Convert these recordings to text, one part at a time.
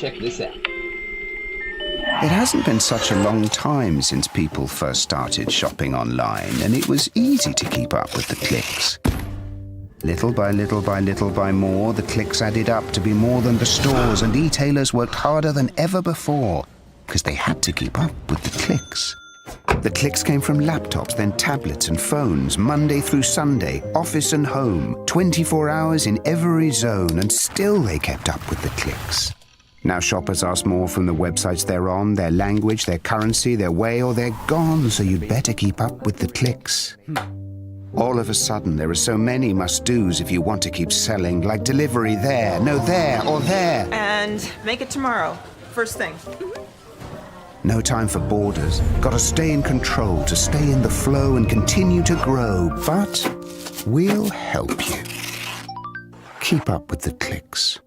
Check this out. It hasn't been such a long time since people first started shopping online, and it was easy to keep up with the clicks. Little by little by little by more, the clicks added up to be more than the stores, and e-tailers worked harder than ever before because they had to keep up with the clicks. The clicks came from laptops, then tablets and phones, Monday through Sunday, office and home, 24 hours in every zone, and still they kept up with the clicks. Now shoppers ask more from the websites they're on, their language, their currency, their way, or they're gone, so you'd better keep up with the clicks. All of a sudden, there are so many must-dos if you want to keep selling, like delivery there, no there, or there. And make it tomorrow, first thing. No time for borders. Gotta stay in control to stay in the flow and continue to grow, but we'll help you. Keep up with the clicks.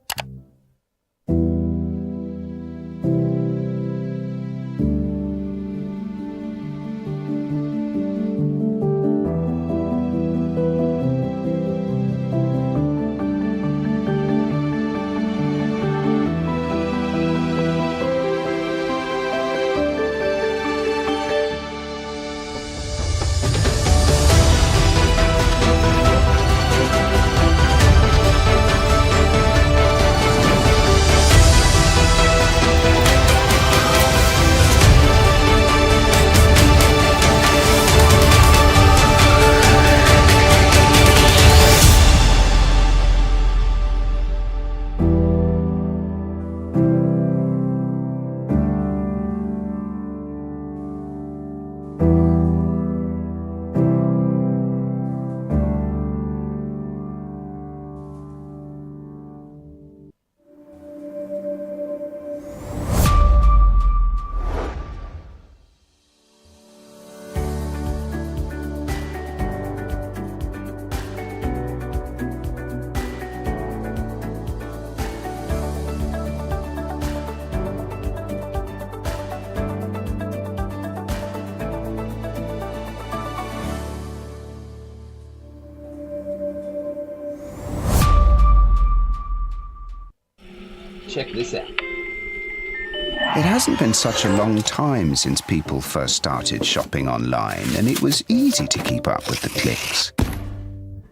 Check this out. It hasn't been such a long time since people first started shopping online, and it was easy to keep up with the clicks.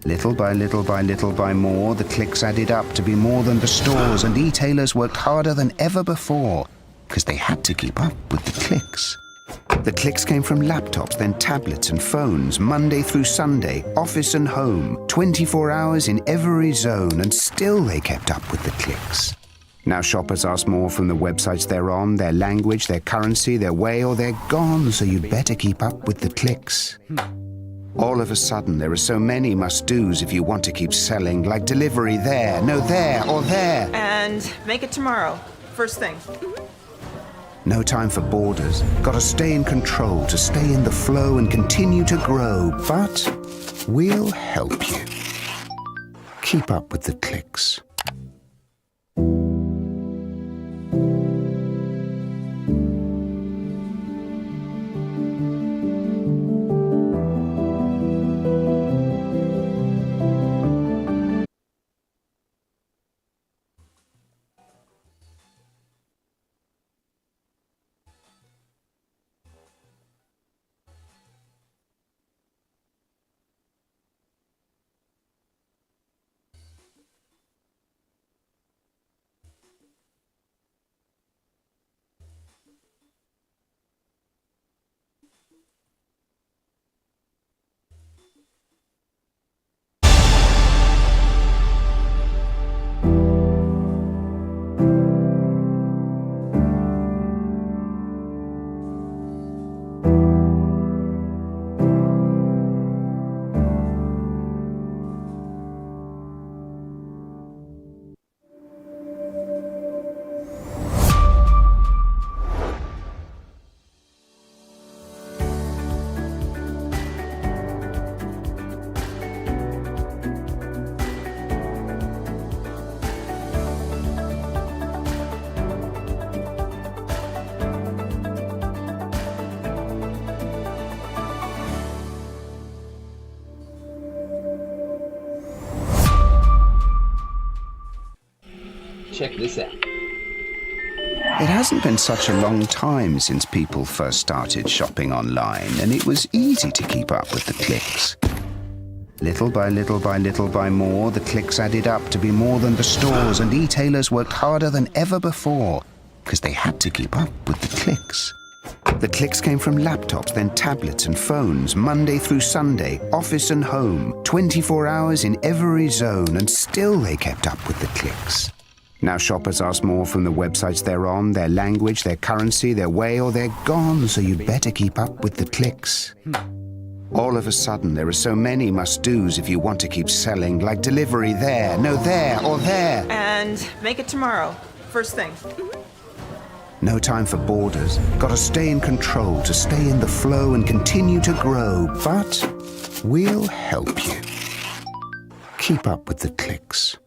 Little by little by little by more, the clicks added up to be more than the stores, and e-tailers worked harder than ever before because they had to keep up with the clicks. The clicks came from laptops, then tablets and phones, Monday through Sunday, office and home, 24 hours in every zone, and still they kept up with the clicks. Now shoppers ask more from the websites they're on, their language, their currency, their way, or they're gone, so you'd better keep up with the clicks. All of a sudden, there are so many must-dos if you want to keep selling, like delivery there, no there, or there. And make it tomorrow, first thing. No time for borders. Gotta stay in control to stay in the flow and continue to grow, but we'll help you. Keep up with the clicks. Check this out. It hasn't been such a long time since people first started shopping online, and it was easy to keep up with the clicks. Little by little by little by more, the clicks added up to be more than the stores, and e-tailers worked harder than ever before because they had to keep up with the clicks. The clicks came from laptops, then tablets and phones, Monday through Sunday, office and home, 24 hours in every zone, and still they kept up with the clicks. Now shoppers ask more from the websites they're on, their language, their currency, their way, or they're gone, so you'd better keep up with the clicks. All of a sudden, there are so many must-dos if you want to keep selling, like delivery there, no there, or there. And make it tomorrow. First thing. No time for borders. Gotta stay in control to stay in the flow and continue to grow. But we'll help you. Keep up with the clicks.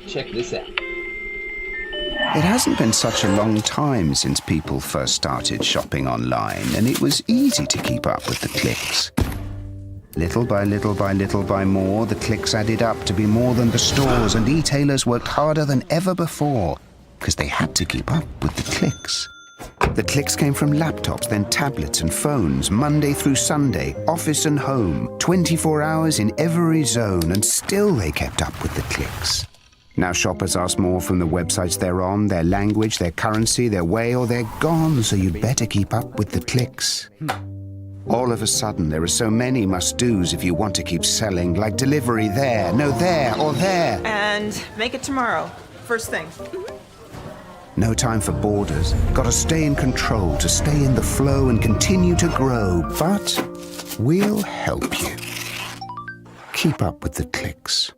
Check this out. It hasn't been such a long time since people first started shopping online, and it was easy to keep up with the clicks. Little by little by little by more, the clicks added up to be more than the stores, and e-tailers worked harder than ever before because they had to keep up with the clicks. The clicks came from laptops, then tablets and phones, Monday through Sunday, office and home, 24 hours in every zone, and still they kept up with the clicks. Now shoppers ask more from the websites they're on, their language, their currency, their way, or they're gone, so you'd better keep up with the clicks. All of a sudden, there are so many must-dos if you want to keep selling, like delivery there, no there, or there. And make it tomorrow. First thing. No time for borders. Gotta stay in control to stay in the flow and continue to grow. But we'll help you. Keep up with the clicks.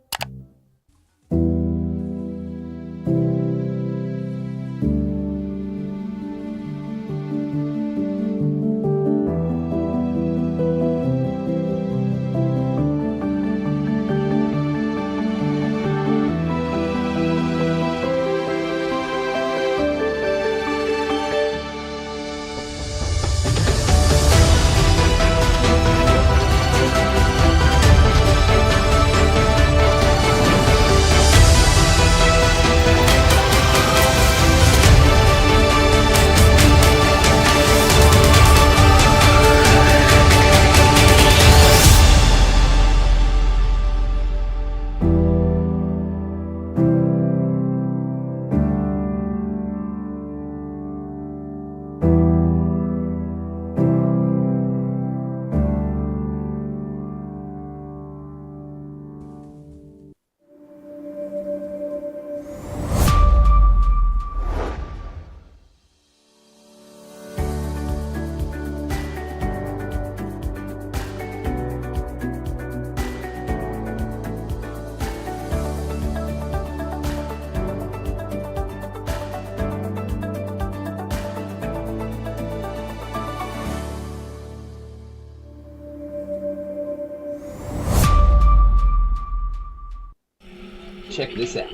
Check this out.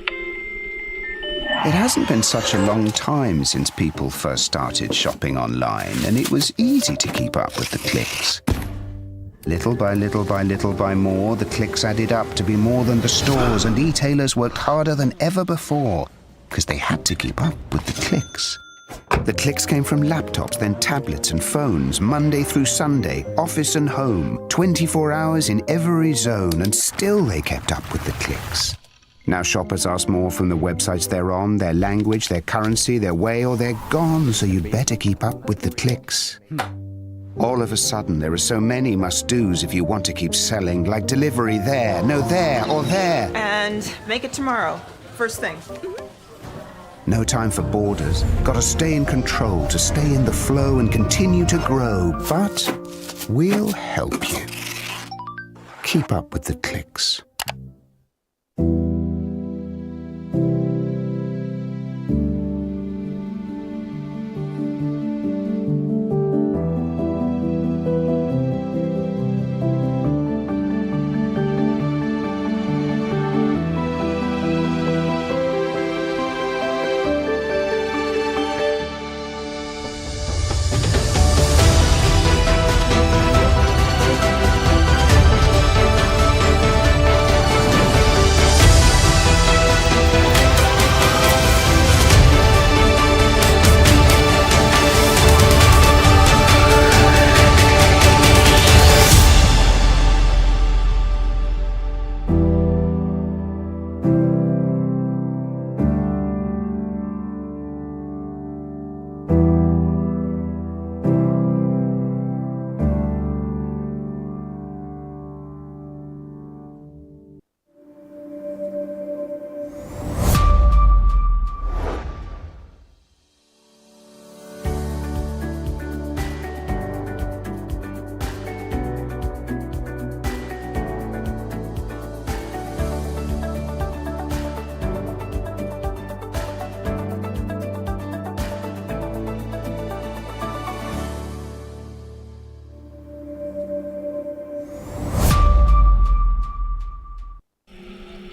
It hasn't been such a long time since people first started shopping online, and it was easy to keep up with the clicks. Little by little by little by more, the clicks added up to be more than the stores, and e-tailers worked harder than ever before because they had to keep up with the clicks. The clicks came from laptops, then tablets and phones, Monday through Sunday, office and home, 24 hours in every zone, and still they kept up with the clicks. Now shoppers ask more from the websites they're on, their language, their currency, their way, or they're gone, so you'd better keep up with the clicks. All of a sudden, there are so many must-dos if you want to keep selling, like delivery there, no there, or there. And make it tomorrow. First thing. No time for borders. Gotta stay in control to stay in the flow and continue to grow. But we'll help you. Keep up with the clicks.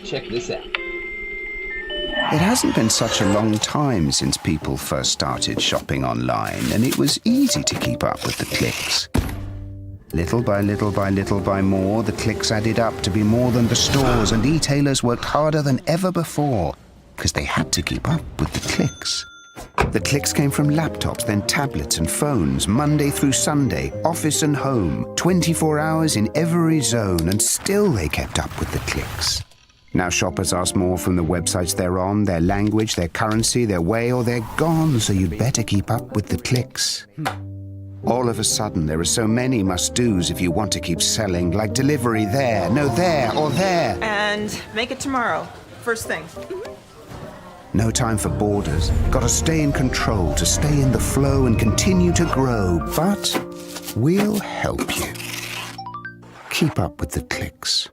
Check this out. It hasn't been such a long time since people first started shopping online, and it was easy to keep up with the clicks. Little by little by little by more, the clicks added up to be more than the stores, and e-tailers worked harder than ever before because they had to keep up with the clicks. The clicks came from laptops, then tablets and phones, Monday through Sunday, office and home, 24 hours in every zone, and still they kept up with the clicks. Now shoppers ask more from the websites they're on, their language, their currency, their way, or they're gone, so you'd better keep up with the clicks. All of a sudden, there are so many must-dos if you want to keep selling, like delivery there, no there, or there. And make it tomorrow. First thing. No time for borders. Gotta stay in control to stay in the flow and continue to grow. But we'll help you. Keep up with the clicks.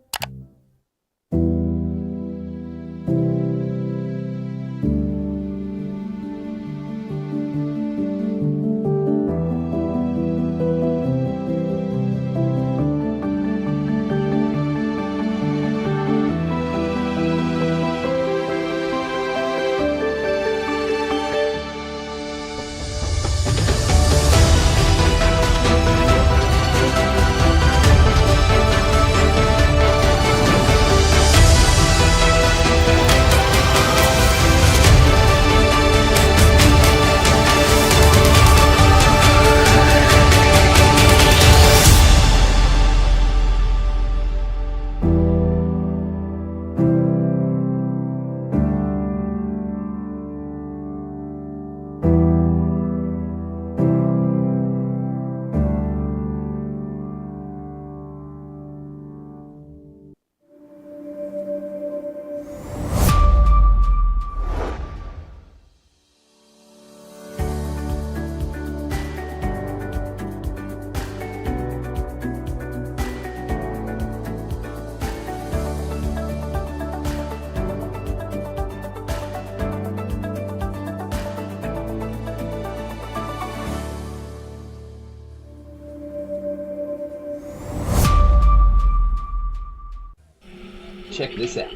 Check this out.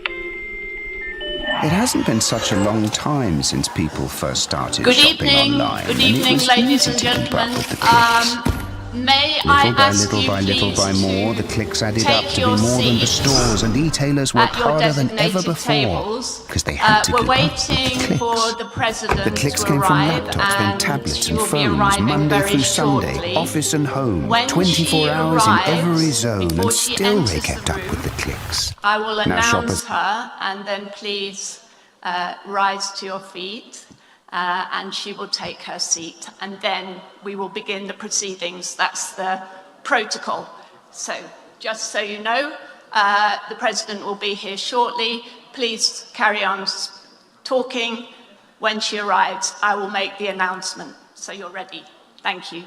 It hasn't been such a long time since people first started Good shopping evening. online, Good and it evening, was ladies easy and to keep up gentlemen. with the clicks. May I Little by ask little you by little please by more, to the clicks added take up to be your more than the seats stores and e-tailers worked at your harder than ever designated before tables. because they had to We're keep up with the waiting for clicks. the president The clicks to came from arrive, laptops, then and tablets she and will be phones, arriving Monday very through Sunday, shortly. office and home, When 24 she hours in every arrives, zone, before and she still they enters kept the up with room, the clicks. I will Now announce shoppers her, and then please rise to your feet, and she will take her seat, and then we will begin the proceedings. That's the protocol. So, just so you know, the President will be here shortly. Please carry on talking. When she arrives, I will make the announcement, so you're ready. Thank you.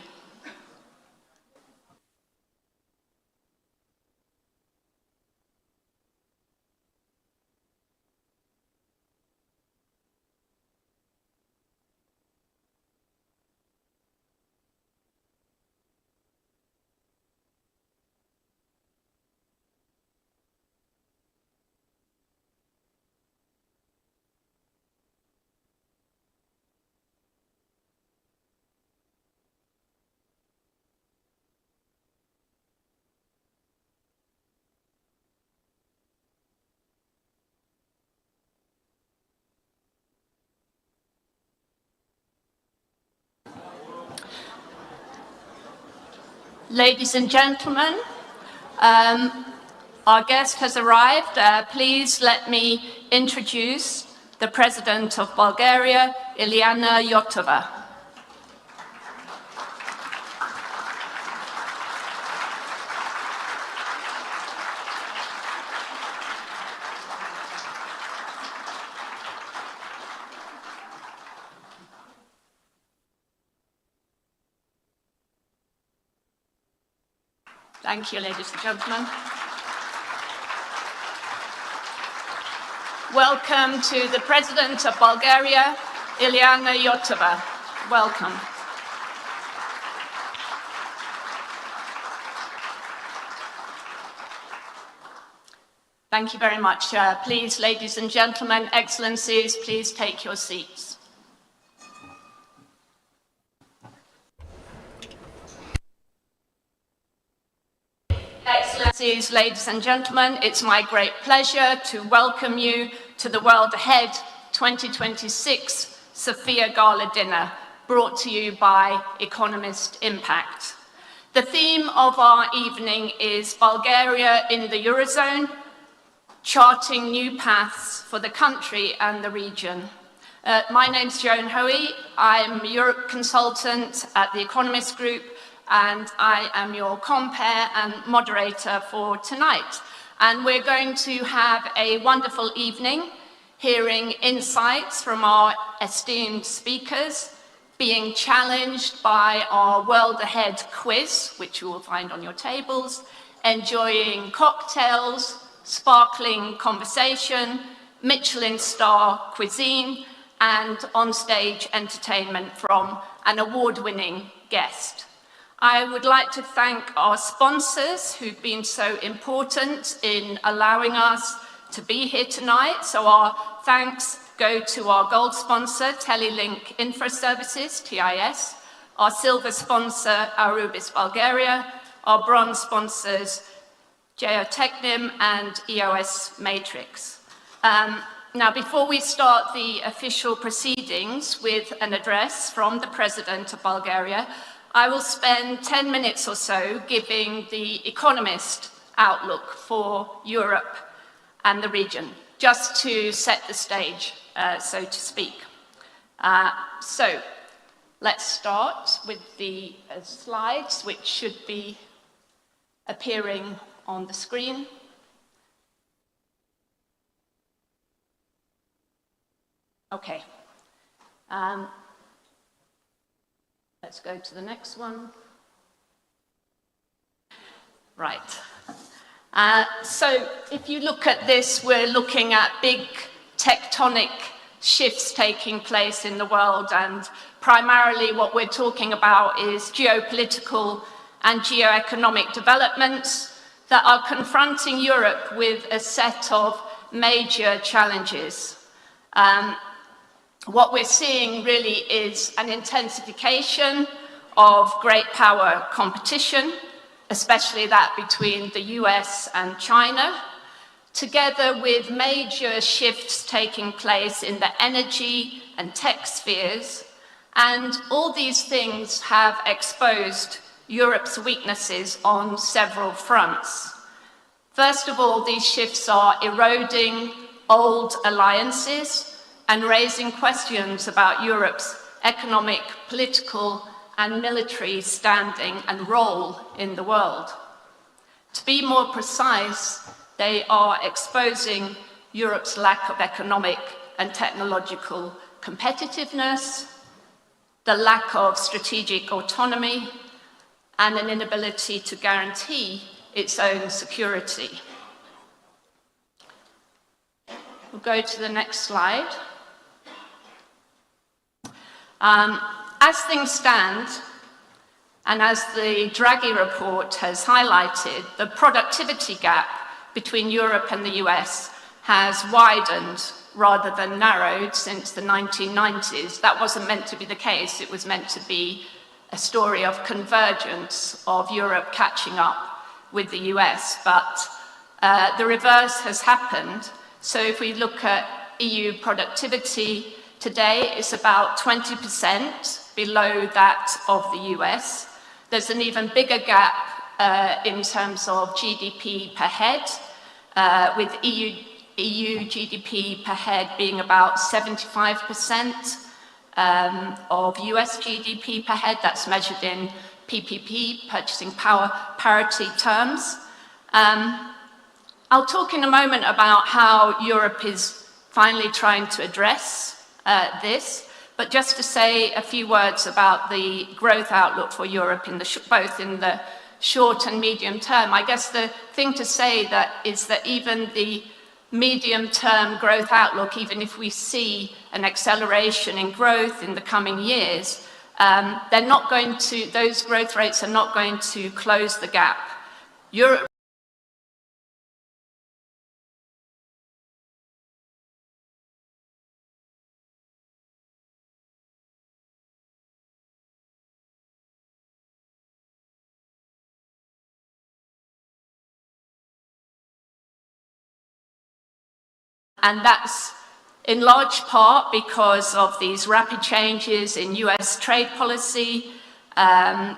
Ladies and gentlemen, our guest has arrived. Please let me introduce the President of Bulgaria, Ileana Yotova. Thank you, ladies and gentlemen. Welcome to the President of Bulgaria, Ileana Yotova. Welcome. Thank you very much. Please, ladies and gentlemen, Excellencies, please take your seats. Excellencies, ladies and gentlemen, it's my great pleasure to welcome you to the World Ahead 2026 Sofia Gala dinner, brought to you by Economist Impact. The theme of our evening is Bulgaria in the Eurozone, charting new paths for the country and the region. My name's Joan Hoey. I'm Europe consultant at the Economist Group, and I am your compere and moderator for tonight. And we're going to have a wonderful evening, hearing insights from our esteemed speakers, being challenged by our World Ahead quiz, which you will find on your tables, enjoying cocktails, sparkling conversation, Michelin star cuisine, and onstage entertainment from an award-winning guest. I would like to thank our sponsors who've been so important in allowing us to be here tonight. So our thanks go to our gold sponsor, Telelink Infra Services, TIS, our silver sponsor, Arubis Bulgaria, our bronze sponsors, Geotechnim and EOS Matrix. Now, before we start the official proceedings with an address from the President of Bulgaria, I will spend 10 minutes or so giving the Economist outlook for Europe and the region, just to set the stage, so to speak. So let's start with the slides, which should be appearing on the screen. Okay. Let's go to the next one. Right. So if you look at this, we're looking at big tectonic shifts taking place in the world, and primarily what we're talking about is geopolitical and geoeconomic developments that are confronting Europe with a set of major challenges. What we're seeing really is an intensification of great power competition, especially that between the US and China, together with major shifts taking place in the energy and tech spheres. And all these things have exposed Europe's weaknesses on several fronts. First of all, these shifts are eroding old alliances and raising questions about Europe's economic, political, and military standing and role in the world. To be more precise, they are exposing Europe's lack of economic and technological competitiveness, the lack of strategic autonomy, and an inability to guarantee its own security. We'll go to the next slide. As things stand, and as the Draghi report has highlighted, the productivity gap between Europe and the US has widened rather than narrowed since the 1990s. That wasn't meant to be the case. It was meant to be a story of convergence, of Europe catching up with the US, but the reverse has happened. So if we look at EU productivity today, it's about 20% below that of the US. There's an even bigger gap in terms of GDP per head, with EU GDP per head being about 75% of US GDP per head. That's measured in PPP, purchasing power parity terms. I'll talk in a moment about how Europe is finally trying to address this, but just to say a few words about the growth outlook for Europe both in the short and medium term. I guess the thing to say is that even the medium-term growth outlook, even if we see an acceleration in growth in the coming years, those growth rates are not going to close the gap. Europe And that's in large part because of these rapid changes in US trade policy.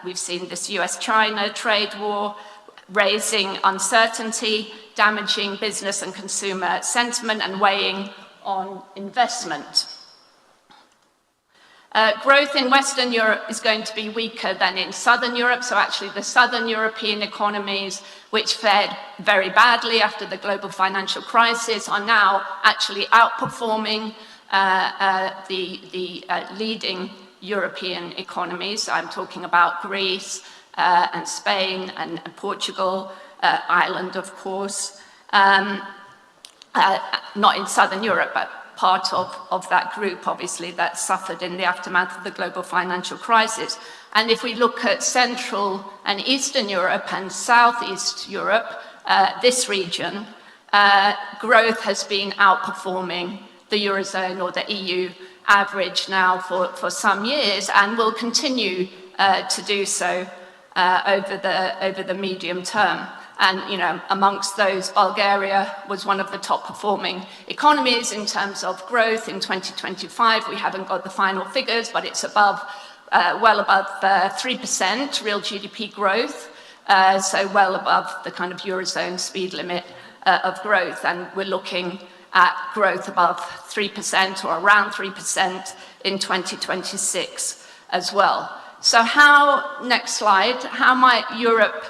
We've seen this US-China trade war raising uncertainty, damaging business and consumer sentiment, and weighing on investment. Growth in Western Europe is going to be weaker than in Southern Europe. So actually the Southern European economies, which fared very badly after the global financial crisis, are now actually outperforming the leading European economies. I'm talking about Greece and Spain and Portugal, Ireland, of course. Not in Southern Europe, but part of that group, obviously, that suffered in the aftermath of the global financial crisis. And if we look at Central and Eastern Europe and Southeast Europe, this region, growth has been outperforming the Eurozone or the EU average now for some years, and will continue to do so over the medium term. And, amongst those, Bulgaria was one of the top performing economies in terms of growth in 2025. We haven't got the final figures, but it's well above 3% real GDP growth. So well above the kind of Eurozone speed limit of growth. And we're looking at growth above 3% or around 3% in 2026 as well. So next slide, how might Europe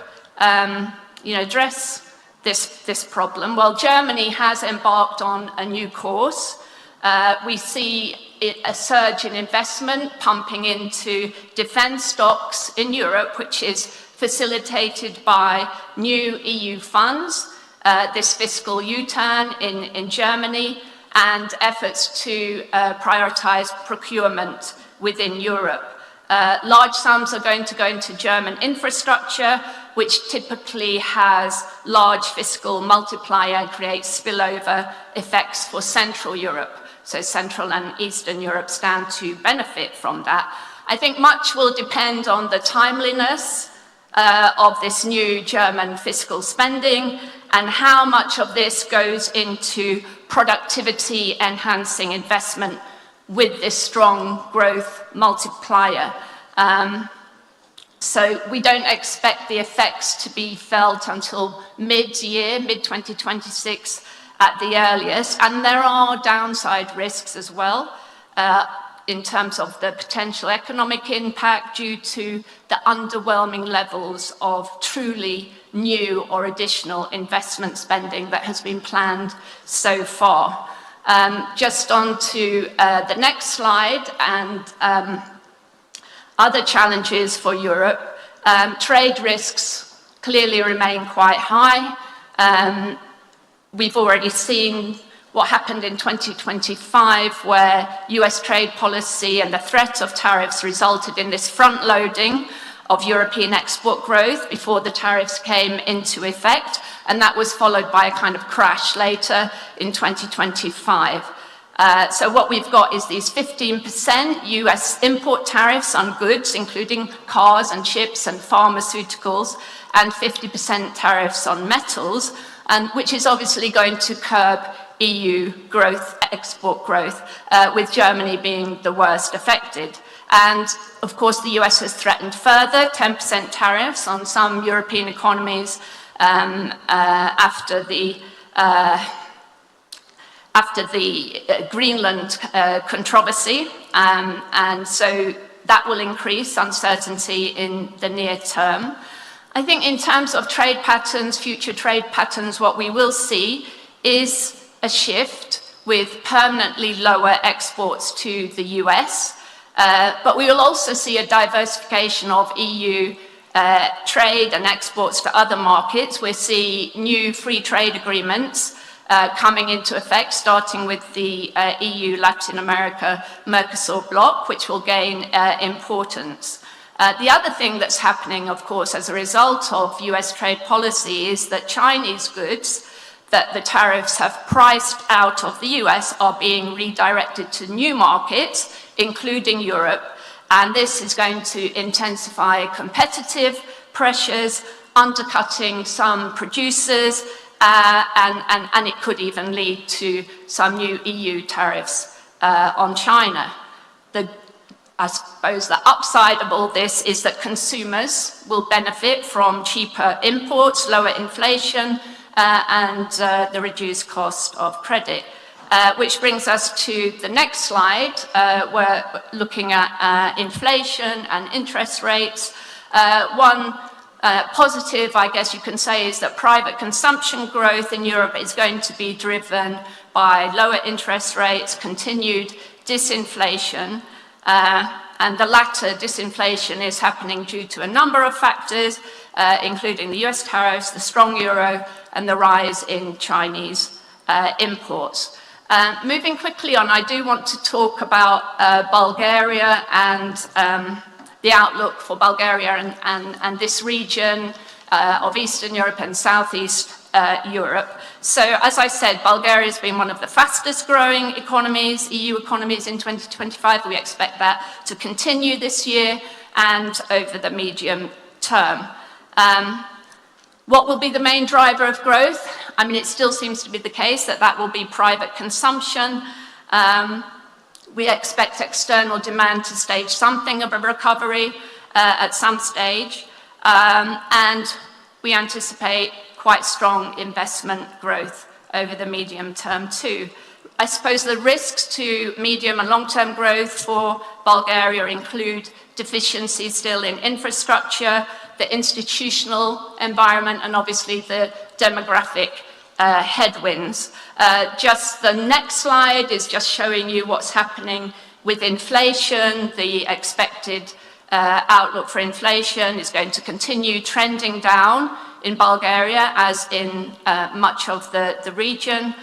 address this problem? Well, Germany has embarked on a new course. We see a surge in investment pumping into defense stocks in Europe, which is facilitated by new EU funds, this fiscal U-turn in Germany, and efforts to prioritize procurement within Europe. Large sums are going to go into German infrastructure, which typically has large fiscal multiplier and creates spillover effects for Central Europe. So Central and Eastern Europe stand to benefit from that. I think much will depend on the timeliness of this new German fiscal spending and how much of this goes into productivity enhancing investment with this strong growth multiplier. So we don't expect the effects to be felt until mid-year, mid-2026 at the earliest. And there are downside risks as well in terms of the potential economic impact due to the underwhelming levels of truly new or additional investment spending that has been planned so far. Just on to the next slide, and other challenges for Europe. Trade risks clearly remain quite high. We've already seen what happened in 2025, where US trade policy and the threat of tariffs resulted in this front-loading of European export growth before the tariffs came into effect, and that was followed by a kind of crash later in 2025. So what we've got is these 15% US import tariffs on goods, including cars and chips and pharmaceuticals, and 50% tariffs on metals, and which is obviously going to curb EU growth, export growth, with Germany being the worst affected. And of course, the US has threatened further 10% tariffs on some European economies after the Greenland controversy. And so that will increase uncertainty in the near term. I think in terms of trade patterns, future trade patterns, what we will see is a shift with permanently lower exports to the US. But we will also see a diversification of EU trade and exports to other markets. We'll see new free trade agreements coming into effect, starting with the EU Latin America Mercosur bloc, which will gain importance. The other thing that's happening, of course, as a result of US trade policy is that Chinese goods that the tariffs have priced out of the US are being redirected to new markets, including Europe. And this is going to intensify competitive pressures, undercutting some producers, and it could even lead to some new EU tariffs on China. I suppose the upside of all this is that consumers will benefit from cheaper imports, lower inflation, and the reduced cost of credit. Which brings us to the next slide. We're looking at inflation and interest rates. One positive, I guess you can say, is that private consumption growth in Europe is going to be driven by lower interest rates, continued disinflation, and the latter, disinflation, is happening due to a number of factors, including the US tariffs, the strong euro, and the rise in Chinese imports. Moving quickly on, I do want to talk about Bulgaria and the outlook for Bulgaria and this region of Eastern Europe and Southeast Europe. So, as I said, Bulgaria has been one of the fastest growing economies, EU economies in 2025. We expect that to continue this year and over the medium term. What will be the main driver of growth? I mean, it still seems to be the case that will be private consumption. We expect external demand to stage something of a recovery at some stage. And we anticipate quite strong investment growth over the medium term too. I suppose the risks to medium and long-term growth for Bulgaria include deficiencies still in infrastructure, the institutional environment, and obviously the demographic headwinds. Just the next slide is just showing you what's happening with inflation. The expected outlook for inflation is going to continue trending down in Bulgaria, as in much of the region.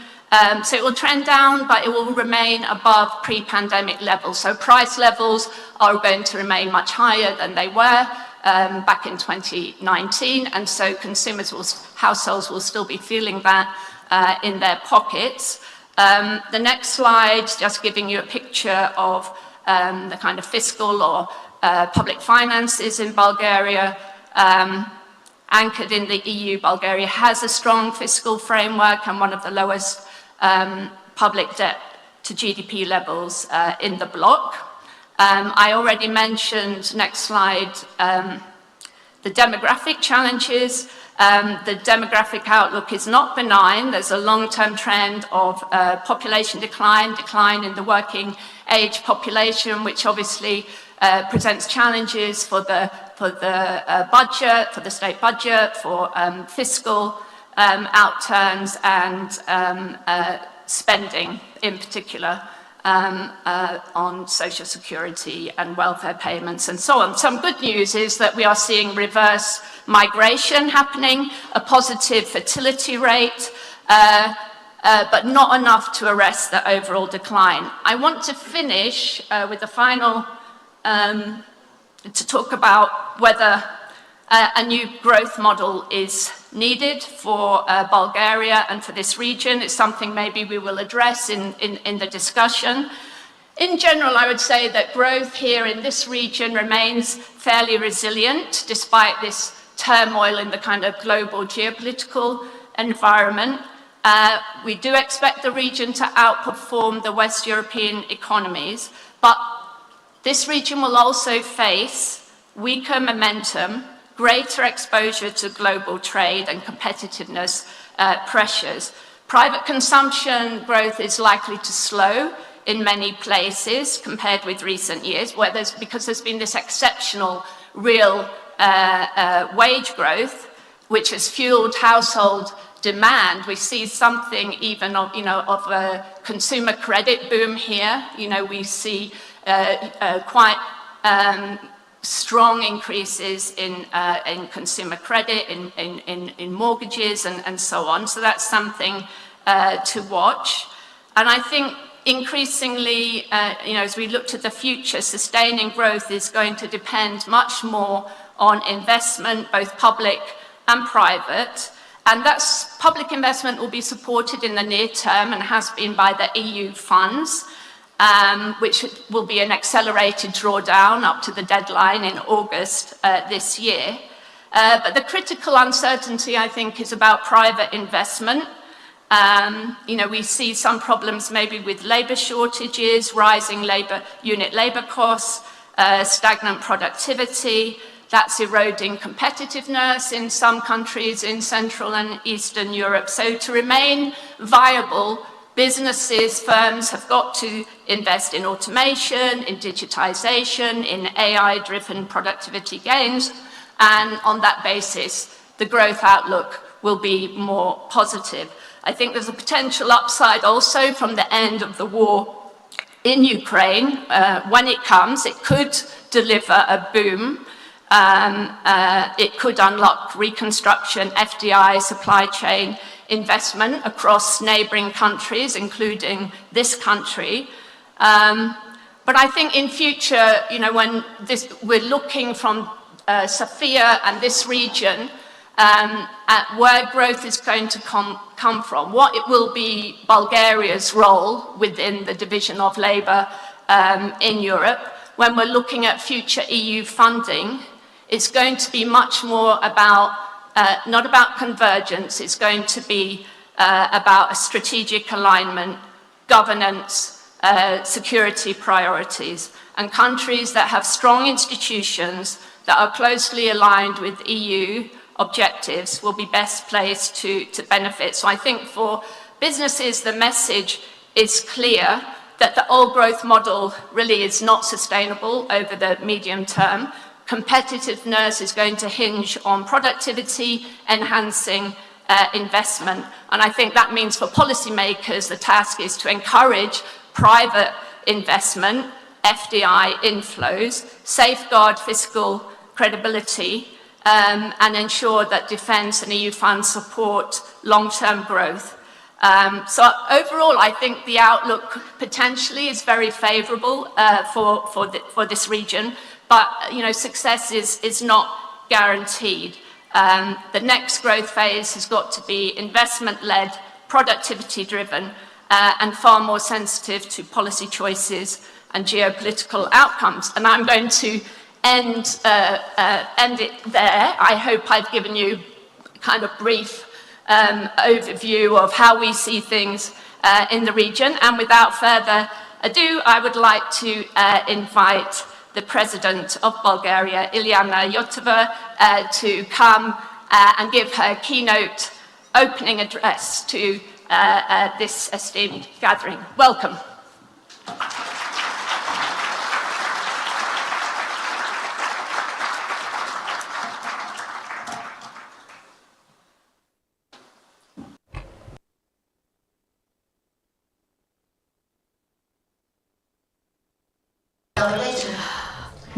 So it will trend down, but it will remain above pre-pandemic levels. So price levels are going to remain much higher than they were back in 2019, and so households will still be feeling that in their pockets. The next slide, just giving you a picture of the kind of fiscal or public finances in Bulgaria. Anchored in the EU, Bulgaria has a strong fiscal framework and one of the lowest public debt to GDP levels in the bloc. I already mentioned, next slide, the demographic challenges. The demographic outlook is not benign. There's a long-term trend of population decline in the working age population, which obviously presents challenges for the budget, for the state budget, for fiscal outturns and spending in particular on social security and welfare payments and so on. Some good news is that we are seeing reverse migration happening, a positive fertility rate, but not enough to arrest the overall decline. I want to finish with the final, to talk about whether a new growth model is needed for Bulgaria and for this region. It's something maybe we will address in the discussion. In general, I would say that growth here in this region remains fairly resilient despite this turmoil in the kind of global geopolitical environment. We do expect the region to outperform the West European economies, but this region will also face weaker momentum, greater exposure to global trade and competitiveness pressures. Private consumption growth is likely to slow in many places compared with recent years, because there's been this exceptional real wage growth, which has fueled household demand. We see something even of, of a consumer credit boom here. We see quite strong increases in consumer credit, in mortgages and so on. So that's something to watch. And I think increasingly, as we look to the future, sustaining growth is going to depend much more on investment, both public and private. And that's public investment will be supported in the near term and has been by the EU funds, which will be an accelerated drawdown up to the deadline in August this year. But the critical uncertainty, I think, is about private investment. We see some problems maybe with labour shortages, rising unit labour costs, stagnant productivity. That's eroding competitiveness in some countries in Central and Eastern Europe. So to remain viable, businesses, firms have got to invest in automation, in digitization, in AI-driven productivity gains. And on that basis, the growth outlook will be more positive. I think there's a potential upside also from the end of the war in Ukraine. When it comes, it could deliver a boom. It could unlock reconstruction, FDI, supply chain investment across neighboring countries, including this country. But I think in future, when we're looking from Sofia and this region at where growth is going to come from, what it will be Bulgaria's role within the division of labour in Europe. When we're looking at future EU funding, it's going to be much more about, not about convergence, it's going to be about a strategic alignment, governance, security priorities. And countries that have strong institutions that are closely aligned with EU objectives will be best placed to benefit. So I think for businesses, the message is clear that the old growth model really is not sustainable over the medium term. Competitiveness is going to hinge on productivity, enhancing investment. And I think that means for policymakers, the task is to encourage private investment, FDI inflows, safeguard fiscal credibility, and ensure that defence and EU funds support long-term growth. So overall, I think the outlook potentially is very favourable for this region. But, success is not guaranteed. The next growth phase has got to be investment-led, productivity-driven, and far more sensitive to policy choices and geopolitical outcomes. And I'm going to end it there. I hope I've given you a kind of brief overview of how we see things in the region. And without further ado, I would like to invite the President of Bulgaria, Ileana Yotova, to come and give her keynote opening address to this esteemed gathering. Welcome.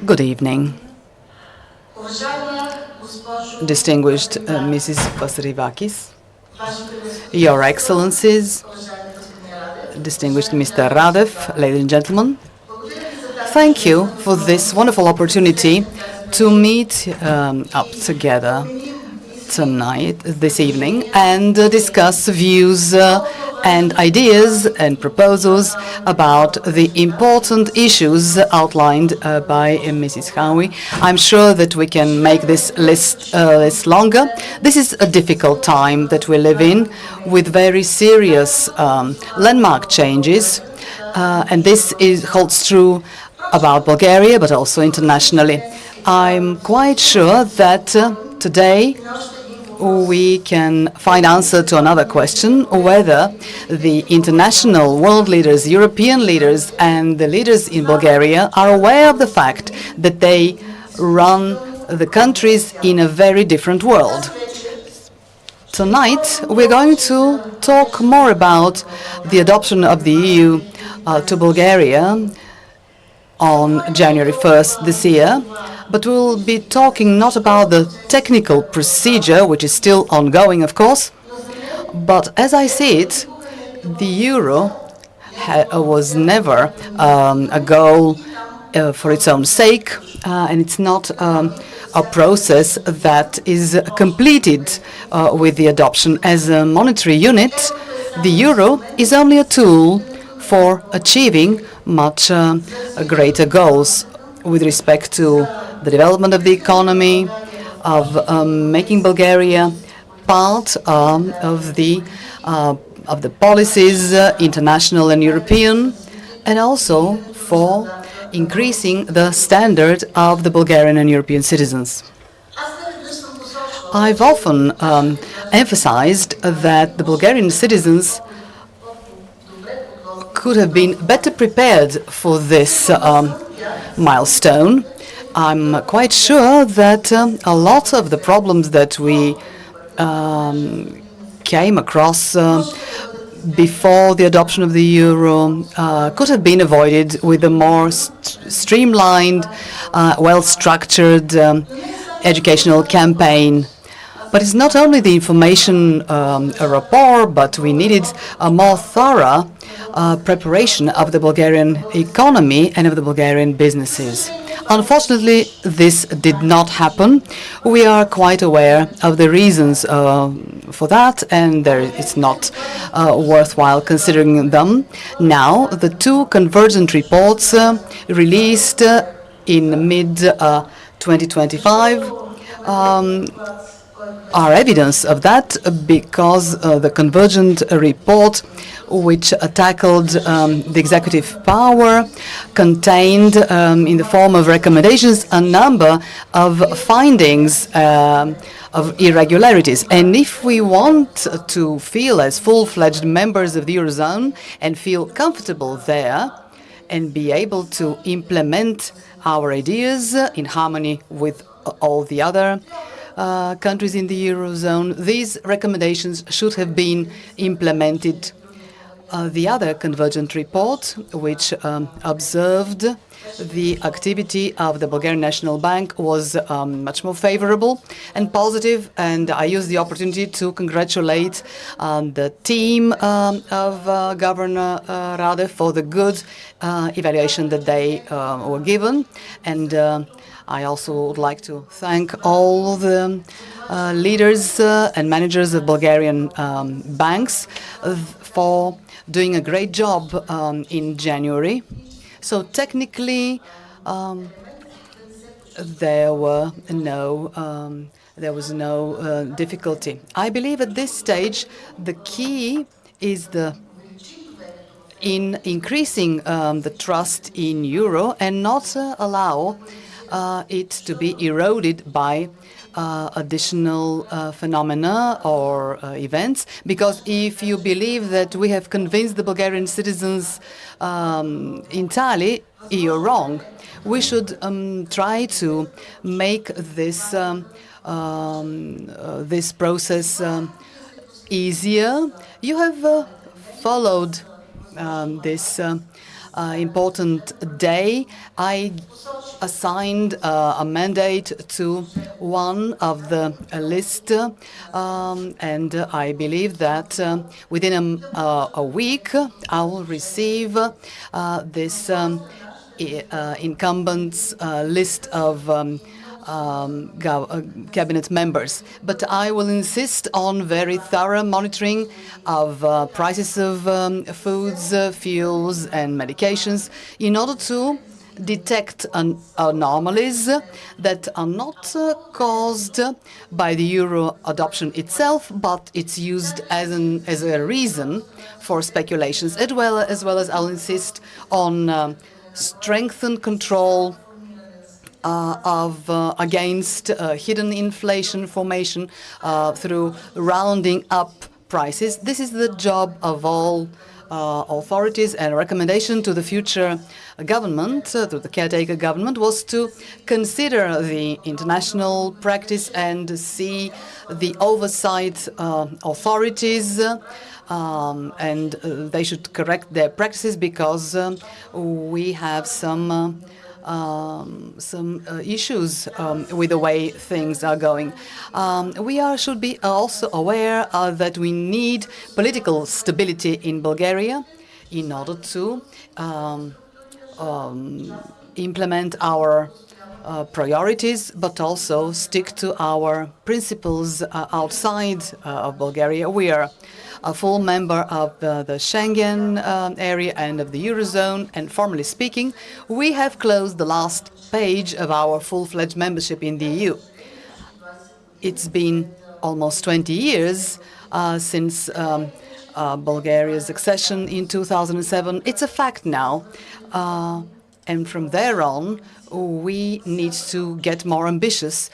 Good evening. Distinguished Mrs. Vasrivakis, Your Excellencies, distinguished Mr. Radev, ladies and gentlemen, thank you for this wonderful opportunity to meet up together tonight, this evening, and discuss views and ideas and proposals about the important issues outlined by Mrs. Howie. I'm sure that we can make this list longer. This is a difficult time that we live in, with very serious landmark changes, and this holds true about Bulgaria, but also internationally. I'm quite sure that today we can find answer to another question, whether the international world leaders, European leaders, and the leaders in Bulgaria are aware of the fact that they run the countries in a very different world. Tonight, we're going to talk more about the adoption of the EU to Bulgaria on January 1st this year, but we'll be talking not about the technical procedure, which is still ongoing, of course, but as I see it, the euro was never a goal for its own sake, and it's not a process that is completed with the adoption. As a monetary unit, the euro is only a tool for achieving much greater goals with respect to the development of the economy, of making Bulgaria part of the policies, international and European, and also for increasing the standard of the Bulgarian and European citizens. I've often emphasized that the Bulgarian citizens could have been better prepared for this milestone. I'm quite sure that a lot of the problems that we came across before the adoption of the euro could have been avoided with a more streamlined, well-structured educational campaign. But it's not only the information rapport, but we needed a more thorough preparation of the Bulgarian economy and of the Bulgarian businesses. Unfortunately, this did not happen. We are quite aware of the reasons for that, and it's not worthwhile considering them. Now, the two convergent reports released in mid-2025 are evidence of that, because the convergent report, which tackled the executive power, contained in the form of recommendations a number of findings of irregularities. And if we want to feel as full-fledged members of the Eurozone and feel comfortable there and be able to implement our ideas in harmony with all the other countries in the Eurozone, these recommendations should have been implemented. The other convergent report, which observed the activity of the Bulgarian National Bank, was much more favorable and positive, and I use the opportunity to congratulate the team of Governor Radev for the good evaluation that they were given. And I also would like to thank all the leaders and managers of Bulgarian banks for doing a great job in January. So technically, there was no difficulty. I believe at this stage the key is in increasing the trust in euro and not allow it to be eroded by additional phenomena or events. Because if you believe that we have convinced the Bulgarian citizens entirely, you're wrong. We should try to make this this process easier. You have followed this important day. I assigned a mandate to one of the list, and I believe that within a week I will receive this incumbents list of cabinet members. But I will insist on very thorough monitoring of prices of foods, fuels and medications in order to detect anomalies that are not caused by the euro adoption itself, but it's used as a reason for speculations, as well as I'll insist on strengthened control against hidden inflation formation through rounding up prices. This is the job of all authorities, and a recommendation to the future government, to the caretaker government, was to consider the international practice and see the oversight authorities, and they should correct their practices, because we have some issues with the way things are going. We should be also aware that we need political stability in Bulgaria in order to implement our priorities, but also stick to our principles outside of Bulgaria. We are a full member of the Schengen area and of the Eurozone, and formally speaking, we have closed the last page of our full-fledged membership in the EU. It's been almost 20 years since Bulgaria's accession in 2007. It's a fact now, and from there on, we need to get more ambitious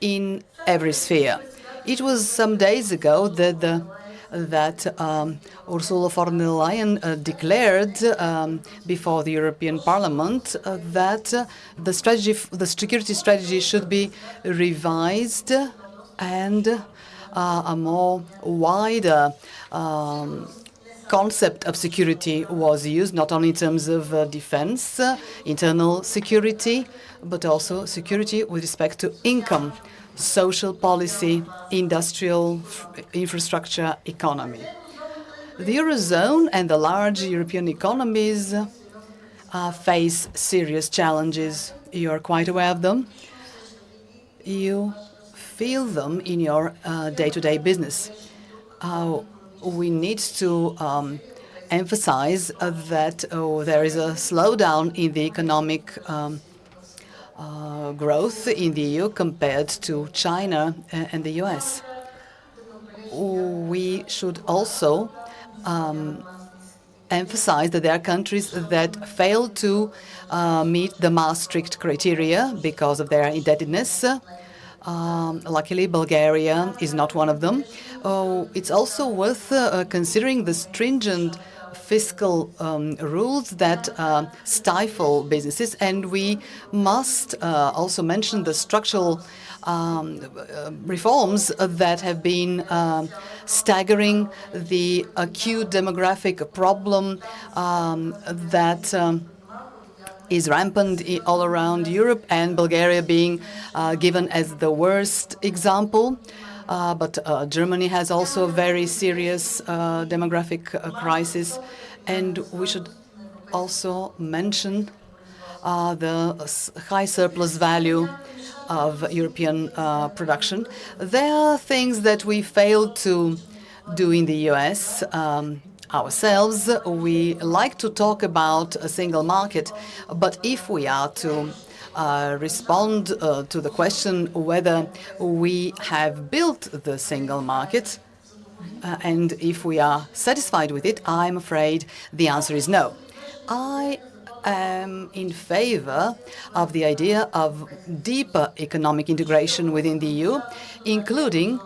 in every sphere. It was some days ago that Ursula von der Leyen declared before the European Parliament that the security strategy should be revised, and a more wider concept of security was used, not only in terms of defense, internal security, but also security with respect to income, social policy, industrial infrastructure, economy. The Eurozone and the large European economies face serious challenges. You are quite aware of them. You feel them in your day-to-day business. We need to emphasize that there is a slowdown in the economic growth in the EU compared to China and the US. We should also emphasize that there are countries that fail to meet the Maastricht criteria because of their indebtedness. Luckily, Bulgaria is not one of them. It's also worth considering the stringent fiscal rules that stifle businesses, and we must also mention the structural reforms that have been staggering the acute demographic problem that is rampant all around Europe, and Bulgaria being given as the worst example. But Germany has also a very serious demographic crisis, and we should also mention the high surplus value of European production. There are things that we failed to do in the US. ourselves, we like to talk about a single market, but if we are to respond to the question whether we have built the single market, and if we are satisfied with it, I'm afraid the answer is no. I am in favor of the idea of deeper economic integration within the EU, including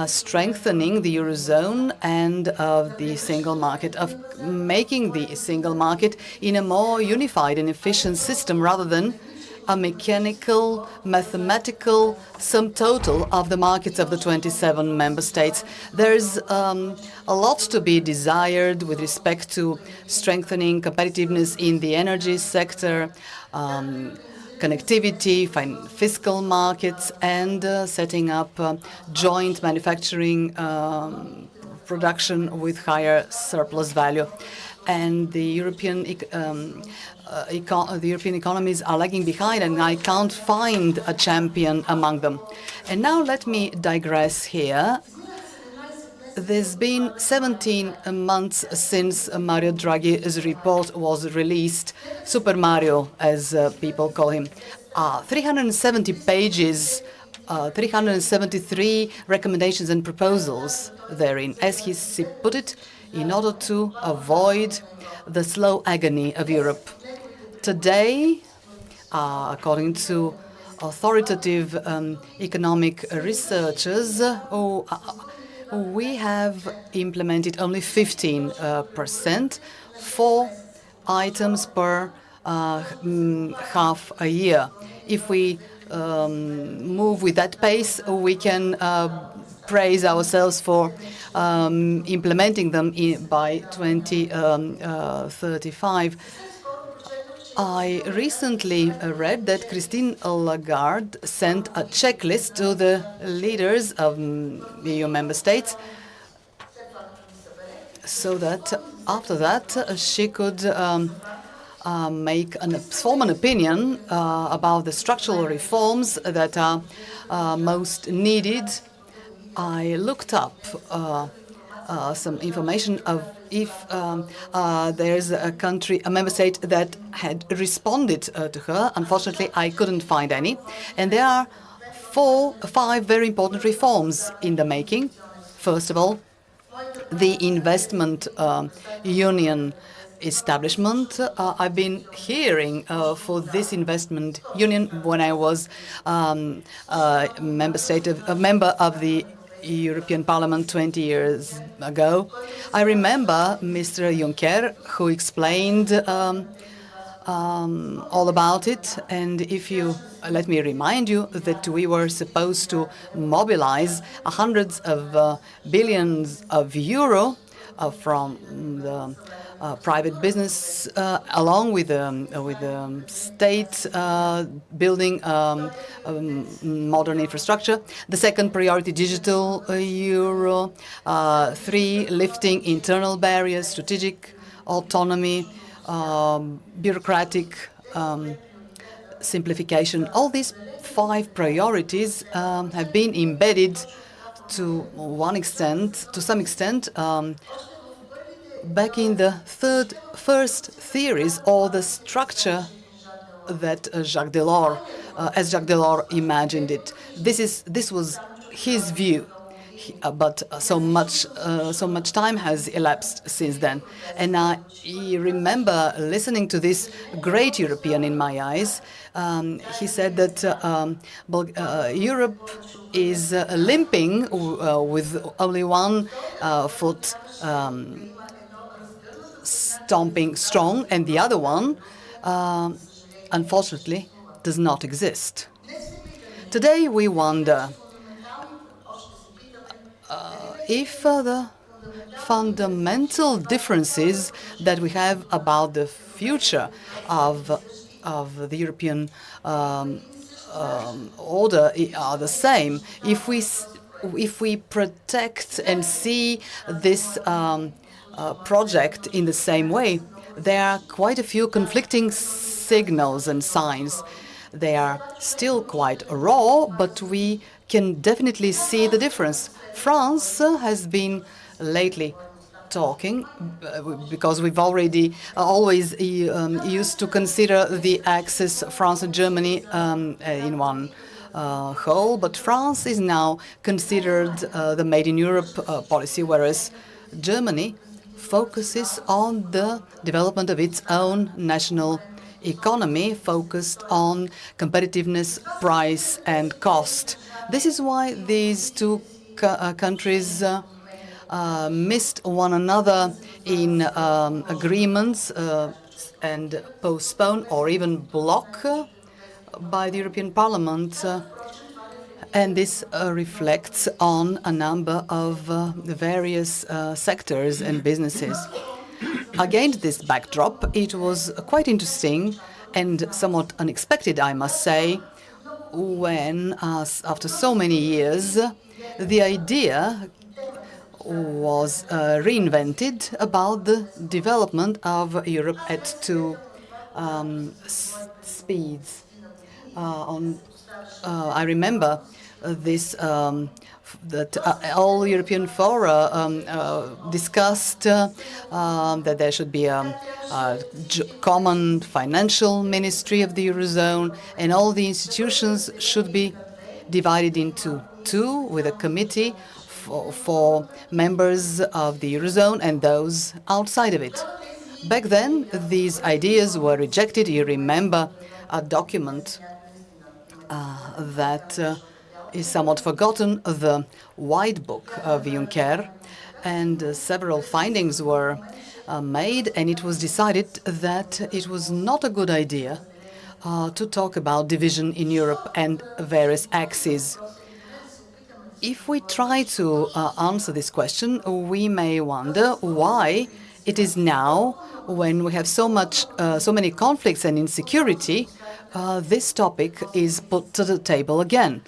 strengthening the Eurozone and of the single market, of making the single market in a more unified and efficient system rather than a mechanical, mathematical sum total of the markets of the 27 member states. There's a lot to be desired with respect to strengthening competitiveness in the energy sector, connectivity, fiscal markets, and setting up joint manufacturing production with higher surplus value. And the European economies are lagging behind, and I can't find a champion among them. And now let me digress here. There's been 17 months since Mario Draghi's report was released, Super Mario, as people call him. 370 pages, 373 recommendations and proposals therein, as he put it, in order to avoid the slow agony of Europe. Today, according to authoritative economic researchers, we have implemented only 15%, 4 items per half a year. If we move with that pace, we can praise ourselves for implementing them by 2035. I recently read that Christine Lagarde sent a checklist to the leaders of EU member states so that after that she could form an opinion about the structural reforms that are most needed. I looked up some information of if there's a country, a member state that had responded to her. Unfortunately, I couldn't find any. And there are 5 very important reforms in the making. First of all, the investment union establishment. I've been hearing for this investment union when I was a member of the European Parliament 20 years ago. I remember Mr. Juncker, who explained all about it. And if you let me remind you that we were supposed to mobilize hundreds of billions of euro from the private business, along with the state building modern infrastructure. The second priority, digital euro. 3, lifting internal barriers, strategic autonomy, bureaucratic simplification. All these 5 priorities have been embedded to some extent, back in the first theories or the structure that Jacques Delors, as Jacques Delors imagined it. This was his view, but so much time has elapsed since then. And I remember listening to this great European in my eyes. He said that Europe is limping with only one foot stomping strong, and the other one, unfortunately, does not exist. Today we wonder if the fundamental differences that we have about the future of the European order are the same. If we protect and see this project in the same way, there are quite a few conflicting signals and signs. They are still quite raw, but we can definitely see the difference. France has been lately talking because we've already always used to consider the axis France and Germany in one whole, but France is now considered the Made in Europe policy, whereas Germany focuses on the development of its own national economy, focused on competitiveness, price, and cost. This is why these two countries missed one another in agreements and postpone or even block by the European Parliament. And this reflects on a number of the various sectors and businesses. Against this backdrop, it was quite interesting and somewhat unexpected, I must say, when, after so many years, the idea was reinvented about the development of Europe at two speeds. I remember this that all European fora discussed that there should be a common financial ministry of the Eurozone, and all the institutions should be divided into two, with a committee for members of the Eurozone and those outside of it. Back then, these ideas were rejected. You remember a document that is somewhat forgotten, the White Book of Juncker, and several findings were made, and it was decided that it was not a good idea to talk about division in Europe and various axes. If we try to answer this question, we may wonder why it is now, when we have so many conflicts and insecurity, this topic is put to the table again.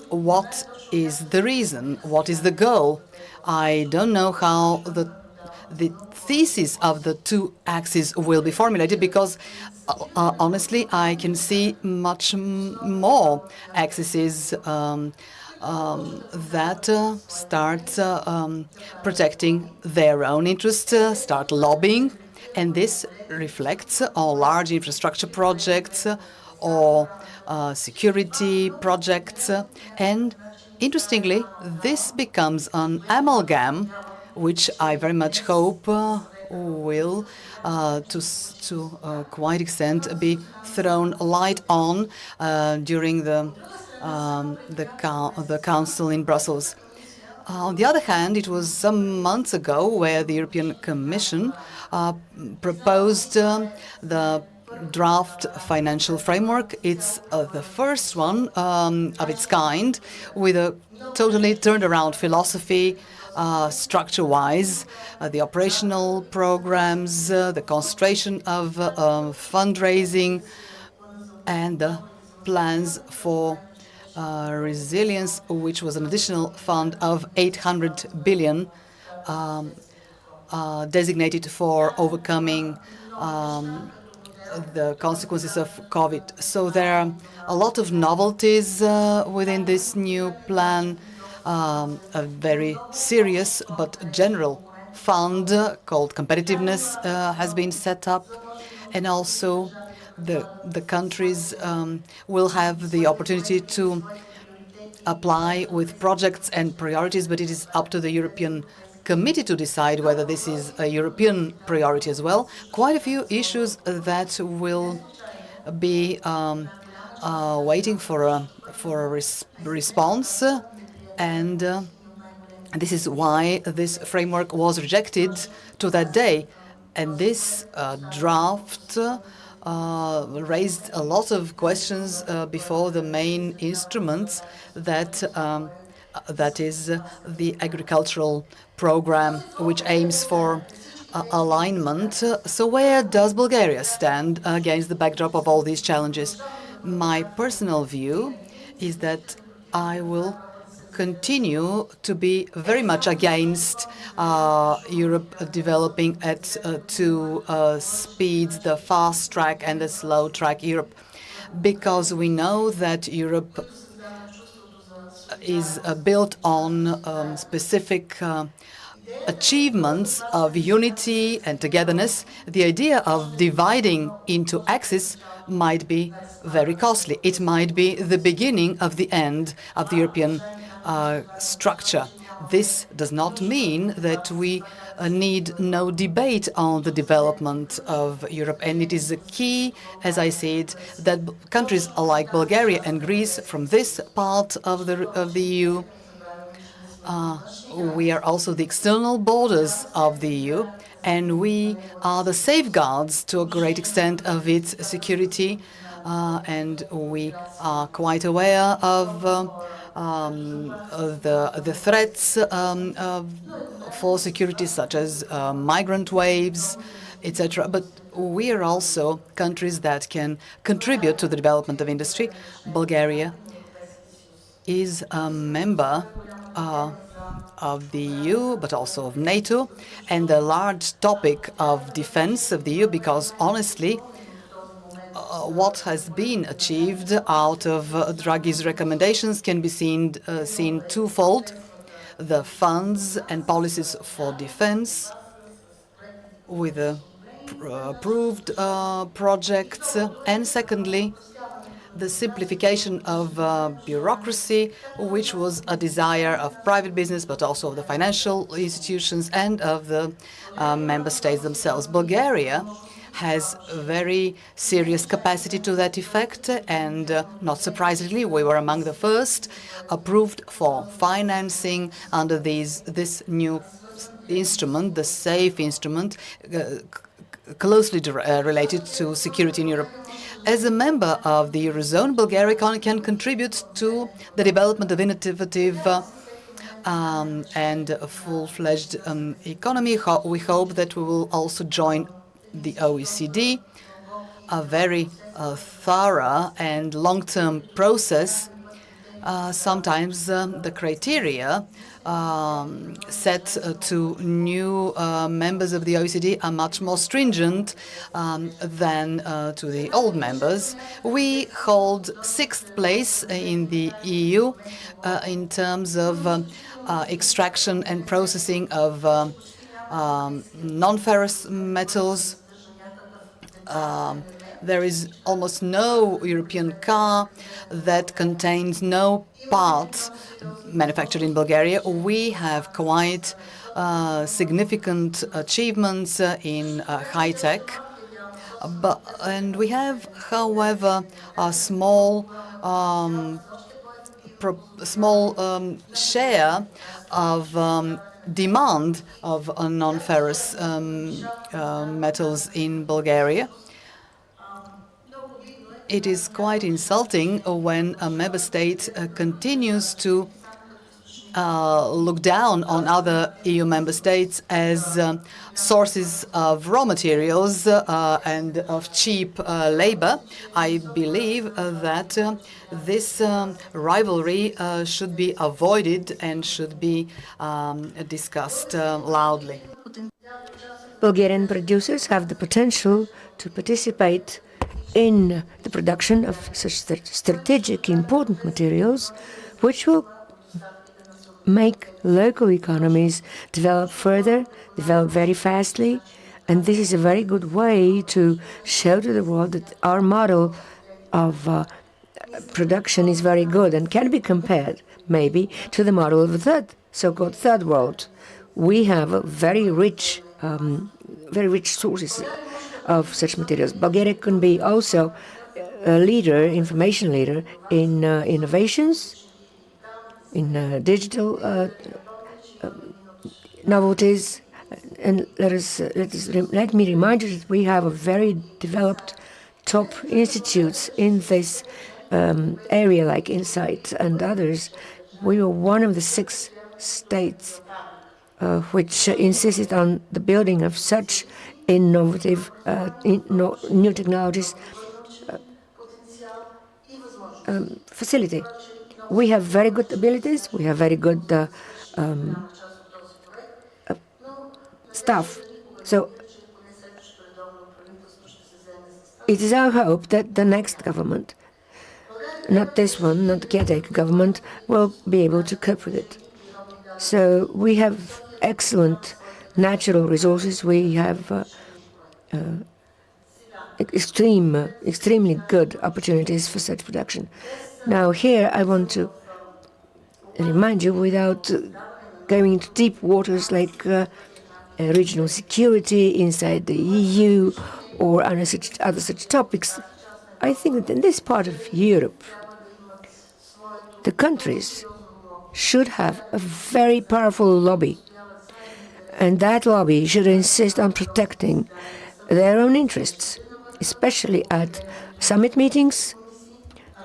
What is the reason? What is the goal? I don't know how the thesis of the two axes will be formulated, because honestly, I can see much more axes that start protecting their own interests, start lobbying, and this reflects on large infrastructure projects or security projects. And interestingly, this becomes an amalgam, which I very much hope will, to quite extent, be thrown light on during the Council in Brussels. On the other hand, it was some months ago where the European Commission proposed the draft financial framework. It's the first one of its kind, with a totally turned around philosophy, structure-wise, the operational programs, the concentration of fundraising, and the plans for resilience, which was an additional fund of 800 billion designated for overcoming the consequences of COVID. So there are a lot of novelties within this new plan. A very serious but general fund called competitiveness has been set up, and also the countries will have the opportunity to apply with projects and priorities, but it is up to the European Committee to decide whether this is a European priority as well. Quite a few issues that will be waiting for a response, and this is why this framework was rejected to that day. And this draft raised a lot of questions before the main instruments that is the agricultural program, which aims for alignment. So where does Bulgaria stand against the backdrop of all these challenges? My personal view is that I will continue to be very much against Europe developing at two speeds, the fast track and the slow track Europe, because we know that Europe is built on specific achievements of unity and togetherness, the idea of dividing into axes might be very costly. It might be the beginning of the end of the European structure. This does not mean that we need no debate on the development of Europe, and it is a key, as I said, that countries like Bulgaria and Greece from this part of the EU, we are also the external borders of the EU, and we are the safeguards to a great extent of its security, and we are quite aware of the threats for security, such as migrant waves, etc. But we are also countries that can contribute to the development of industry. Bulgaria is a member of the EU, but also of NATO, and the large topic of defense of the EU, because honestly, what has been achieved out of Draghi's recommendations can be seen twofold: the funds and policies for defense with approved projects, and secondly, the simplification of bureaucracy, which was a desire of private business, but also of the financial institutions and of the member states themselves. Bulgaria has very serious capacity to that effect, and not surprisingly, we were among the first approved for financing under this new instrument, the SAFE instrument, closely related to security in Europe. As a member of the Eurozone, Bulgaria can contribute to the development of innovative and a full-fledged economy. We hope that we will also join the OECD, a very thorough and long-term process. Sometimes the criteria set to new members of the OECD are much more stringent than to the old members. We hold 6th place in the EU in terms of extraction and processing of non-ferrous metals. There is almost no European car that contains no parts manufactured in Bulgaria. We have quite significant achievements in high-tech, and we have, however, a small share of demand of non-ferrous metals in Bulgaria. It is quite insulting when a member state continues to look down on other EU member states as sources of raw materials and of cheap labor. I believe that this rivalry should be avoided and should be discussed loudly. Bulgarian producers have the potential to participate in the production of such strategic important materials, which will make local economies develop further, develop very fastly, and this is a very good way to show to the world that our model of production is very good and can be compared, maybe, to the model of the so-called third world. We have very rich sources of such materials. Bulgaria can be also a leader, information leader, in innovations, in digital novelties. And let me remind you that we have a very developed top institutes in this area, like Insight and others. We were one of the 6 states which insisted on the building of such innovative new technologies facility. We have very good abilities. We have very good staff. So it is our hope that the next government, not this one, not the caretaker government, will be able to cope with it. So we have excellent natural resources. We have extremely good opportunities for such production. Now here I want to remind you, without going into deep waters like regional security inside the EU or other such topics, I think that in this part of Europe, the countries should have a very powerful lobby. And that lobby should insist on protecting their own interests, especially at summit meetings,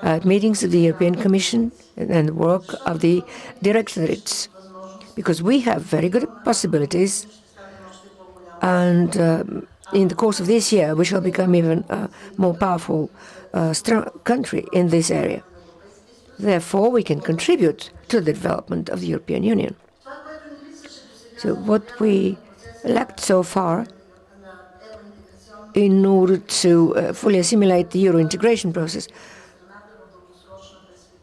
at meetings of the European Commission and the work of the directorates, because we have very good possibilities, and in the course of this year we shall become even a more powerful, strong country in this area. Therefore, we can contribute to the development of the European Union. So what we lacked so far in order to fully assimilate the Euro integration process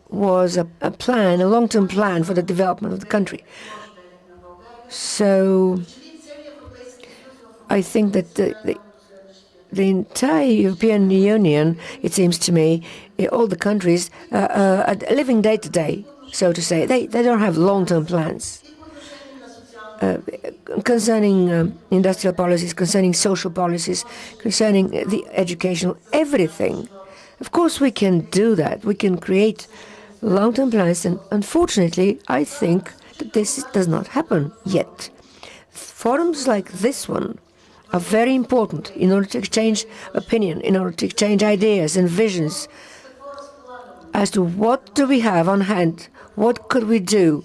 was a plan, a long-term plan for the development of the country. So I think that the entire European Union, it seems to me, all the countries are living day to day, so to say. They don't have long-term plans concerning industrial policies, concerning social policies, concerning the educational, everything. Of course we can do that. We can create long-term plans, and unfortunately I think that this does not happen yet. Forums like this one are very important in order to exchange opinion, in order to exchange ideas and visions as to what do we have on hand, what could we do,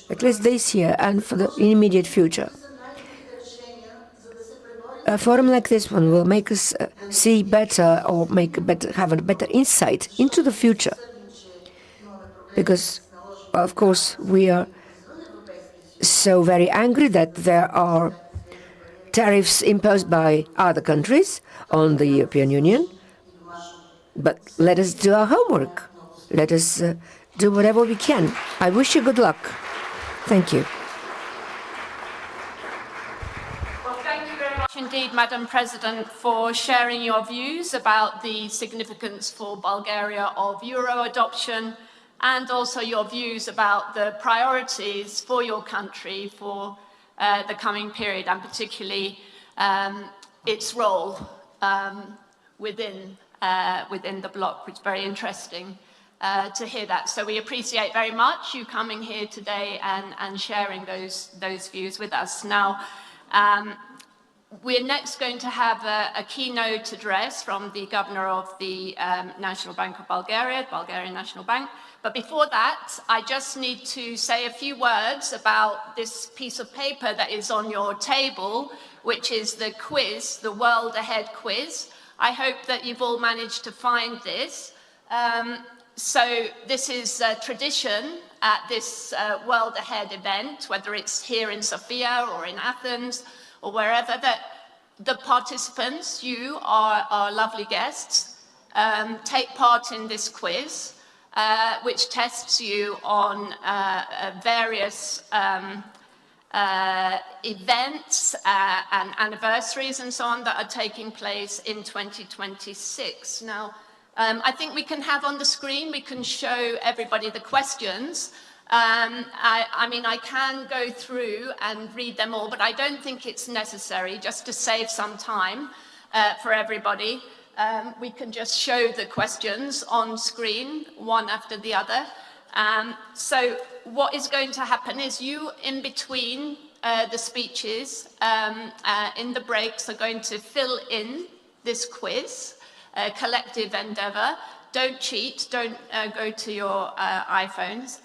at least this year and for the immediate future. A forum like this one will make us see better, or have a better insight into the future. Because, of course, we are so very angry that there are tariffs imposed by other countries on the European Union. But let us do our homework. Let us do whatever we can. I wish you good luck. Thank you. Well, thank you very much indeed, Madam President, for sharing your views about the significance for Bulgaria of Euro adoption, and also your views about the priorities for your country for the coming period, and particularly its role within the bloc, which is very interesting to hear that. So we appreciate very much you coming here today and sharing those views with us. Now, we're next going to have a keynote address from the Governor of the National Bank of Bulgaria, Bulgarian National Bank. But before that, I just need to say a few words about this piece of paper that is on your table, which is the quiz, the World Ahead quiz. I hope that you've all managed to find this. So this is a tradition at this World Ahead event, whether it's here in Sofia or in Athens or wherever, that the participants, you, our lovely guests, take part in this quiz, which tests you on various events and anniversaries and so on that are taking place in 2026. Now, I think we can have on the screen, we can show everybody the questions. I mean, I can go through and read them all, but I don't think it's necessary, just to save some time for everybody. We can just show the questions on screen, one after the other. So what is going to happen is you, in between the speeches, in the breaks, are going to fill in this quiz, collective endeavor. Don't cheat, don't go to your iPhones,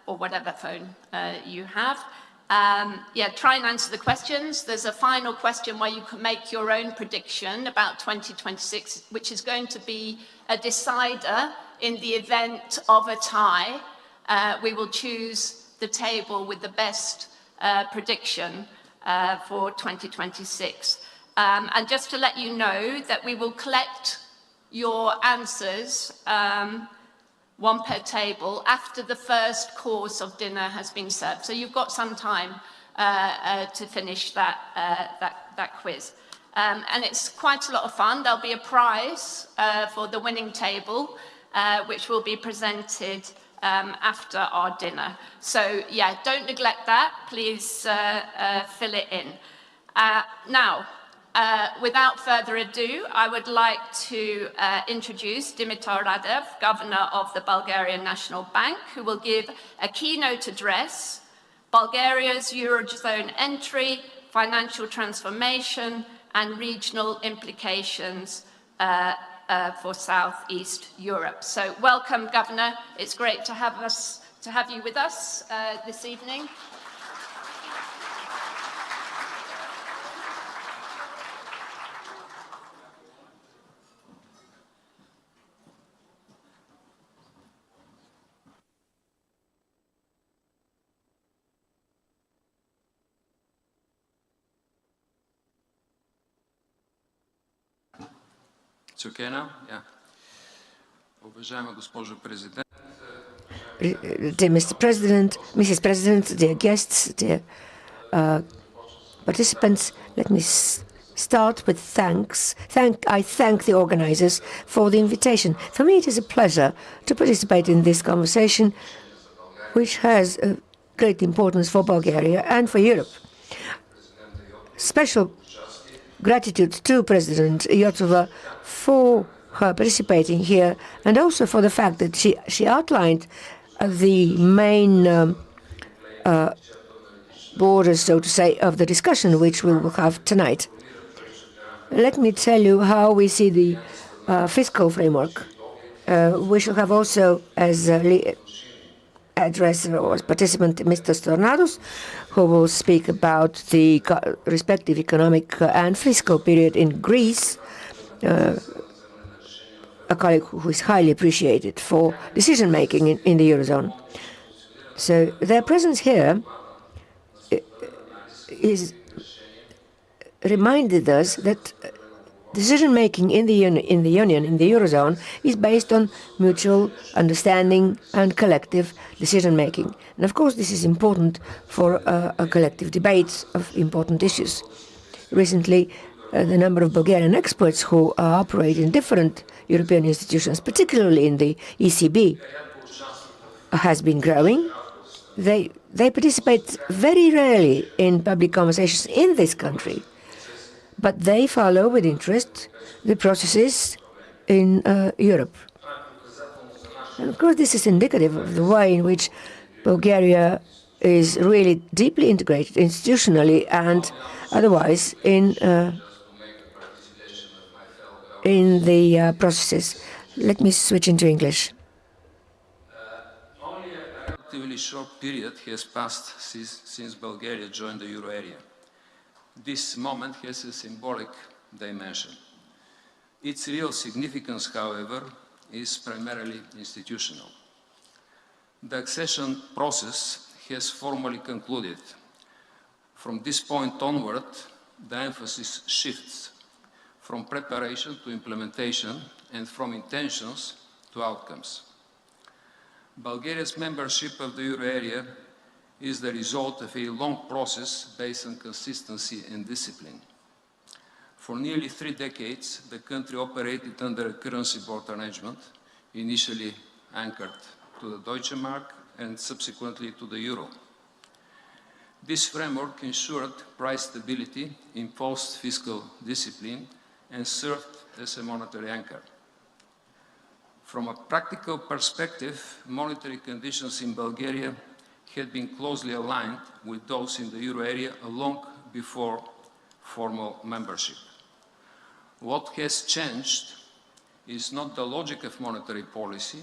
or whatever phone you have. Yeah, try and answer the questions. There's a final question where you can make your own prediction about 2026, which is going to be a decider in the event of a tie. We will choose the table with the best prediction for 2026. And just to let you know that we will collect your answers one per table, after the first course of dinner has been served. So you've got some time to finish that quiz. And it's quite a lot of fun. There'll be a prize for the winning table, which will be presented after our dinner. So yeah, don't neglect that. Please fill it in. Now, without further ado, I would like to introduce Dimitar Radev, Governor of the Bulgarian National Bank, who will give a keynote address, Bulgaria's Eurozone entry, financial transformation, and regional implications for Southeast Europe. So welcome, Governor. It's great to have you with us this evening. It's okay now? Yeah. Уважаема госпожо президент. Dear Mr. President, Mrs. President, dear guests, dear participants, let me start with thanks. I thank the organizers for the invitation. For me, it is a pleasure to participate in this conversation, which has great importance for Bulgaria and for Europe. Special gratitude to President Yotova for her participating here, and also for the fact that she outlined the main borders, so to say, of the discussion which we will have tonight. Let me tell you how we see the fiscal framework. We shall have also as address or participant Mr. Stornados, who will speak about the respective economic and fiscal period in Greece, a colleague who is highly appreciated for decision-making in the Eurozone. So their presence here is reminded us that decision-making in the Union, in the Eurozone, is based on mutual understanding and collective decision-making. And of course, this is important for a collective debate of important issues. Recently, the number of Bulgarian experts who operate in different European institutions, particularly in the ECB, has been growing. They participate very rarely in public conversations in this country, but they follow with interest the processes in Europe. And of course, this is indicative of the way in which Bulgaria is really deeply integrated institutionally and otherwise in the processes. Let me switch into English. Only a relatively short period has passed since Bulgaria joined the euro area. This moment has a symbolic dimension. Its real significance, however, is primarily institutional. The accession process has formally concluded. From this point onward, the emphasis shifts from preparation to implementation and from intentions to outcomes. Bulgaria's membership of the euro area is the result of a long process based on consistency and discipline. For nearly 3 decades, the country operated under a currency board arrangement, initially anchored to the Deutsche Mark and subsequently to the euro. This framework ensured price stability, imposed fiscal discipline, and served as a monetary anchor. From a practical perspective, monetary conditions in Bulgaria had been closely aligned with those in the euro area long before formal membership. What has changed is not the logic of monetary policy,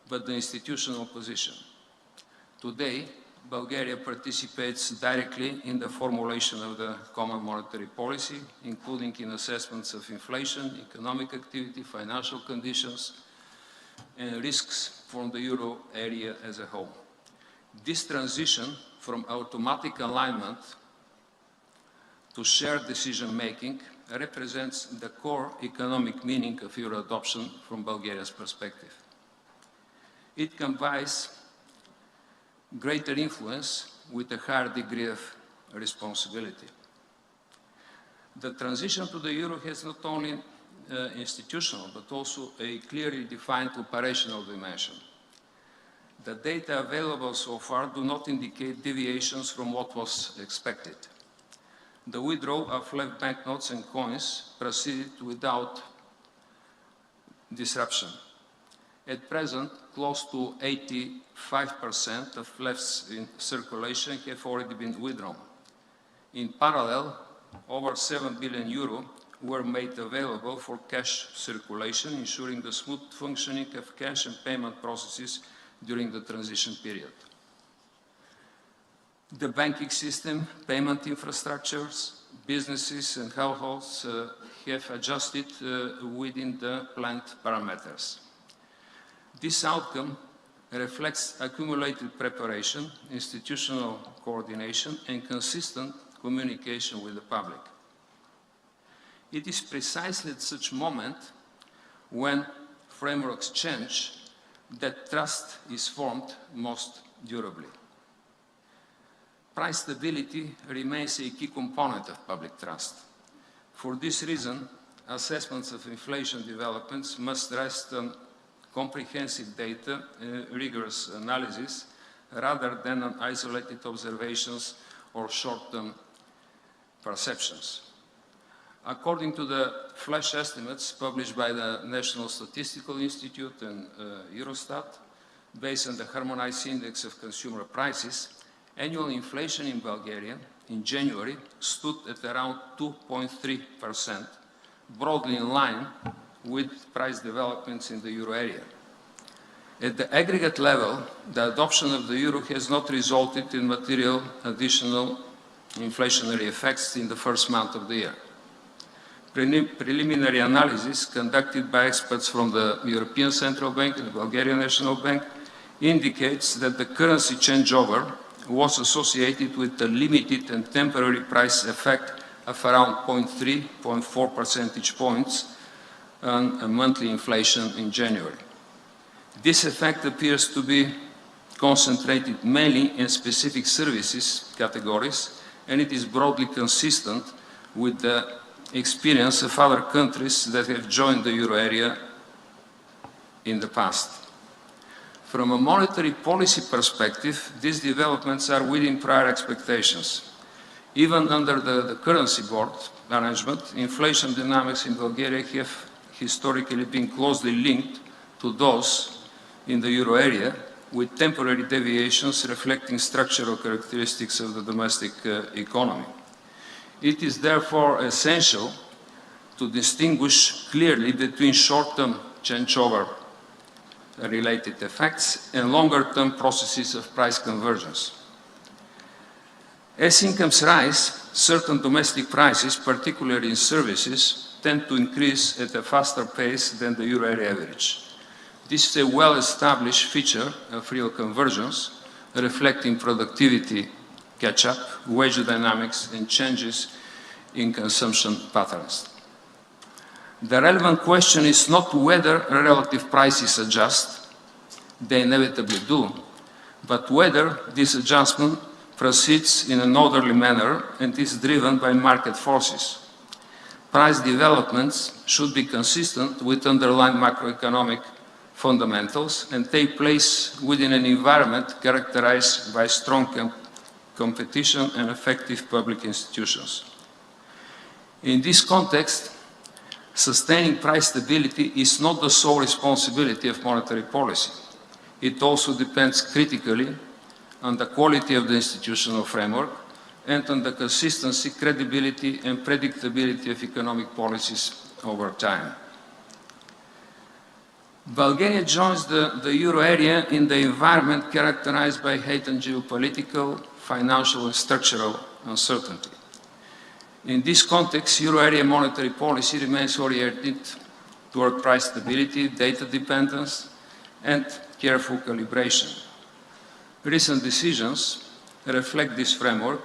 but the institutional position. Today, Bulgaria participates directly in the formulation of the common monetary policy, including in assessments of inflation, economic activity, financial conditions, and risks from the euro area as a whole. This transition from automatic alignment to shared decision-making represents the core economic meaning of euro adoption from Bulgaria's perspective. It combines greater influence with a higher degree of responsibility. The transition to the euro has not only institutional, but also a clearly defined operational dimension. The data available so far do not indicate deviations from what was expected. The withdrawal of left banknotes and coins proceeded without disruption. At present, close to 85% of lefts in circulation have already been withdrawn. In parallel, over 7 billion euro were made available for cash circulation, ensuring the smooth functioning of cash and payment processes during the transition period. The banking system, payment infrastructures, businesses and households have adjusted within the planned parameters. This outcome reflects accumulated preparation, institutional coordination, and consistent communication with the public. It is precisely at such a moment when frameworks change that trust is formed most durably. Price stability remains a key component of public trust. For this reason, assessments of inflation developments must rest on comprehensive data, rigorous analysis, rather than on isolated observations or short-term perceptions. According to the flash estimates published by the National Statistical Institute and Eurostat, based on the harmonized index of consumer prices, annual inflation in Bulgaria in January stood at around 2.3%, broadly in line with price developments in the euro area. At the aggregate level, the adoption of the euro has not resulted in material additional inflationary effects in the first month of the year. Preliminary analysis conducted by experts from the European Central Bank and the Bulgarian National Bank indicates that the currency changeover was associated with a limited and temporary price effect of around 0.4 percentage points on a monthly inflation in January. This effect appears to be concentrated mainly in specific services categories, and it is broadly consistent with the experience of other countries that have joined the euro area in the past. From a monetary policy perspective, these developments are within prior expectations. Even under the currency board arrangement, inflation dynamics in Bulgaria have historically been closely linked to those in the euro area, with temporary deviations reflecting structural characteristics of the domestic economy. It is therefore essential to distinguish clearly between short-term changeover related effects and longer-term processes of price convergence. As incomes rise, certain domestic prices, particularly in services, tend to increase at a faster pace than the euro area average. This is a well-established feature of real convergence, reflecting productivity catch-up, wage dynamics, and changes in consumption patterns. The relevant question is not whether relative prices adjust, they inevitably do, but whether this adjustment proceeds in an orderly manner and is driven by market forces. Price developments should be consistent with underlying macroeconomic fundamentals and take place within an environment characterized by strong competition and effective public institutions. In this context, sustaining price stability is not the sole responsibility of monetary policy. It also depends critically on the quality of the institutional framework and on the consistency, credibility, and predictability of economic policies over time. Bulgaria joins the euro area in the environment characterized by heightened geopolitical, financial, and structural uncertainty. In this context, euro area monetary policy remains oriented toward price stability, data dependence, and careful calibration. Recent decisions reflect this framework,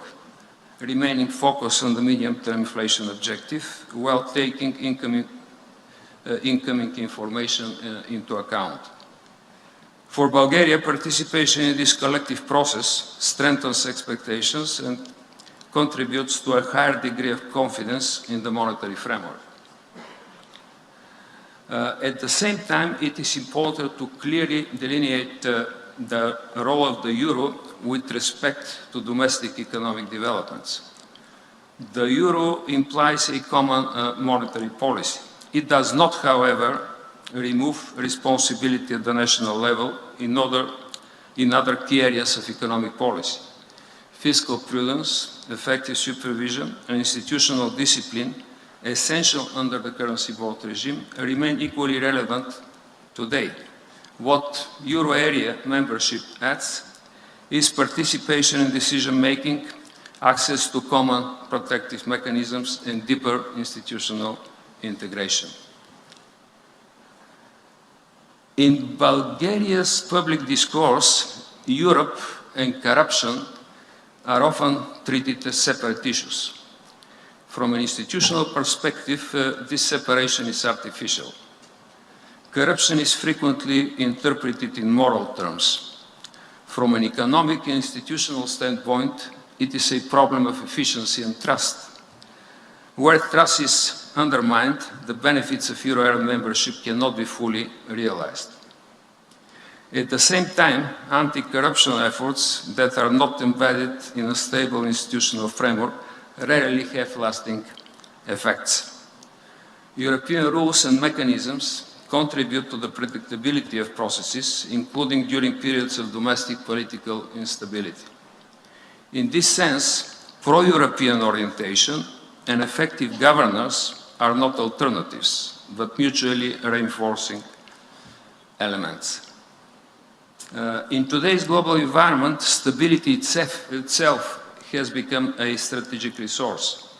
remaining focused on the medium-term inflation objective while taking incoming information into account. For Bulgaria, participation in this collective process strengthens expectations and contributes to a higher degree of confidence in the monetary framework. At the same time, it is important to clearly delineate the role of the euro with respect to domestic economic developments. The euro implies a common monetary policy. It does not, however, remove responsibility at the national level in other key areas of economic policy. Fiscal prudence, effective supervision, and institutional discipline, essential under the currency vault regime, remain equally relevant today. What euro area membership adds is participation in decision-making, access to common protective mechanisms, and deeper institutional integration. In Bulgaria's public discourse, Europe and corruption are often treated as separate issues. From an institutional perspective, this separation is artificial. Corruption is frequently interpreted in moral terms. From an economic and institutional standpoint, it is a problem of efficiency and trust. Where trust is undermined, the benefits of euro area membership cannot be fully realized. At the same time, anti-corruption efforts that are not embedded in a stable institutional framework rarely have lasting effects. European rules and mechanisms contribute to the predictability of processes, including during periods of domestic political instability. In this sense, pro-European orientation and effective governance are not alternatives, but mutually reinforcing elements. In today's global environment, stability itself has become a strategic resource.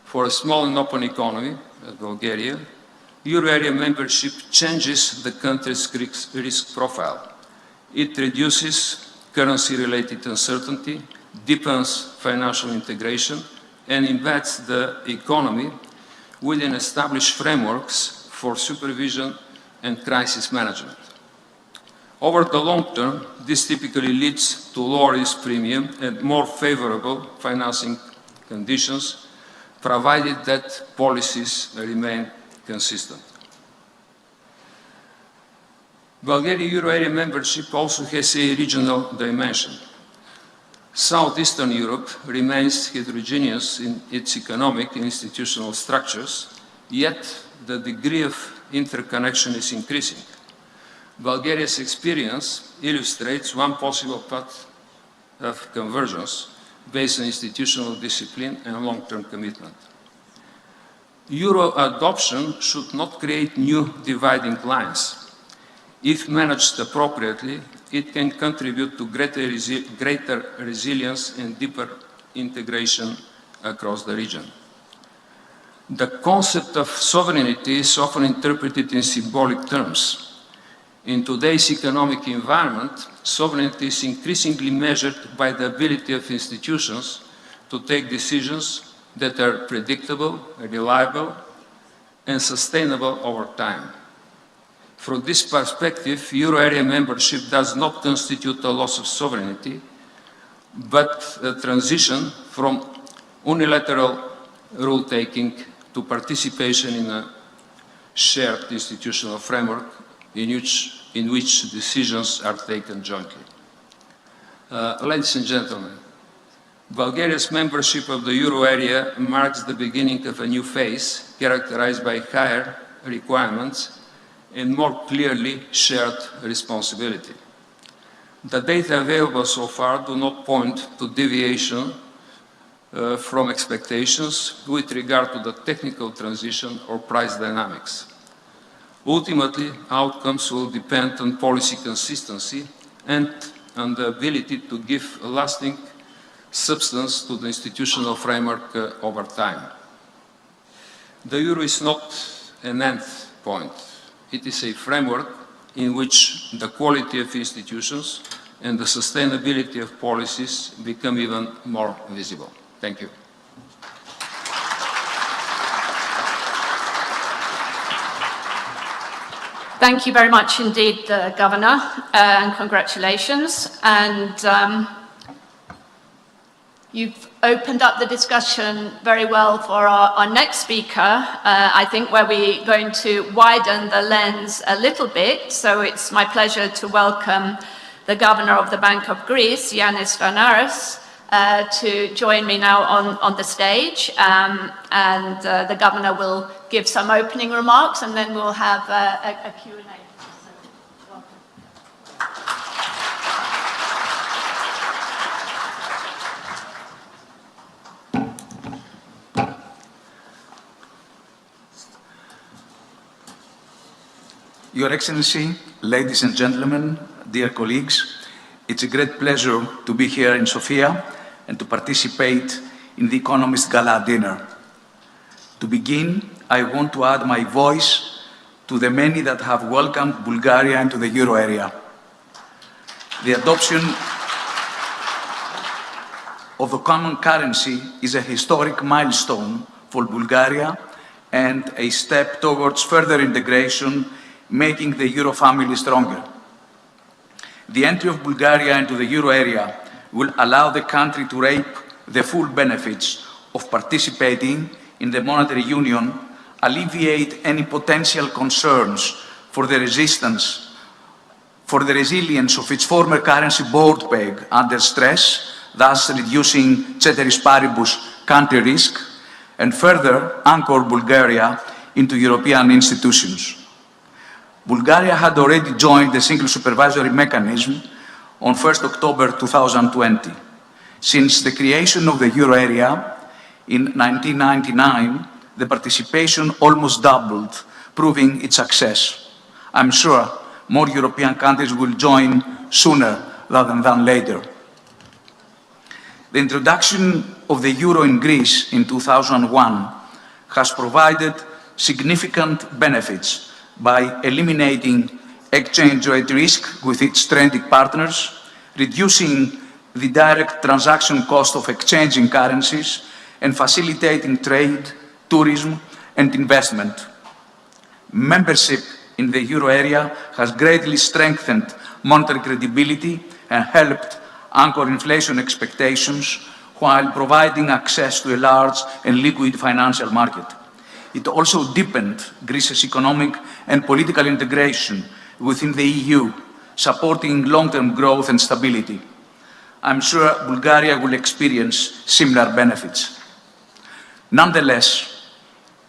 For a small and open economy, as Bulgaria, euro area membership changes the country's risk profile. It reduces currency-related uncertainty, deepens financial integration, and embeds the economy within established frameworks for supervision and crisis management. Over the long term, this typically leads to lower risk premium and more favorable financing conditions, provided that policies remain consistent. Bulgaria euro area membership also has a regional dimension. Southeastern Europe remains heterogeneous in its economic and institutional structures, yet the degree of interconnection is increasing. Bulgaria's experience illustrates one possible path of convergence based on institutional discipline and long-term commitment. Euro adoption should not create new dividing lines. If managed appropriately, it can contribute to greater resilience and deeper integration across the region. The concept of sovereignty is often interpreted in symbolic terms. In today's economic environment, sovereignty is increasingly measured by the ability of institutions to take decisions that are predictable, reliable, and sustainable over time. From this perspective, euro area membership does not constitute a loss of sovereignty, but a transition from unilateral rule-taking to participation in a shared institutional framework in which decisions are taken jointly. Ladies and gentlemen, Bulgaria's membership of the euro area marks the beginning of a new phase characterized by higher requirements and more clearly shared responsibility. The data available so far do not point to deviation from expectations with regard to the technical transition or price dynamics. Ultimately, outcomes will depend on policy consistency and on the ability to give lasting substance to the institutional framework over time. The euro is not an end point. It is a framework in which the quality of institutions and the sustainability of policies become even more visible. Thank you. Thank you very much indeed, Governor, and congratulations. And you've opened up the discussion very well for our next speaker, I think, where we're going to widen the lens a little bit. So it's my pleasure to welcome the Governor of the Bank of Greece, Yannis Vanaras, to join me now on the stage. And the Governor will give some opening remarks, and then we'll have a Q&A. Your Excellency, ladies and gentlemen, dear colleagues, it's a great pleasure to be here in Sofia and to participate in the Economist Gala dinner. To begin, I want to add my voice to the many that have welcomed Bulgaria into the euro area. The adoption of the common currency is a historic milestone for Bulgaria and a step towards further integration, making the euro family stronger. The entry of Bulgaria into the euro area will allow the country to reap the full benefits of participating in the monetary union, alleviate any potential concerns for the resilience of its former currency board peg under stress, thus reducing ceteris paribus country risk, and further anchor Bulgaria into European institutions. Bulgaria had already joined the single supervisory mechanism on 1st October 2020. Since the creation of the euro area in 1999, the participation almost doubled, proving its success. I'm sure more European countries will join sooner rather than later. The introduction of the euro in Greece in 2001 has provided significant benefits by eliminating exchange rate risk with its trading partners, reducing the direct transaction cost of exchanging currencies, and facilitating trade, tourism, and investment. Membership in the euro area has greatly strengthened monetary credibility and helped anchor inflation expectations while providing access to a large and liquid financial market. It also deepened Greece's economic and political integration within the EU, supporting long-term growth and stability. I'm sure Bulgaria will experience similar benefits. Nonetheless,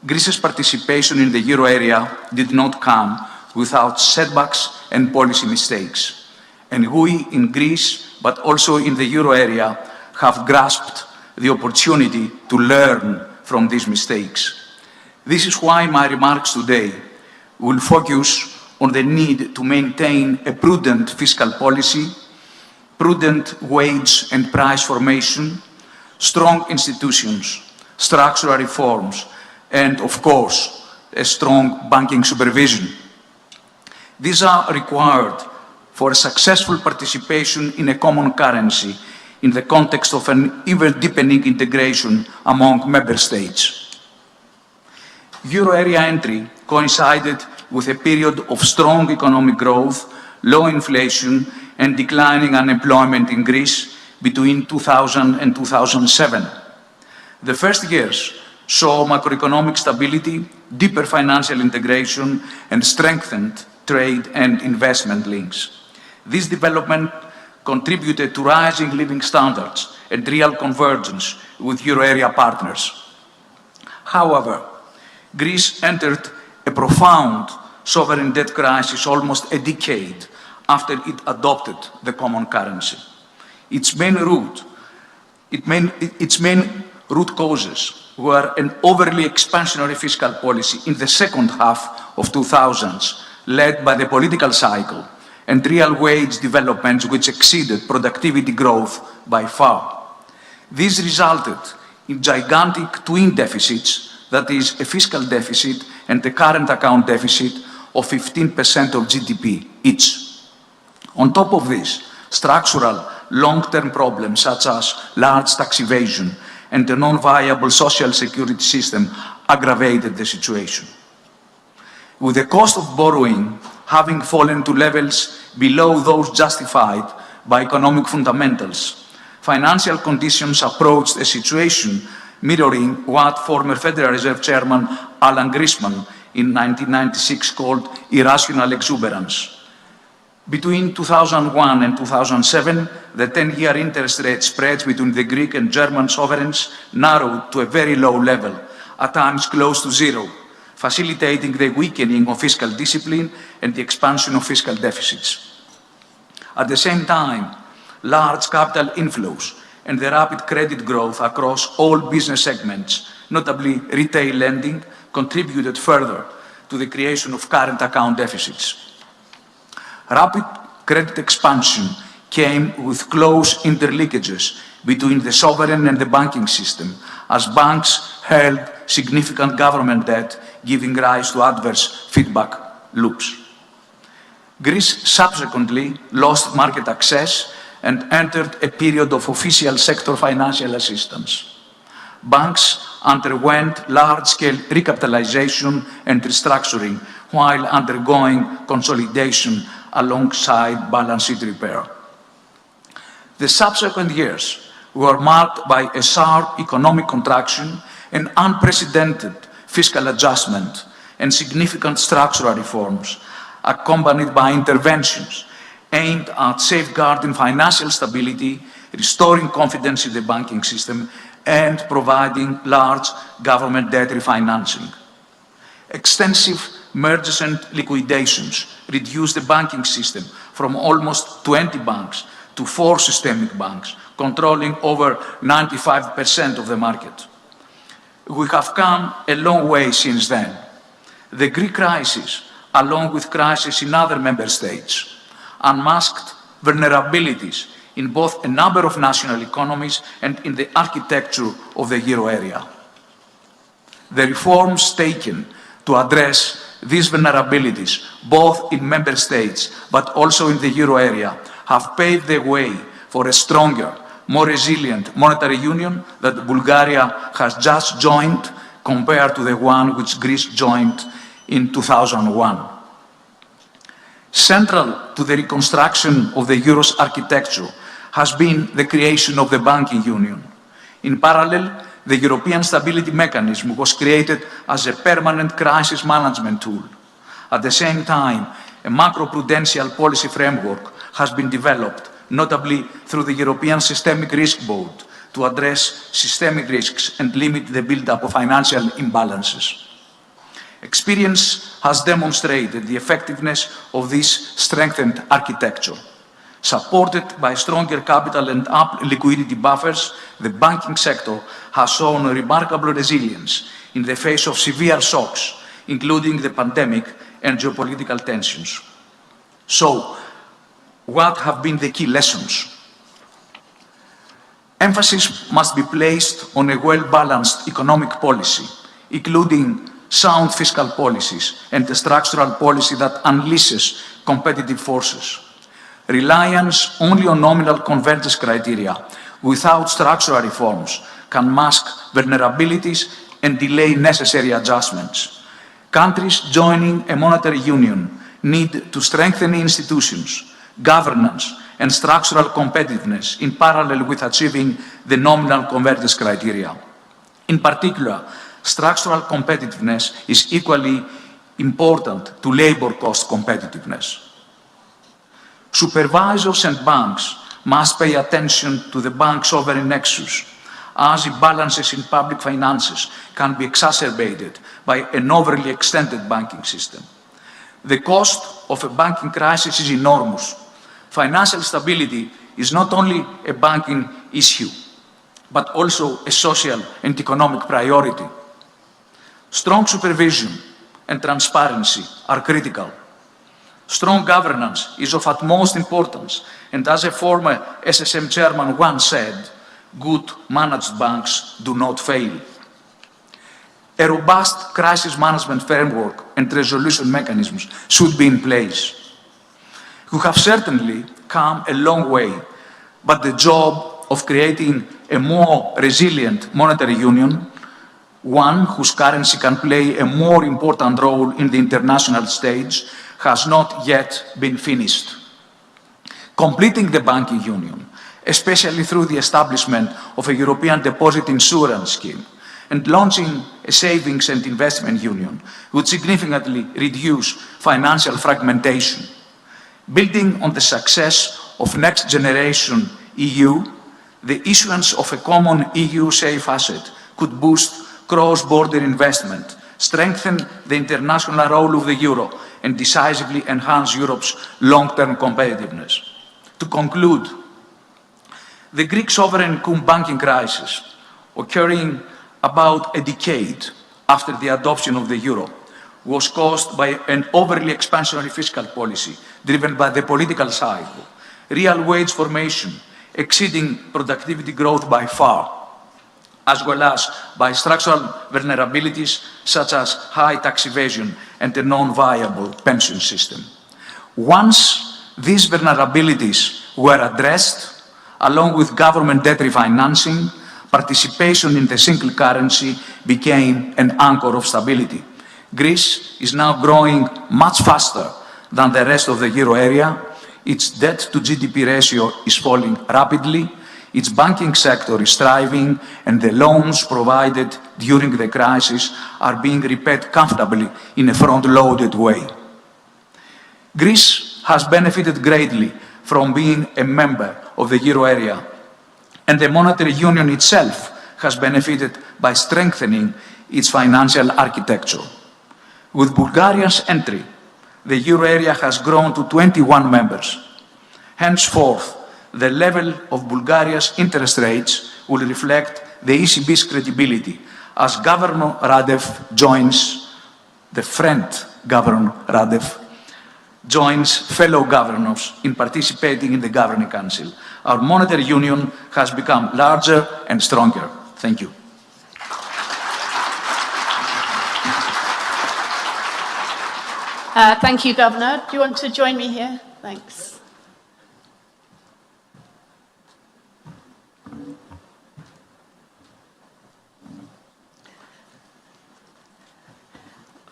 Greece's participation in the euro area did not come without setbacks and policy mistakes. And we in Greece, but also in the euro area, have grasped the opportunity to learn from these mistakes. This is why my remarks today will focus on the need to maintain a prudent fiscal policy, prudent wage and price formation, strong institutions, structural reforms, and, of course, a strong banking supervision. These are required for a successful participation in a common currency in the context of an ever-deepening integration among member states. Euro area entry coincided with a period of strong economic growth, low inflation, and declining unemployment in Greece between 2000 and 2007. The first years saw macroeconomic stability, deeper financial integration, and strengthened trade and investment links. This development contributed to rising living standards and real convergence with euro area partners. However, Greece entered a profound sovereign debt crisis almost a decade after it adopted the common currency. Its main root causes were an overly expansionary fiscal policy in the second half of 2000s, led by the political cycle, and real wage developments which exceeded productivity growth by far. This resulted in gigantic twin deficits, that is, a fiscal deficit and a current account deficit of 15% of GDP each. On top of this, structural long-term problems such as large tax evasion and a non-viable social security system aggravated the situation. With the cost of borrowing having fallen to levels below those justified by economic fundamentals, financial conditions approached a situation mirroring what former Federal Reserve Chairman Alan Greenspan in 1996 called irrational exuberance. Between 2001 and 2007, the 10-year interest rate spreads between the Greek and German sovereigns narrowed to a very low level, at times close to zero, facilitating the weakening of fiscal discipline and the expansion of fiscal deficits. At the same time, large capital inflows and the rapid credit growth across all business segments, notably retail lending, contributed further to the creation of current account deficits. Rapid credit expansion came with close interlinkages between the sovereign and the banking system, as banks held significant government debt, giving rise to adverse feedback loops. Greece subsequently lost market access and entered a period of official sector financial assistance. Banks underwent large-scale recapitalization and restructuring while undergoing consolidation alongside balance sheet repair. The subsequent years were marked by a sharp economic contraction, an unprecedented fiscal adjustment, and significant structural reforms, accompanied by interventions aimed at safeguarding financial stability, restoring confidence in the banking system, and providing large government debt refinancing. Extensive mergers and liquidations reduced the banking system from almost 20 banks to 4 systemic banks, controlling over 95% of the market. We have come a long way since then. The Greek crisis, along with crises in other member states, unmasked vulnerabilities in both a number of national economies and in the architecture of the euro area. The reforms taken to address these vulnerabilities, both in member states but also in the euro area, have paved the way for a stronger, more resilient monetary union that Bulgaria has just joined compared to the one which Greece joined in 2001. Central to the reconstruction of the euro's architecture has been the creation of the banking union. In parallel, the European Stability Mechanism was created as a permanent crisis management tool. At the same time, a macroprudential policy framework has been developed, notably through the European Systemic Risk Board, to address systemic risks and limit the build-up of financial imbalances. Experience has demonstrated the effectiveness of this strengthened architecture. Supported by stronger capital and ample liquidity buffers, the banking sector has shown remarkable resilience in the face of severe shocks, including the pandemic and geopolitical tensions. So, what have been the key lessons? Emphasis must be placed on a well-balanced economic policy, including sound fiscal policies and a structural policy that unleashes competitive forces. Reliance only on nominal convergence criteria without structural reforms can mask vulnerabilities and delay necessary adjustments. Countries joining a monetary union need to strengthen institutions, governance, and structural competitiveness in parallel with achieving the nominal convergence criteria. In particular, structural competitiveness is equally important to labor cost competitiveness. Supervisors and banks must pay attention to the bank-sovereign nexus, as imbalances in public finances can be exacerbated by an overly extended banking system. The cost of a banking crisis is enormous. Financial stability is not only a banking issue, but also a social and economic priority. Strong supervision and transparency are critical. Strong governance is of utmost importance, and as a former SSM chairman once said, good managed banks do not fail. A robust crisis management framework and resolution mechanisms should be in place. We have certainly come a long way, but the job of creating a more resilient monetary union, one whose currency can play a more important role in the international stage, has not yet been finished. Completing the banking union, especially through the establishment of a European deposit insurance scheme and launching a savings and investment union, would significantly reduce financial fragmentation. Building on the success of Next Generation EU, the issuance of a common EU safe asset could boost cross-border investment, strengthen the international role of the euro, and decisively enhance Europe's long-term competitiveness. To conclude, the Greek sovereign cum banking crisis, occurring about a decade after the adoption of the euro, was caused by an overly expansionary fiscal policy driven by the political cycle, real wage formation exceeding productivity growth by far, as well as by structural vulnerabilities such as high tax evasion and a non-viable pension system. Once these vulnerabilities were addressed, along with government debt refinancing, participation in the single currency became an anchor of stability. Greece is now growing much faster than the rest of the euro area. Its debt to GDP ratio is falling rapidly. Its banking sector is thriving, and the loans provided during the crisis are being repaid comfortably in a front-loaded way. Greece has benefited greatly from being a member of the euro area, and the monetary union itself has benefited by strengthening its financial architecture. With Bulgaria's entry, the euro area has grown to 21 members. Henceforth, the level of Bulgaria's interest rates will reflect the ECB's credibility as Governor Radev joins, the friend Governor Radev, joins fellow governors in participating in the Governing Council. Our monetary union has become larger and stronger. Thank you. Thank you, Governor. Do you want to join me here? Thanks.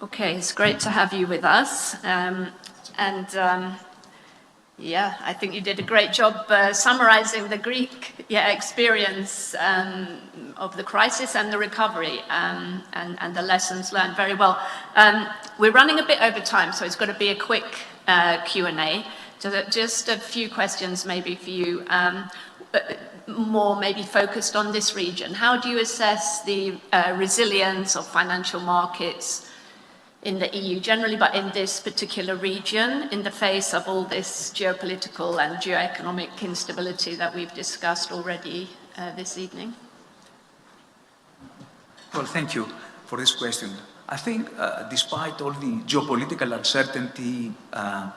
Okay, it's great to have you with us. Yeah, I think you did a great job summarizing the Greek experience of the crisis and the recovery and the lessons learned very well. We're running a bit over time, so it's got to be a quick Q&A. Just a few questions maybe for you, more maybe focused on this region. How do you assess the resilience of financial markets in the EU generally, but in this particular region, in the face of all this geopolitical and geoeconomic instability that we've discussed already this evening? Well, thank you for this question. I think despite all the geopolitical uncertainty,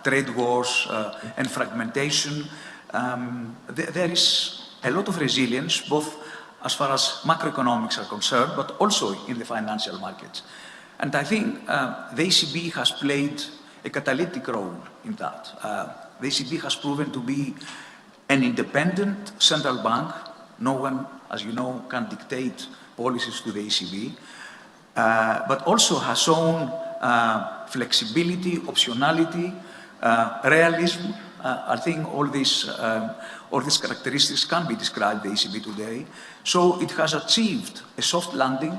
trade wars, and fragmentation, there is a lot of resilience, both as far as macroeconomics are concerned, but also in the financial markets. And I think the ECB has played a catalytic role in that. The ECB has proven to be an independent central bank. No one, as you know, can dictate policies to the ECB, but also has shown flexibility, optionality, realism. I think all these characteristics can be described by the ECB today. So it has achieved a soft landing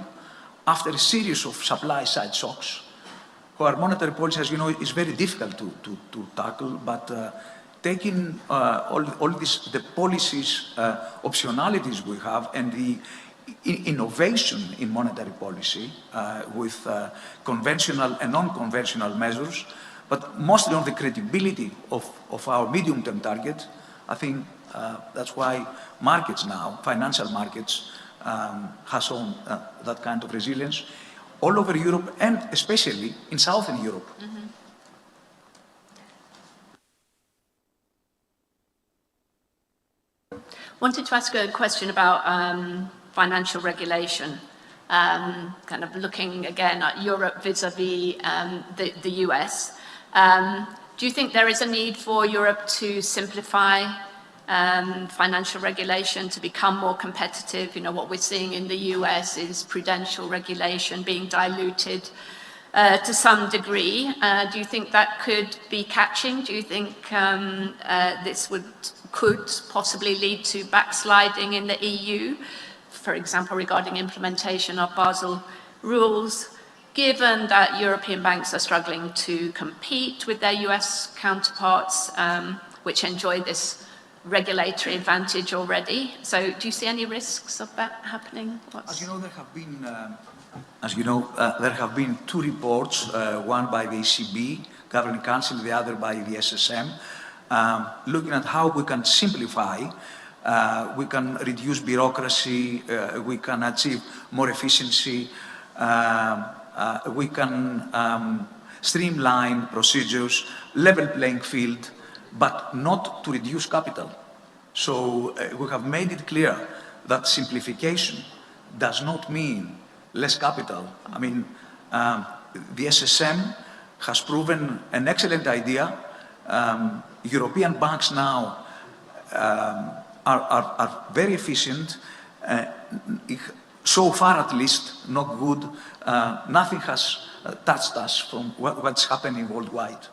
after a series of supply-side shocks, where monetary policy, as you know, is very difficult to tackle, but taking all the policies, optionalities we have, and the innovation in monetary policy with conventional and non-conventional measures, but mostly on the credibility of our medium-term target, I think that's why markets now, financial markets, has shown that kind of resilience all over Europe and especially in Southern Europe. Mm-hmm. Wanted to ask a question about financial regulation, kind of looking again at Europe vis-a-vis the US. Do you think there is a need for Europe to simplify financial regulation to become more competitive? You know, what we're seeing in the US is prudential regulation being diluted to some degree. Do you think that could be catching? Do you think this could possibly lead to backsliding in the EU, for example, regarding implementation of Basel rules, given that European banks are struggling to compete with their US counterparts, which enjoy this regulatory advantage already? So do you see any risks of that happening? As you know, there have been two reports, one by the ECB, Governing Council, the other by the SSM, looking at how we can simplify, we can reduce bureaucracy, we can achieve more efficiency, we can streamline procedures, level playing field, but not to reduce capital. So we have made it clear that simplification does not mean less capital. I mean, the SSM has proven an excellent idea. European banks now are very efficient. So far, at least, not good. Nothing has touched us from what's happening worldwide.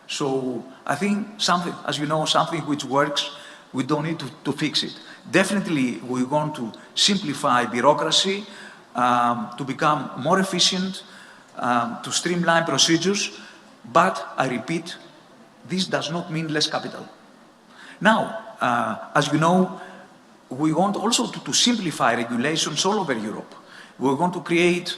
So I think something, as you know, something which works, we don't need to fix it. Definitely, we want to simplify bureaucracy, to become more efficient, to streamline procedures, but I repeat, this does not mean less capital. Now, as you know, we want also to simplify regulations all over Europe. We're going to create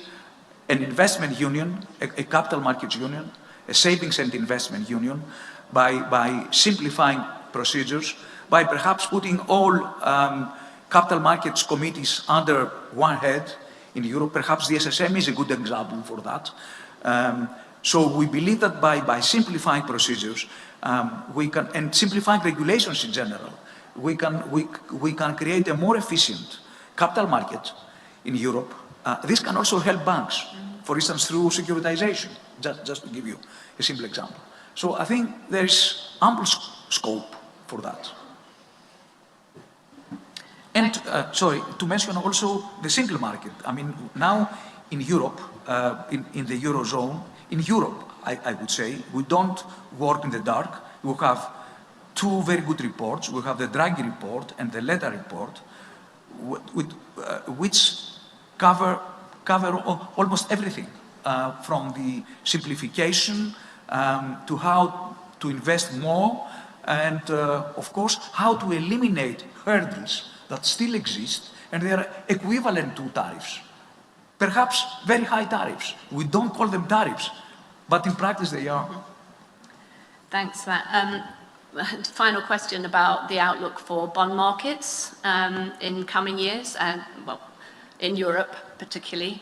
an investment union, a capital markets union, a savings and investment union, by simplifying procedures, by perhaps putting all capital markets committees under one head in Europe. Perhaps the SSM is a good example for that. So we believe that by simplifying procedures, we can, and simplifying regulations in general, we can create a more efficient capital market in Europe. This can also help banks, for instance, through securitization, just to give you a simple example. So I think there is ample scope for that. And, sorry, to mention also the single market. I mean, now in Europe, in the Eurozone, in Europe, I would say, we don't work in the dark. We have two very good reports. We have the Draghi report and the Letta report, which cover almost everything, from the simplification to how to invest more, and of course, how to eliminate hurdles that still exist, and they are equivalent to tariffs. Perhaps very high tariffs. We don't call them tariffs, but in practice they are. Thanks for that. Final question about the outlook for bond markets in coming years, and well, in Europe particularly,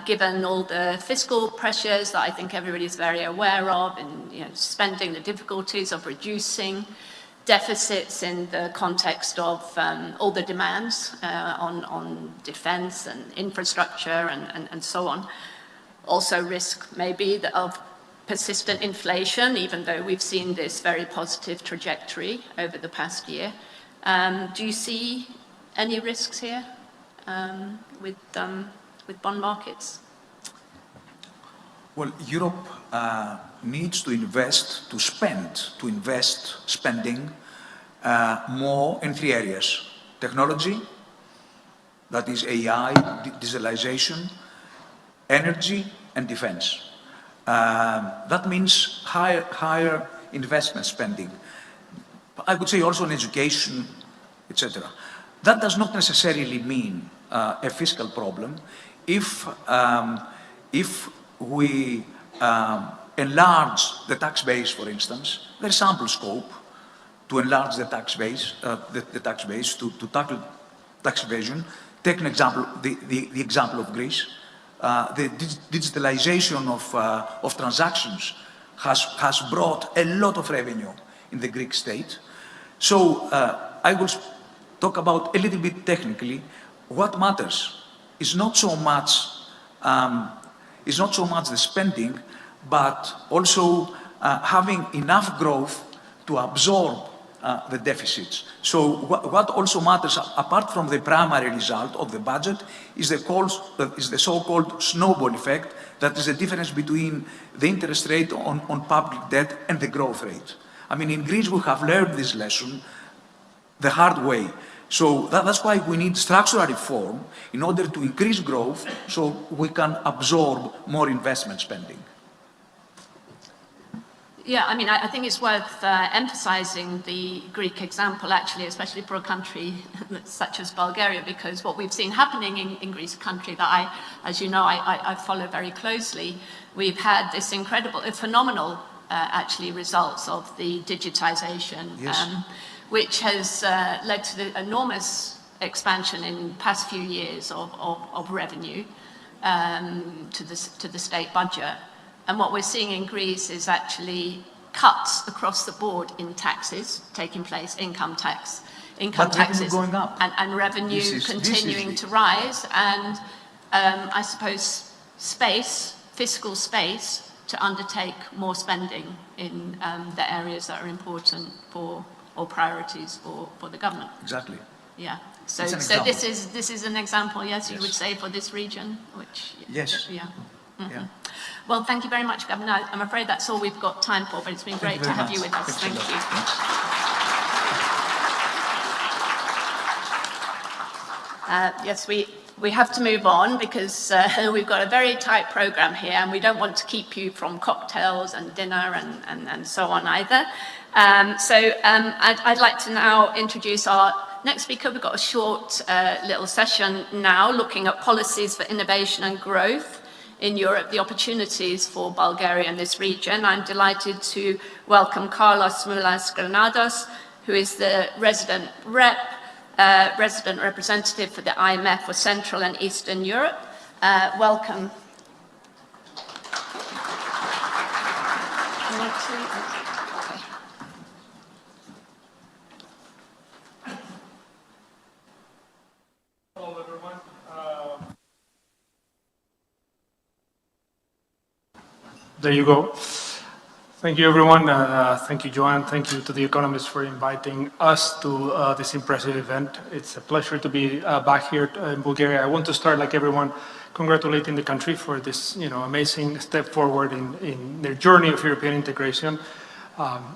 given all the fiscal pressures that I think everybody is very aware of, and spending, the difficulties of reducing deficits in the context of all the demands on defense and infrastructure and so on. Also risk maybe of persistent inflation, even though we've seen this very positive trajectory over the past year. Do you see any risks here with bond markets? Well, Europe needs to invest, spending more in three areas: technology, that is AI, digitalization, energy, and defense. That means higher investment spending. I would say also in education, etc. That does not necessarily mean a fiscal problem. If we enlarge the tax base, for instance, there is ample scope to enlarge the tax base, to tackle tax evasion. Take an example, the example of Greece. The digitalization of transactions has brought a lot of revenue in the Greek state. So I will talk about a little bit technically. What matters is not so much the spending, but also having enough growth to absorb the deficits. So what also matters, apart from the primary result of the budget, is the so-called snowball effect, that is the difference between the interest rate on public debt and the growth rate. I mean, in Greece we have learned this lesson the hard way. So that's why we need structural reform in order to increase growth so we can absorb more investment spending. Yeah, I mean, I think it's worth emphasizing the Greek example, actually, especially for a country such as Bulgaria, because what we've seen happening in Greece, a country that as you know, I follow very closely, we've had this incredible, phenomenal, actually, results of the digitization, yes. Which has led to the enormous expansion in the past few years of revenue to the state budget. And what we're seeing in Greece is actually cuts across the board in taxes taking place, income taxes, going up. And revenue continuing to rise, and I suppose fiscal space to undertake more spending in the areas that are important for or priorities for the government. Exactly. Yeah. So this is an example, yes, you would say, for this region, which yes. Yeah. Mm-hmm. Yeah. Well, thank you very much, Governor. I'm afraid that's all we've got time for, but it's been great to have you with us. Thank you. Yes, we have to move on because we've got a very tight program here, and we don't want to keep you from cocktails and dinner and so on either. I'd like to now introduce our next speaker. We've got a short little session now looking at policies for innovation and growth in Europe, the opportunities for Bulgaria and this region. I'm delighted to welcome Carlos Mulas Granados, who is the resident representative for the IMF for Central and Eastern Europe. Welcome. Hello, everyone. There you go. Thank you, everyone. Thank you, Joanne. Thank you to The Economist for inviting us to this impressive event. It's a pleasure to be back here in Bulgaria. I want to start, like everyone, congratulating the country for this, amazing step forward in their journey of European integration.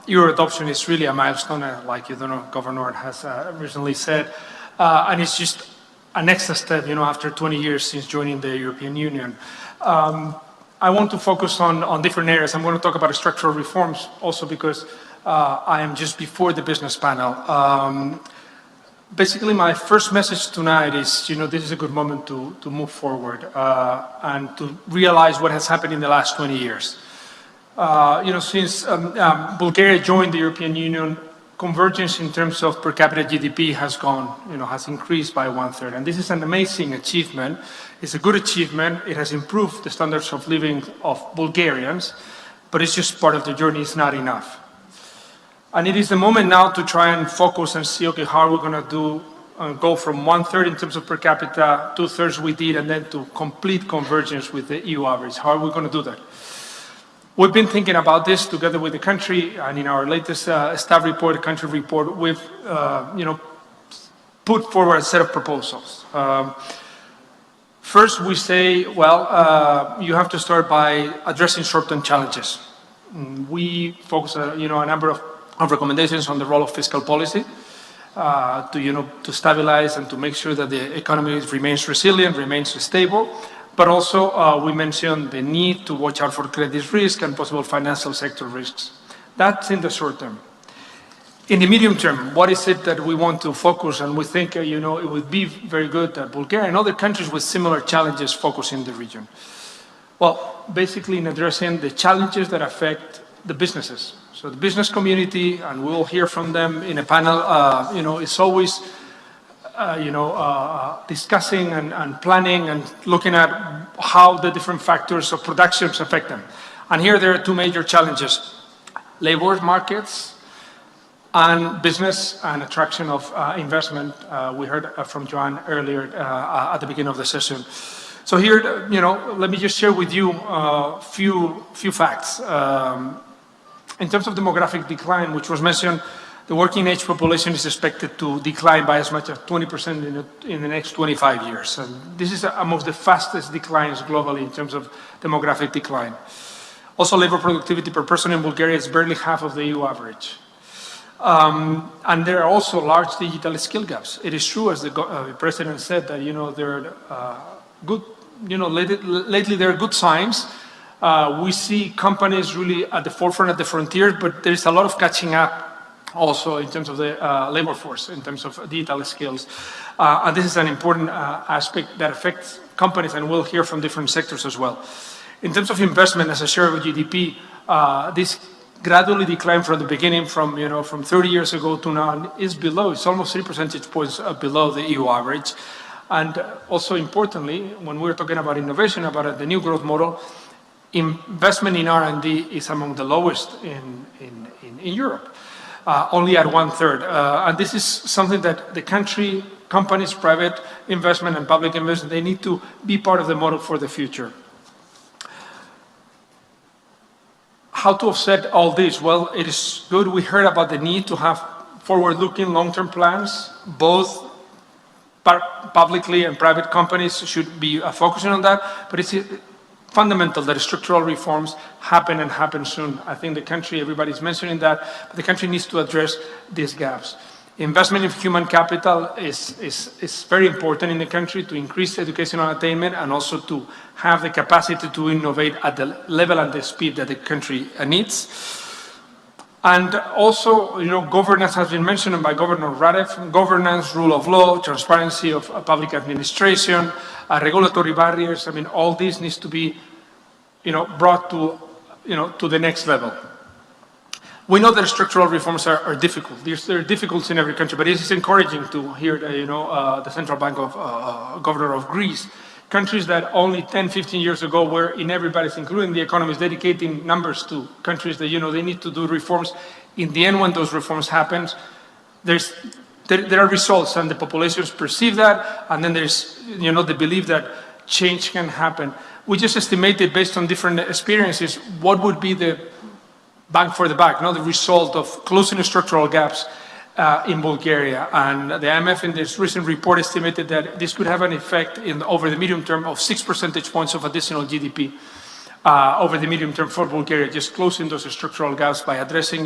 Euro adoption is really a milestone, like Governor has recently said, and it's just an extra step, after 20 years since joining the European Union. I want to focus on different areas. I'm going to talk about structural reforms also because I am just before the business panel. Basically, my first message tonight is, this is a good moment to move forward and to realize what has happened in the last 20 years. Since Bulgaria joined the European Union, convergence in terms of per capita GDP has increased by 1/3. And this is an amazing achievement. It's a good achievement. It has improved the standards of living of Bulgarians, but it's just part of the journey. It's not enough. And it is the moment now to try and focus and see, okay, how are we going to go from 1/3 in terms of per capita, 2/3 we did, and then to complete convergence with the EU average. How are we going to do that? We've been thinking about this together with the country, and in our latest staff report, country report, we've put forward a set of proposals. First, we say, you have to start by addressing short-term challenges. We focus, a number of recommendations on the role of fiscal policy to stabilize and to make sure that the economy remains resilient, remains stable. But also, we mentioned the need to watch out for credit risk and possible financial sector risks. That's in the short term. In the medium term, what is it that we want to focus? And we think, it would be very good that Bulgaria and other countries with similar challenges focus in the region. Well, basically in addressing the challenges that affect the businesses. So the business community, and we'll hear from them in a panel, is always discussing and planning and looking at how the different factors of productions affect them. And here there are two major challenges: labor markets and business and attraction of investment. We heard from Joanne earlier at the beginning of the session. So here, let me just share with you a few facts. In terms of demographic decline, which was mentioned, the working age population is expected to decline by as much as 20% in the next 25 years. And this is amongst the fastest declines globally in terms of demographic decline. Also, labor productivity per person in Bulgaria is barely half of the EU average. And there are also large digital skill gaps. It is true, as the president said, that there are good. Lately there are good signs. We see companies really at the forefront, at the frontiers, but there's a lot of catching up also in terms of the labor force, in terms of digital skills. And this is an important aspect that affects companies, and we'll hear from different sectors as well. In terms of investment as a share of GDP, this gradually declined from the beginning, from 30 years ago to now, is below. It's almost 3 percentage points below the EU average. And also importantly, when we're talking about innovation, about the new growth model, investment in R&D is among the lowest in Europe, only at 1/3. And this is something that the country, companies, private investment and public investment, they need to be part of the model for the future. How to offset all this? Well, it is good. We heard about the need to have forward-looking long-term plans. Both publicly and private companies should be focusing on that, but it's fundamental that structural reforms happen and happen soon. I think the country, everybody's mentioning that, but the country needs to address these gaps. Investment in human capital is very important in the country to increase educational attainment and also to have the capacity to innovate at the level and the speed that the country needs. And also, governance has been mentioned by Governor Radev. Governance, rule of law, transparency of public administration, regulatory barriers. I mean, all this needs to be, brought to the next level. We know that structural reforms are difficult. There are difficulties in every country, but it is encouraging to hear that, the Central Bank Governor of Greece, countries that only 10, 15 years ago were in everybody's, including the economists, dedicating numbers to countries that, they need to do reforms. In the end, when those reforms happen, there are results, and the populations perceive that, and then there's, the belief that change can happen. We just estimated, based on different experiences, what would be the bang for the buck, the result of closing the structural gaps in Bulgaria. And the IMF in this recent report estimated that this could have an effect over the medium term of 6 percentage points of additional GDP over the medium term for Bulgaria, just closing those structural gaps by addressing,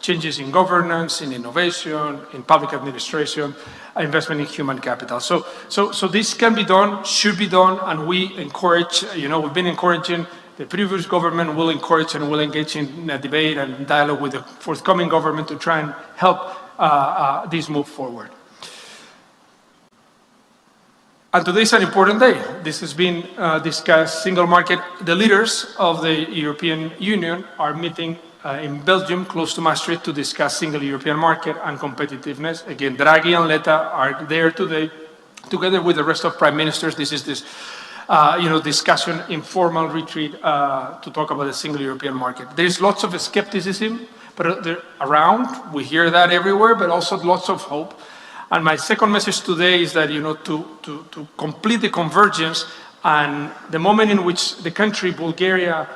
changes in governance, in innovation, in public administration, investment in human capital. So this can be done, should be done, and we encourage, we've been encouraging. The previous government will encourage and will engage in a debate and dialogue with the forthcoming government to try and help this move forward. And today is an important day. This has been discussed, single market. The leaders of the European Union are meeting in Belgium, close to Maastricht, to discuss single European market and competitiveness. Again, Draghi and Letta are there today, together with the rest of prime ministers. This is discussion, informal retreat to talk about the single European market. There's lots of skepticism, but they're around. We hear that everywhere, but also lots of hope. And my second message today is that, to complete the convergence, and the moment in which the country, Bulgaria,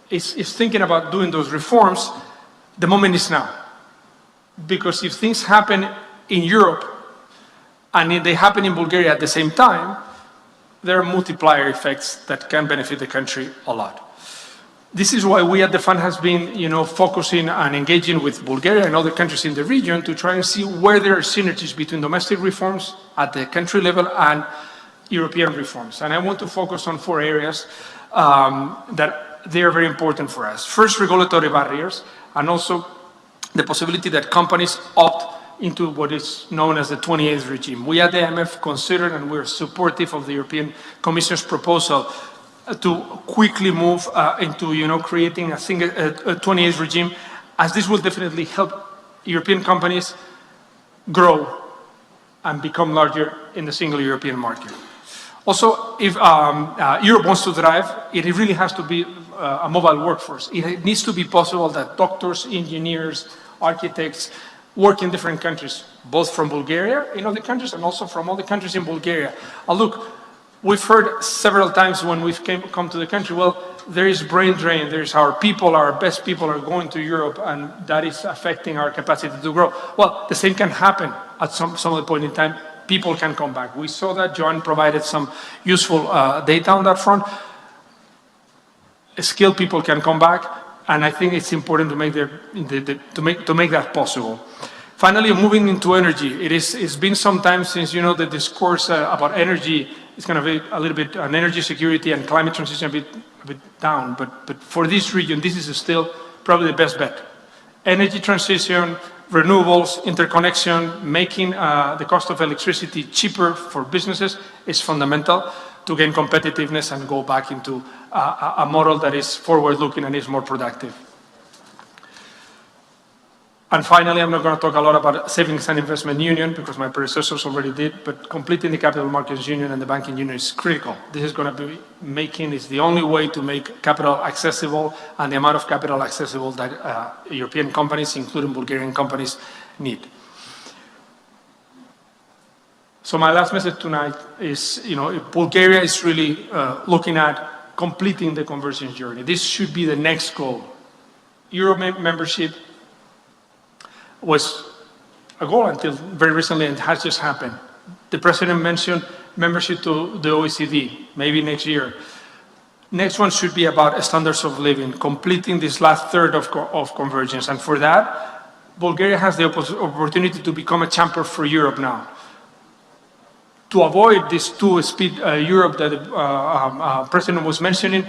is thinking about doing those reforms, the moment is now. Because if things happen in Europe and they happen in Bulgaria at the same time, there are multiplier effects that can benefit the country a lot. This is why we at the fund has been, focusing and engaging with Bulgaria and other countries in the region to try and see where there are synergies between domestic reforms at the country level and European reforms. And I want to focus on 4 areas that they are very important for us. First, regulatory barriers, and also the possibility that companies opt into what is known as the 28th regime. We at the IMF considered, and we're supportive of the European Commission's proposal to quickly move into, creating a 28th regime, as this will definitely help European companies grow and become larger in the single European market. Also, if Europe wants to thrive, it really has to be a mobile workforce. It needs to be possible that doctors, engineers, architects work in different countries, both from Bulgaria, in other countries, and also from other countries in Bulgaria. Look, We've heard several times when we've come to the country, well, there is brain drain, there's our people, our best people are going to Europe, and that is affecting our capacity to grow. Well, the same can happen at some other point in time. People can come back. We saw that. Joan provided some useful data on that front. Skilled people can come back, and I think it's important to make that possible. Finally, moving into energy, it's been some time since the discourse about energy is going to be a little bit on energy security and climate transition a bit down, but for this region, this is still probably the best bet. Energy transition, renewables, interconnection, making the cost of electricity cheaper for businesses is fundamental to gain competitiveness and go back into a model that is forward-looking and is more productive. And finally, I'm not going to talk a lot about savings and investment union because my predecessors already did, but completing the capital markets union and the banking union is critical. This is going to be it's the only way to make capital accessible and the amount of capital accessible that European companies, including Bulgarian companies, need. So my last message tonight is, Bulgaria is really looking at completing the convergence journey. This should be the next goal. Euro membership was a goal until very recently, and it has just happened. The president mentioned membership to the OECD, maybe next year. Next one should be about standards of living, completing this last third of convergence. And for that, Bulgaria has the opportunity to become a champion for Europe now. To avoid this two-speed Europe that the president was mentioning,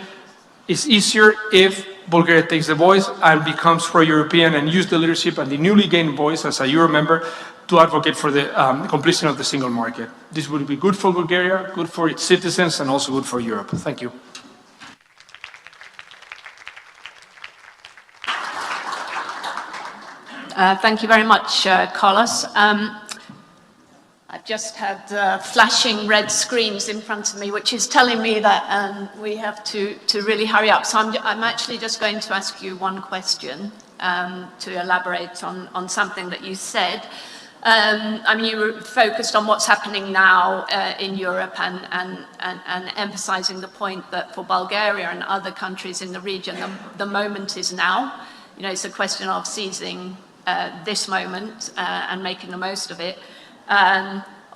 it's easier if Bulgaria takes the voice and becomes pro-European and use the leadership and the newly gained voice as a Euro member to advocate for the completion of the single market. This would be good for Bulgaria, good for its citizens, and also good for Europe. Thank you. Thank you very much, Carlos. I've just had flashing red screens in front of me, which is telling me that we have to really hurry up. So I'm actually just going to ask you one question to elaborate on something that you said. I mean, you were focused on what's happening now in Europe and emphasizing the point that for Bulgaria and other countries in the region, the moment is now. It's a question of seizing this moment and making the most of it.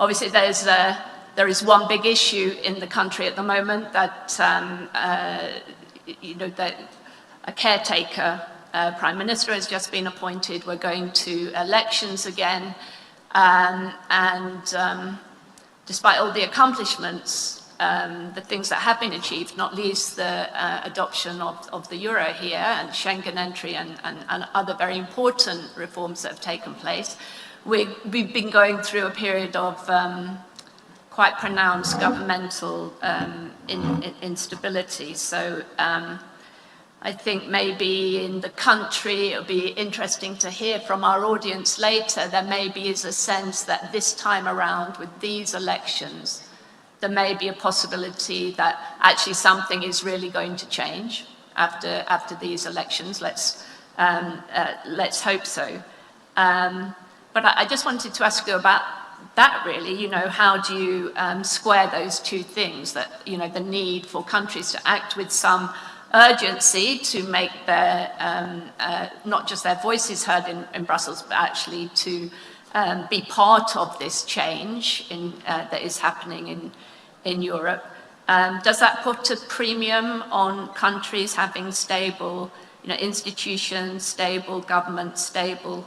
Obviously, there is one big issue in the country at the moment that that a caretaker prime minister has just been appointed. We're going to elections again, and despite all the accomplishments, the things that have been achieved, not least the adoption of the euro here and Schengen entry and other very important reforms that have taken place. We've been going through a period of quite pronounced governmental instability. So I think maybe in the country, it'll be interesting to hear from our audience later, there maybe is a sense that this time around with these elections, there may be a possibility that actually something is really going to change after these elections. Let's hope so. But I just wanted to ask you about that really, how do you square those two things, that, the need for countries to act with some urgency to make their, not just their voices heard in Brussels, but actually to be part of this change that is happening in Europe. Does that put a premium on countries having stable, institutions, stable government, stable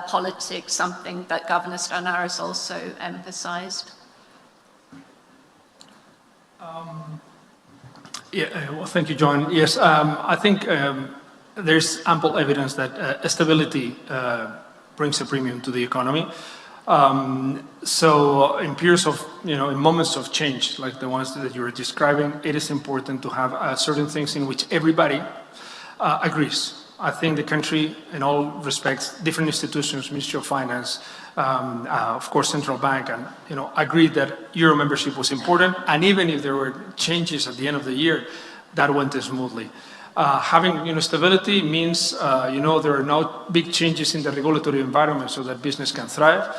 politics, something that Governor Stanaras also emphasized? Well, thank you, John. Yes, I think there's ample evidence that stability brings a premium to the economy. So in periods of, in moments of change, like the ones that you were describing, it is important to have certain things in which everybody agrees. I think the country, in all respects, different institutions, Ministry of Finance, of course, Central Bank, and agreed that Euro membership was important. And even if there were changes at the end of the year, that went smoothly. Having stability means there are no big changes in the regulatory environment so that business can thrive.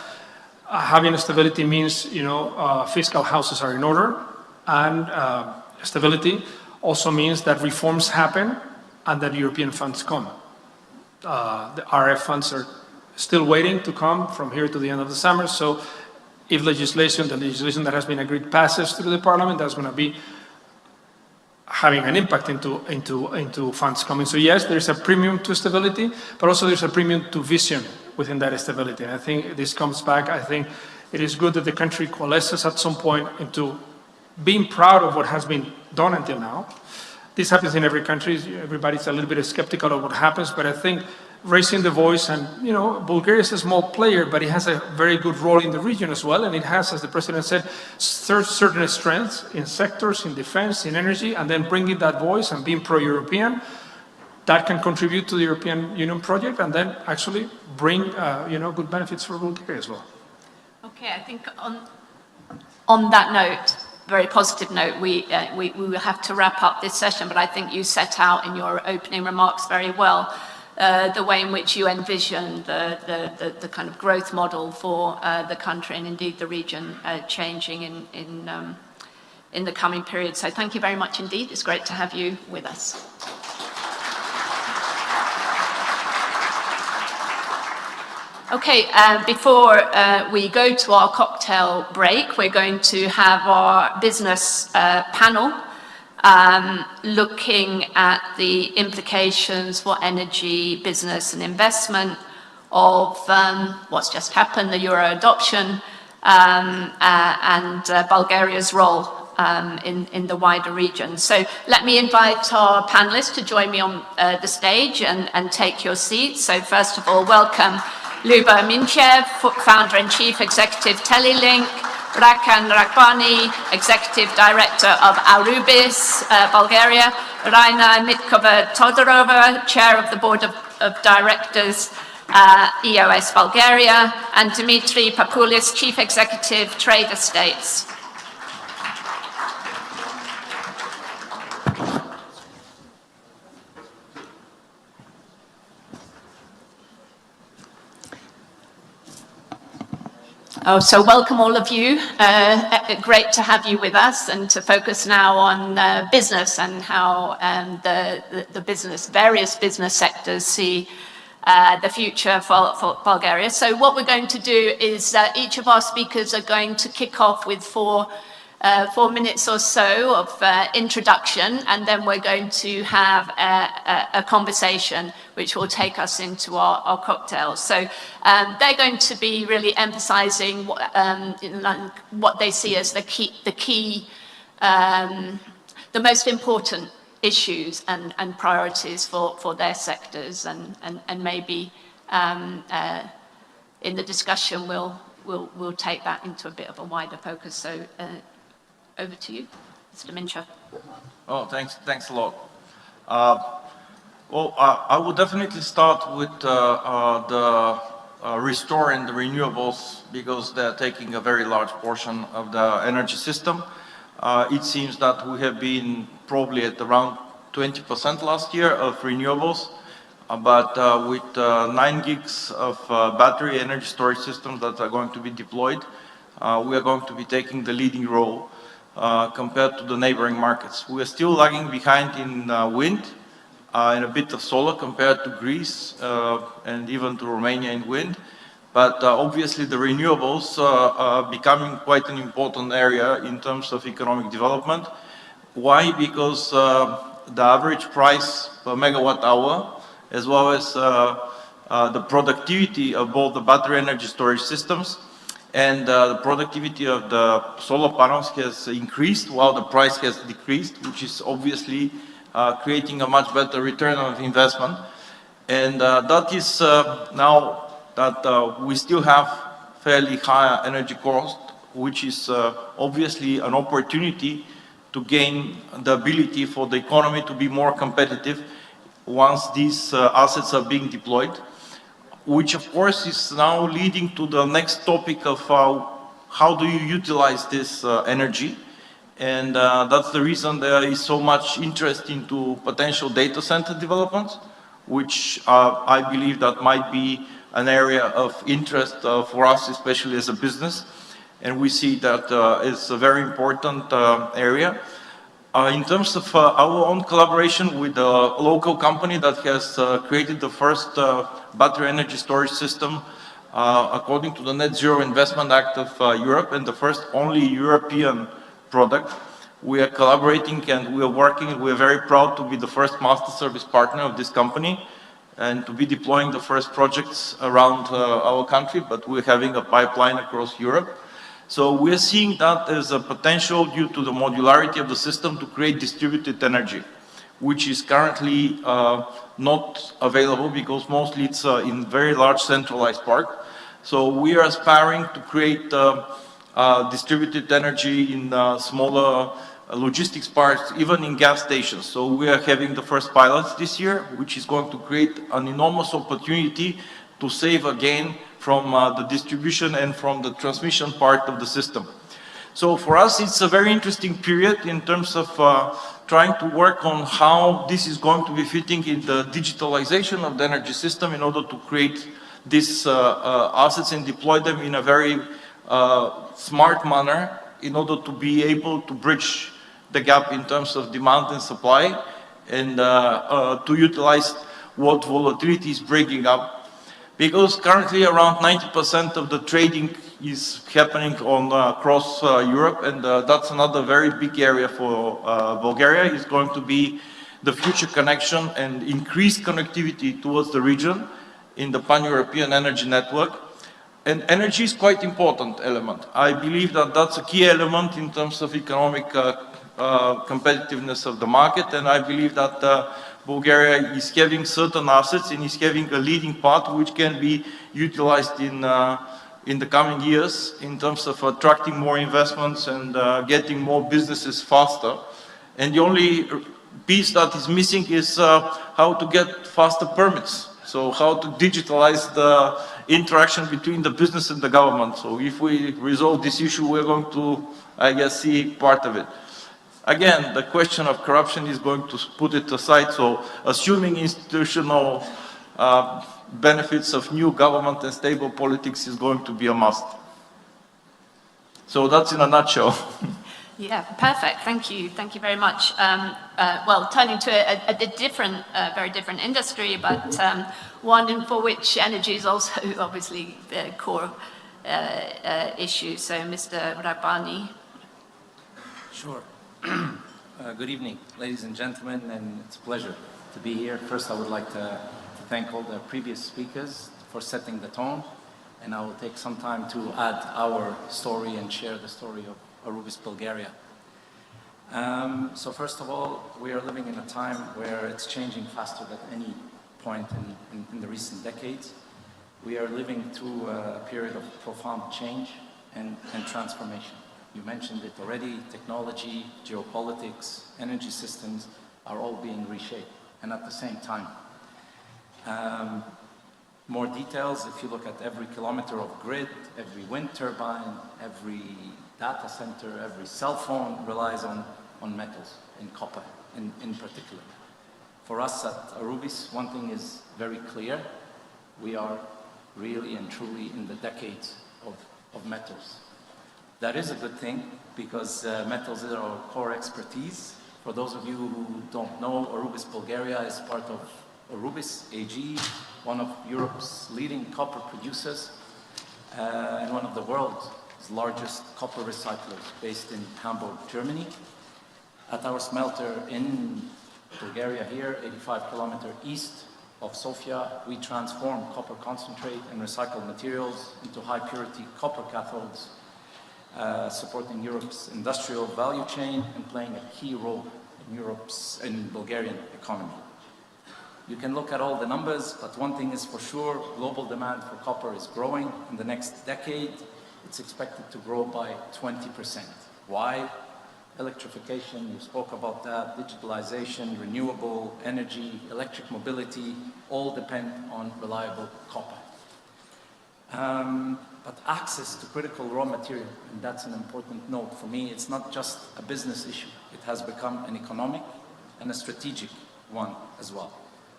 Having stability means fiscal houses are in order. and stability also means that reforms happen and that European funds come. The RF funds are still waiting to come from here to the end of the summer. So if the legislation that has been agreed passes through the parliament, that's going to be having an impact into funds coming. So yes, there's a premium to stability, but also there's a premium to vision within that stability. And I think this comes back. I think it is good that the country coalesces at some point into being proud of what has been done until now. This happens in every country. Everybody's a little bit skeptical of what happens, but I think raising the voice, and Bulgaria is a small player, but it has a very good role in the region as well, and it has, as the president said, certain strengths in sectors, in defense, in energy, and then bringing that voice and being pro-European, that can contribute to the European Union project, and then actually bring good benefits for Bulgaria as well. Okay, I think on that note, very positive note, we will have to wrap up this session, but I think you set out in your opening remarks very well the way in which you envision the kind of growth model for the country and indeed the region changing in the coming period. So thank you very much indeed. It's great to have you with us. Okay, before we go to our cocktail break, we're going to have our business panel looking at the implications for energy, business and investment of what's just happened, the Euro adoption, and Bulgaria's role in the wider region. So let me invite our panelists to join me on the stage and take your seats. So first of all, welcome Luba Minchev, founder and chief executive Telelink, Rakan Rakbani, executive director of Arubis, Bulgaria, Raina Mitkova-Todorova, chair of the board of directors, EOS Bulgaria, and Dimitri Papoulis, chief executive, Trade Estates. So welcome all of you. Great to have you with us and to focus now on business and how the various business sectors see the future for Bulgaria. So what we're going to do is each of our speakers are going to kick off with 4 minutes or so of introduction, and then we're going to have a conversation which will take us into our cocktails. So they're going to be really emphasizing what they see as the most important issues and priorities for their sectors, and maybe in the discussion we'll take that into a bit of a wider focus. So over to you, Mr. Minchev. Oh, thanks a lot. I would definitely start with the restoring the renewables, because they're taking a very large portion of the energy system. It seems that we have been probably at around 20% last year of renewables, but with 9 gigs of battery energy storage systems that are going to be deployed, we are going to be taking the leading role compared to the neighboring markets. We are still lagging behind in wind and a bit of solar compared to Greece and even to Romania in wind. But obviously the renewables are becoming quite an important area in terms of economic development. Why? Because the average price per megawatt hour, as well as the productivity of both the battery energy storage systems and the productivity of the solar panels has increased while the price has decreased, which is obviously creating a much better return on investment. And that is now that we still have fairly high energy cost, which is obviously an opportunity to gain the ability for the economy to be more competitive once these assets are being deployed, which of course is now leading to the next topic of how do you utilize this energy. And that's the reason there is so much interest into potential data center developments, which I believe that might be an area of interest for us, especially as a business. and we see that it's a very important area. In terms of our own collaboration with a local company that has created the first battery energy storage system according to the Net Zero Investment Act of Europe, and the first only European product. We are collaborating and we are working. We are very proud to be the first master service partner of this company and to be deploying the first projects around our country, but we're having a pipeline across Europe. So we're seeing that as a potential due to the modularity of the system to create distributed energy, which is currently not available because mostly it's in very large centralized park. So we are aspiring to create distributed energy in smaller logistics parks, even in gas stations. So we are having the first pilots this year, which is going to create an enormous opportunity to save again from the distribution and from the transmission part of the system. So for us, it's a very interesting period in terms of trying to work on how this is going to be fitting in the digitalization of the energy system in order to create these assets and deploy them in a very smart manner in order to be able to bridge the gap in terms of demand and supply and to utilize what volatility is bringing up. Because currently around 90% of the trading is happening on across Europe, and that's another very big area for Bulgaria. Is going to be the future connection and increased connectivity towards the region in the pan-European energy network. And energy is quite important element. I believe that that's a key element in terms of economic competitiveness of the market, and I believe that Bulgaria is having certain assets and is having a leading part which can be utilized in the coming years in terms of attracting more investments and getting more businesses faster. And the only piece that is missing is how to get faster permits. So how to digitalize the interaction between the business and the government. So if we resolve this issue, we're going to, I guess, see part of it. Again, the question of corruption is going to put it aside, so assuming institutional benefits of new government and stable politics is going to be a must. So that's in a nutshell. Yeah, perfect. Thank you. Thank you very much. Well, turning to a different, very different industry, but one for which energy is also obviously the core issue. So, Mr. Rabbani. Sure. Good evening, ladies and gentlemen, and it's a pleasure to be here. First, I would like to thank all the previous speakers for setting the tone, and I will take some time to add our story and share the story of Arubis, Bulgaria. So first of all, we are living in a time where it's changing faster than any point in the recent decades. We are living through a period of profound change and transformation. You mentioned it already, technology, geopolitics, energy systems are all being reshaped, and at the same time. More details, if you look at every kilometer of grid, every wind turbine, every data center, every cell phone relies on metals, in copper in particular. For us at Arubis, one thing is very clear. We are really and truly in the decades of metals. That is a good thing because metals is our core expertise. For those of you who don't know, Arubis Bulgaria is part of Arubis AG, one of Europe's leading copper producers and one of the world's largest copper recyclers based in Hamburg, Germany. At our smelter in Bulgaria here, 85 kilometers east of Sofia, we transform copper concentrate and recycled materials into high purity copper cathodes, supporting Europe's industrial value chain and playing a key role in Bulgarian economy. You can look at all the numbers, but one thing is for sure, global demand for copper is growing. In the next decade, it's expected to grow by 20%. Why? Electrification, you spoke about that, digitalization, renewable energy, electric mobility, all depend on reliable copper. But access to critical raw material, and that's an important note for me, it's not just a business issue. It has become an economic and a strategic one as well.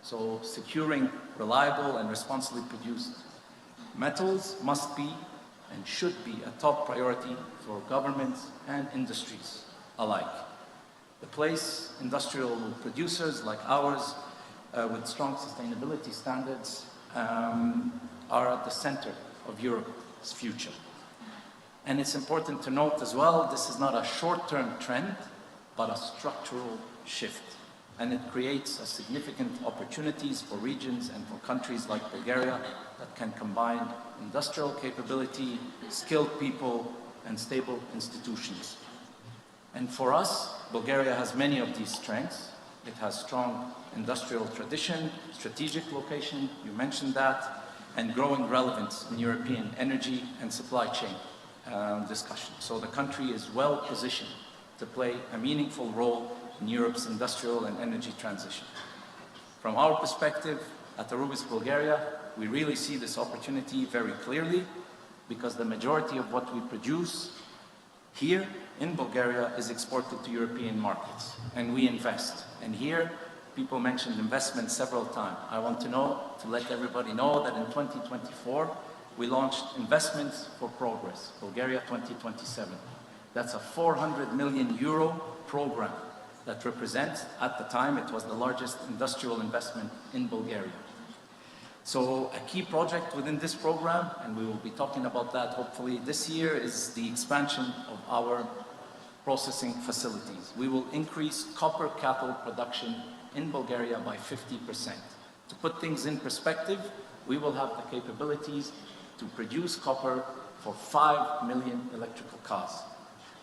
So securing reliable and responsibly produced metals must be and should be a top priority for governments and industries alike. The place industrial producers like ours with strong sustainability standards are at the center of Europe's future. And it's important to note as well, this is not a short-term trend, but a structural shift. And it creates a significant opportunities for regions and for countries like Bulgaria that can combine industrial capability, skilled people, and stable institutions. And for us, Bulgaria has many of these strengths. It has strong industrial tradition, strategic location, you mentioned that, and growing relevance in European energy and supply chain discussion. So the country is well positioned to play a meaningful role in Europe's industrial and energy transition. From our perspective at Arubis Bulgaria, we really see this opportunity very clearly because the majority of what we produce here in Bulgaria is exported to European markets, and we invest. And here, people mentioned investment several times. I want to let everybody know that in 2024, we launched Investments for Progress, Bulgaria 2027. That's a 400 million euro program that represents, at the time, it was the largest industrial investment in Bulgaria. So a key project within this program, and we will be talking about that hopefully this year, is the expansion of our processing facilities. We will increase copper cathode production in Bulgaria by 50%. To put things in perspective, we will have the capabilities to produce copper for 5 million electrical cars.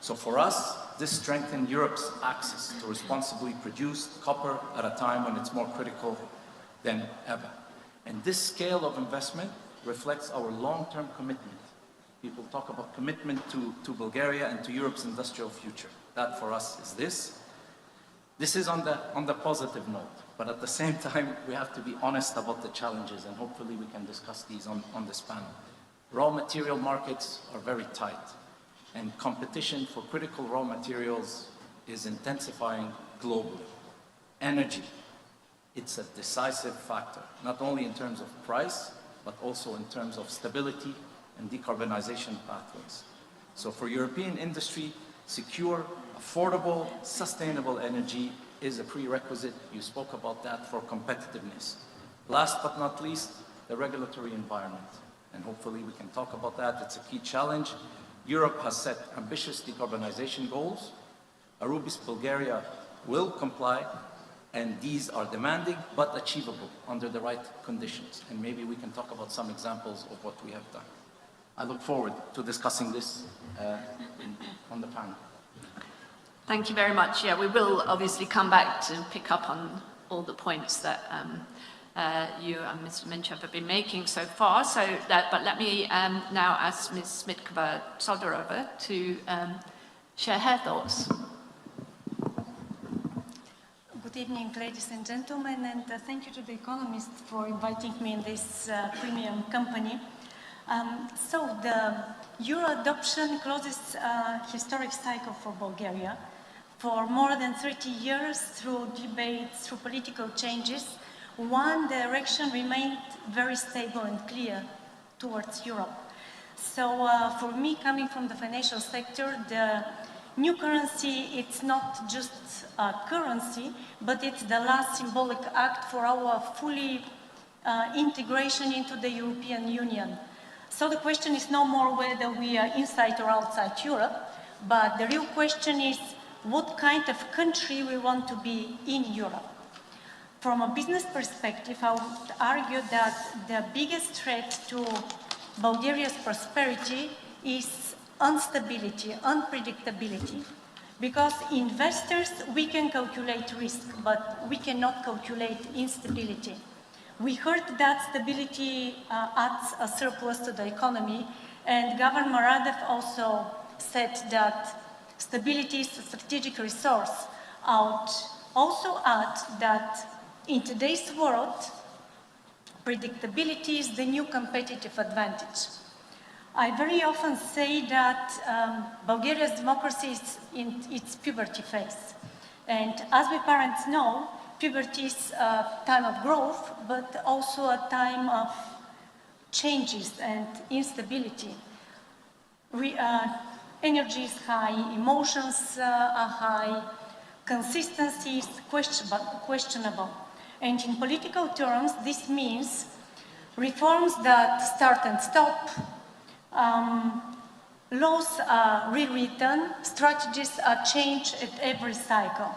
So for us, this strengthens Europe's access to responsibly produced copper at a time when it's more critical than ever. And this scale of investment reflects our long-term commitment. People talk about commitment to Bulgaria and to Europe's industrial future. That for us is this. This is on the positive note, but at the same time, we have to be honest about the challenges, and hopefully we can discuss these on this panel. Raw material markets are very tight, and competition for critical raw materials is intensifying globally. Energy, it's a decisive factor, not only in terms of price, but also in terms of stability and decarbonization pathways. So for European industry, secure, affordable, sustainable energy is a prerequisite. You spoke about that for competitiveness. Last but not least, the regulatory environment. And hopefully we can talk about that. It's a key challenge. Europe has set ambitious decarbonization goals. Arubis Bulgaria will comply, and these are demanding but achievable under the right conditions. And maybe we can talk about some examples of what we have done. I look forward to discussing this on the panel. Thank you very much. Yeah, we will obviously come back to pick up on all the points that you and Mr. Minchev have been making so far. But let me now ask Ms. Smitkova-Todorova to share her thoughts. Good evening, ladies and gentlemen, and thank you to The Economist for inviting me in this premium company. So the Euro adoption closes a historic cycle for Bulgaria. For more than 30 years, through debates, through political changes, one direction remained very stable and clear towards Europe. So for me, coming from the financial sector, the new currency, it's not just a currency, but it's the last symbolic act for our fully integration into the European Union. So the question is no more whether we are inside or outside Europe, but the real question is what kind of country we want to be in Europe. From a business perspective, I would argue that the biggest threat to Bulgaria's prosperity is instability, unpredictability. Because investors, we can calculate risk, but we cannot calculate instability. We heard that stability adds a surplus to the economy, and Governor Radev also said that stability is a strategic resource. I would also add that in today's world, predictability is the new competitive advantage. I very often say that Bulgaria's democracy is in its puberty phase. And as we parents know, puberty is a time of growth, but also a time of changes and instability. Energy is high, emotions are high, consistency is questionable. And in political terms, this means reforms that start and stop, laws are rewritten, strategies are changed at every cycle.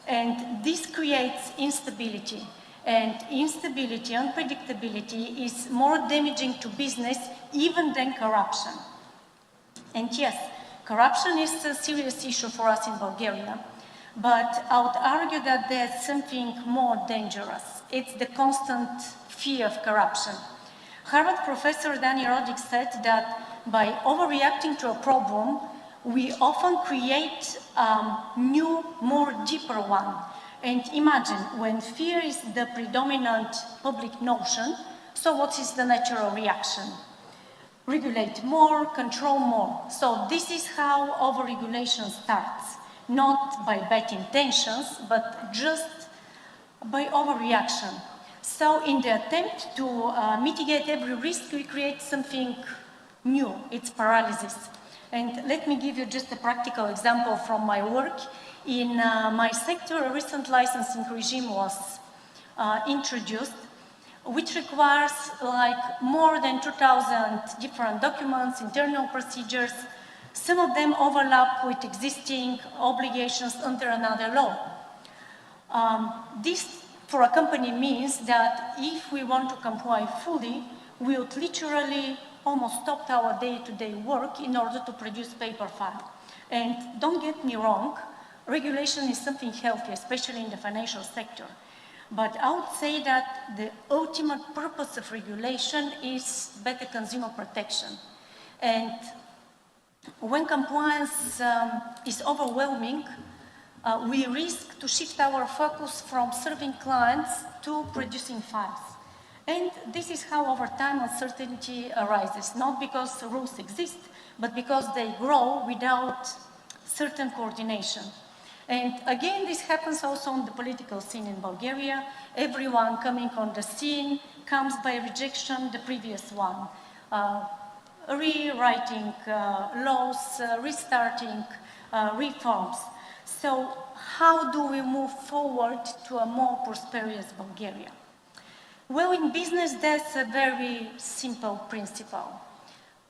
And this creates instability. And instability, unpredictability is more damaging to business even than corruption. And yes, corruption is a serious issue for us in Bulgaria, but I would argue that there's something more dangerous. It's the constant fear of corruption. Harvard professor Danny Roddick said that by overreacting to a problem, we often create a new, more deeper one. And imagine, when fear is the predominant public notion, so what is the natural reaction? Regulate more, control more. So this is how overregulation starts, not by bad intentions, but just by overreaction. So in the attempt to mitigate every risk, we create something new. It's paralysis. And let me give you just a practical example from my work. In my sector, a recent licensing regime was introduced, which requires like more than 2,000 different documents, internal procedures. Some of them overlap with existing obligations under another law. This, for a company, means that if we want to comply fully, we would literally almost stop our day-to-day work in order to produce paper file. And don't get me wrong, regulation is something healthy, especially in the financial sector. But I would say that the ultimate purpose of regulation is better consumer protection. And when compliance is overwhelming, we risk to shift our focus from serving clients to producing files. And this is how over time uncertainty arises, not because rules exist, but because they grow without certain coordination. And again, this happens also on the political scene in Bulgaria. Everyone coming on the scene comes by rejection the previous one. Rewriting laws, restarting reforms. So how do we move forward to a more prosperous Bulgaria? Well, in business, there's a very simple principle.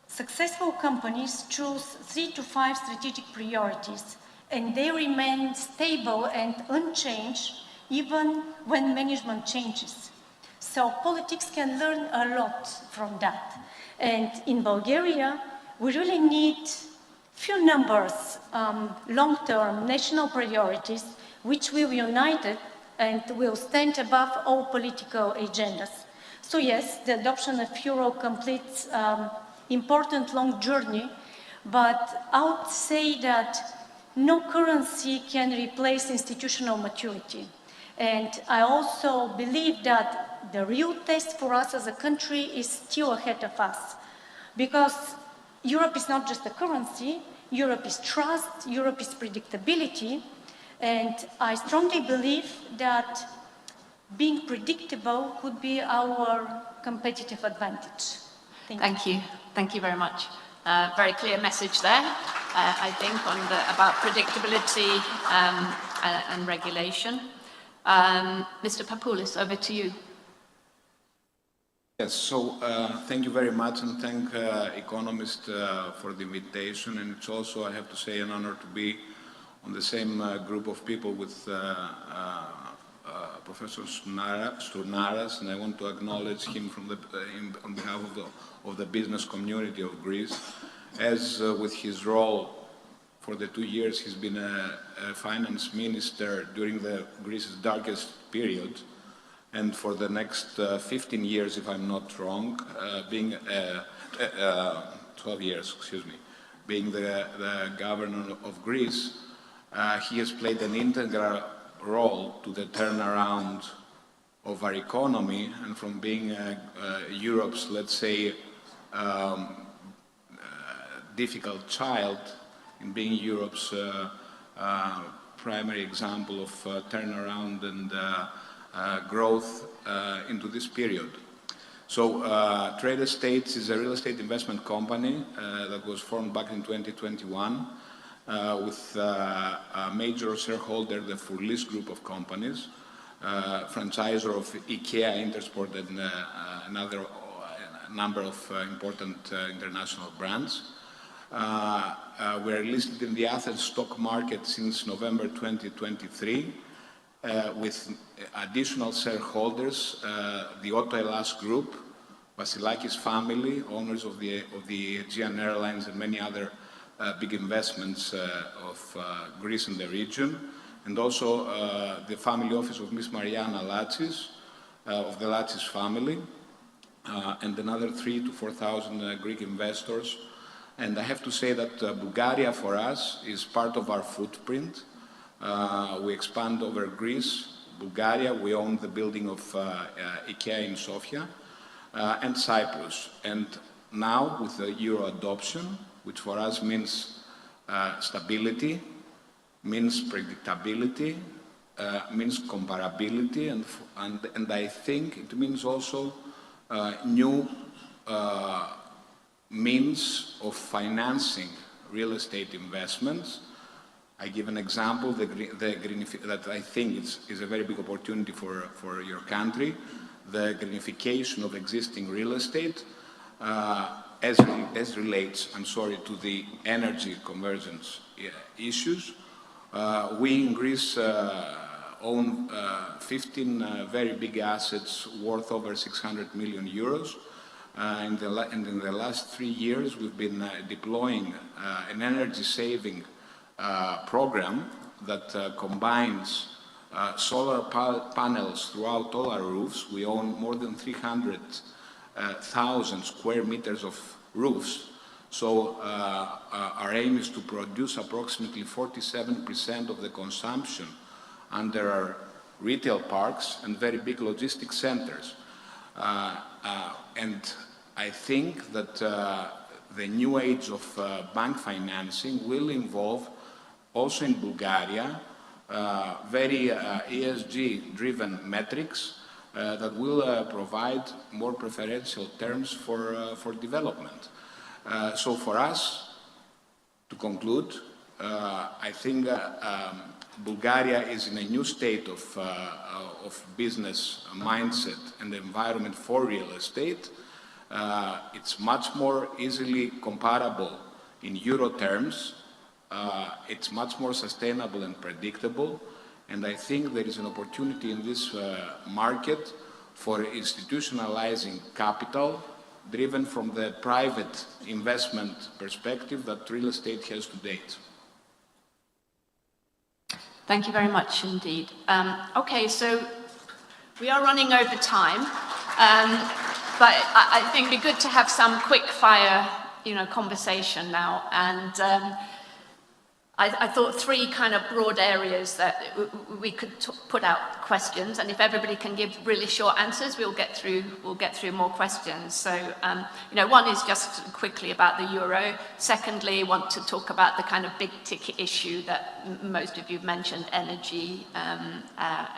Successful companies choose 3 to 5 strategic priorities, and they remain stable and unchanged even when management changes. So politics can learn a lot from that. And in Bulgaria, we really need few numbers, long-term national priorities, which will be united and will stand above all political agendas. So yes, the adoption of euro completes important long journey, but I would say that no currency can replace institutional maturity. And I also believe that the real test for us as a country is still ahead of us, because Europe is not just a currency, Europe is trust, Europe is predictability, and I strongly believe that being predictable could be our competitive advantage. Thank you. Thank you very much. Very clear message there, I think, about predictability and regulation. Mr. Papoulis, over to you. Yes, so thank you very much, and thank Economist for the invitation. And it's also, I have to say, an honor to be on the same group of people with Professor Stournaras, and I want to acknowledge him from on behalf of the business community of Greece, as with his role for the 2 years he's been a finance minister during Greece's darkest period, and for the next 15 years, if I'm not wrong, being 12 years, excuse me, being the governor of Greece. He has played an integral role to the turnaround of our economy, and from being Europe's, let's say, difficult child, in being Europe's primary example of turnaround and growth into this period. So Trade Estates is a real estate investment company that was formed back in 2021 with a major shareholder, the Furlis Group of companies, franchisor of IKEA, Intersport, and another number of important international brands. We're listed in the Athens stock market since November 2023 with additional shareholders, the Otto Hellas Group, Vasilakis family, owners of the Aegean Airlines and many other big investments of Greece and the region, and also the family office of Miss Mariana Latsis, of the Latsis family, and another 3,000 to 4,000 Greek investors. And I have to say that Bulgaria for us is part of our footprint. We expand over Greece, Bulgaria, we own the building of IKEA in Sofia, and Cyprus. And now with the euro adoption, which for us means stability, means predictability, means comparability, and I think it means also new means of financing real estate investments. I give an example, that I think is a very big opportunity for your country, the greenification of existing real estate as relates, I'm sorry, to the energy convergence issues. We in Greece own 15 very big assets worth over 600 million euros. And in the last 3 years, we've been deploying an energy-saving program that combines solar panels throughout all our roofs. We own more than 300,000 square meters of roofs. So our aim is to produce approximately 47% of the consumption under our retail parks and very big logistics centers. And I think that the new age of bank financing will involve also in Bulgaria very ESG-driven metrics that will provide more preferential terms for development. So for us, to conclude, I think Bulgaria is in a new state of business mindset and environment for real estate. It's much more easily comparable in euro terms. It's much more sustainable and predictable. And I think there is an opportunity in this market for institutionalizing capital driven from the private investment perspective that real estate has to date. Thank you very much indeed. Okay, so we are running over time, but I think it'd be good to have some quick fire, conversation now. And I thought 3 kind of broad areas that we could put out questions, and if everybody can give really short answers, we'll get through more questions. So, one is just quickly about the euro. Secondly, want to talk about the kind of big ticket issue that most of you have mentioned. Energy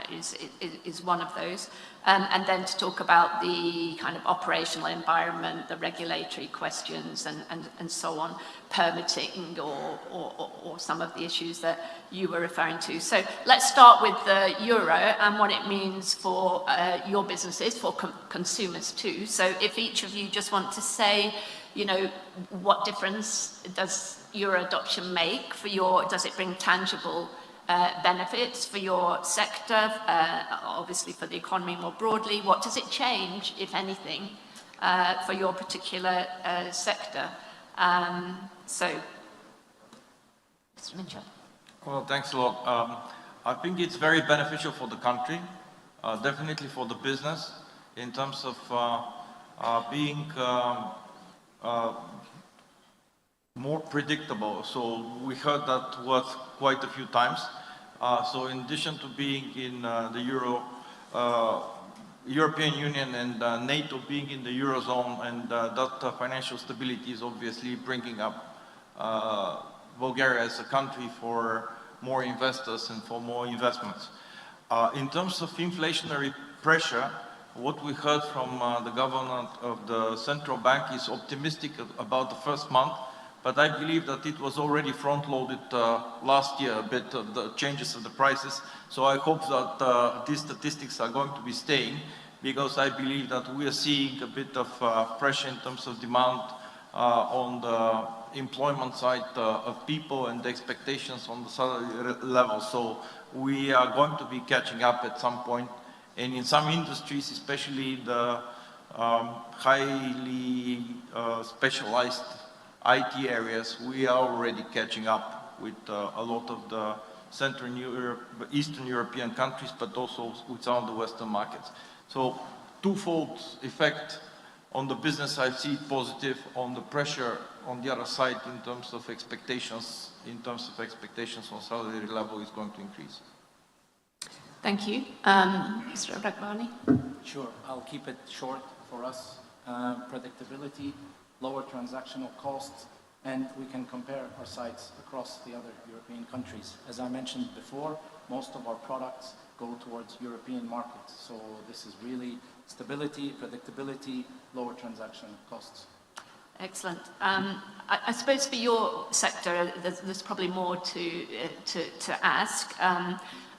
is one of those. And then to talk about the kind of operational environment, the regulatory questions, and so on, permitting or some of the issues that you were referring to. So let's start with the euro and what it means for your businesses, for consumers too. So if each of you just want to say, what difference does euro adoption make for does it bring tangible benefits for your sector, obviously for the economy more broadly? What does it change, if anything, for your particular sector? So, Mr. Mincher. Well, thanks a lot. I think it's very beneficial for the country, definitely for the business, in terms of being more predictable. So we heard that word quite a few times. So in addition to being in the European Union and NATO being in the Eurozone, and that financial stability is obviously bringing up Bulgaria as a country for more investors and for more investments. In terms of inflationary pressure, what we heard from the governor of the central bank is optimistic about the first month, but I believe that it was already front-loaded last year, a bit of the changes of the prices. So I hope that these statistics are going to be staying, because I believe that we are seeing a bit of pressure in terms of demand on the employment side of people and the expectations on the salary level. So we are going to be catching up at some point. And in some industries, especially the highly specialized IT areas, we are already catching up with a lot of the Central Europe, Eastern European countries, but also with some of the Western markets. So twofold effect. On the business, I see it positive. On the pressure on the other side, in terms of expectations on salary level, is going to increase. Thank you. Mr. Raghbani? Sure, I'll keep it short for us. Predictability, lower transactional costs, and we can compare our sites across the other European countries. As I mentioned before, most of our products go towards European markets. So this is really stability, predictability, lower transaction costs. Excellent. I suppose for your sector, there's probably more to ask.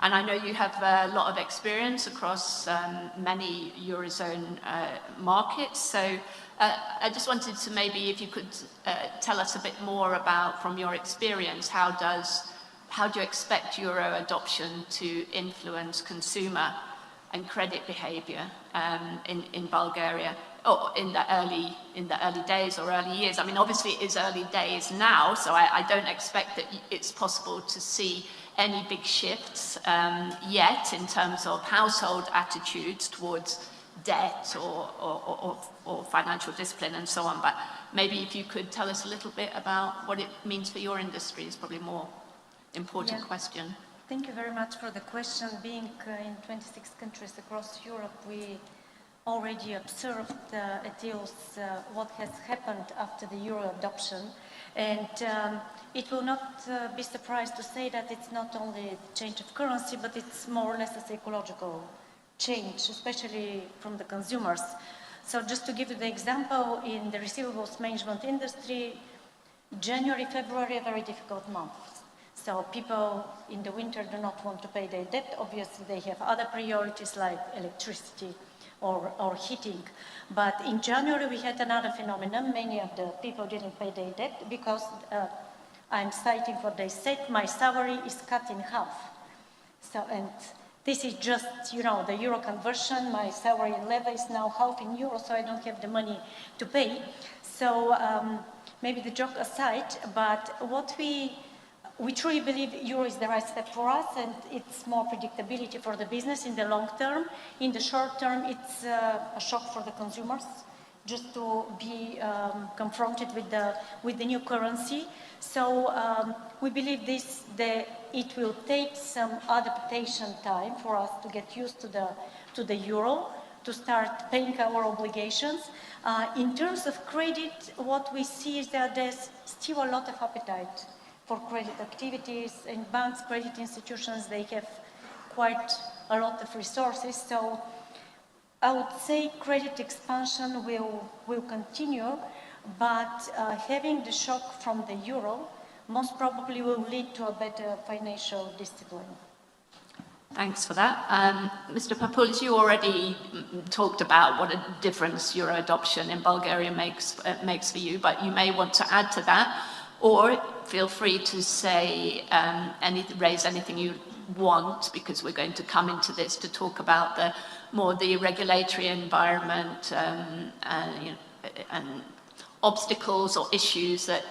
And I know you have a lot of experience across many Eurozone markets. So I just wanted to maybe, if you could tell us a bit more about, from your experience, how do you expect Euro adoption to influence consumer and credit behavior in Bulgaria, or in the early days or early years? I mean, obviously it is early days now, so I don't expect that it's possible to see any big shifts yet in terms of household attitudes towards debt or financial discipline and so on. But maybe if you could tell us a little bit about what it means for your industry is probably a more important question. Thank you very much for the question. Being in 26 countries across Europe, we already observed at EOS what has happened after the Euro adoption. And it will not be surprised to say that it's not only a change of currency, but it's more or less a psychological change, especially from the consumers. So just to give you the example, in the receivables management industry, January, February are very difficult months. So people in the winter do not want to pay their debt. Obviously, they have other priorities like electricity or heating. But in January, we had another phenomenon. Many of the people didn't pay their debt because, I'm citing what they said, my salary is cut in half. So, and this is just, you know, the euro conversion. My salary level is now half in euro, so I don't have the money to pay. So maybe the joke aside, but what we truly believe euro is the right step for us, and it's more predictability for the business in the long term. In the short term, it's a shock for the consumers just to be confronted with the new currency. So we believe it will take some adaptation time for us to get used to the euro, to start paying our obligations. In terms of credit, what we see is that there's still a lot of appetite for credit activities, and banks, credit institutions, they have quite a lot of resources. So I would say credit expansion will continue, but having the shock from the euro most probably will lead to a better financial discipline. Thanks for that. Mr. Papoulis, you already talked about what a difference euro adoption in Bulgaria makes for you, but you may want to add to that, or feel free to say raise anything you want, because we're going to come into this to talk about the regulatory environment and obstacles or issues that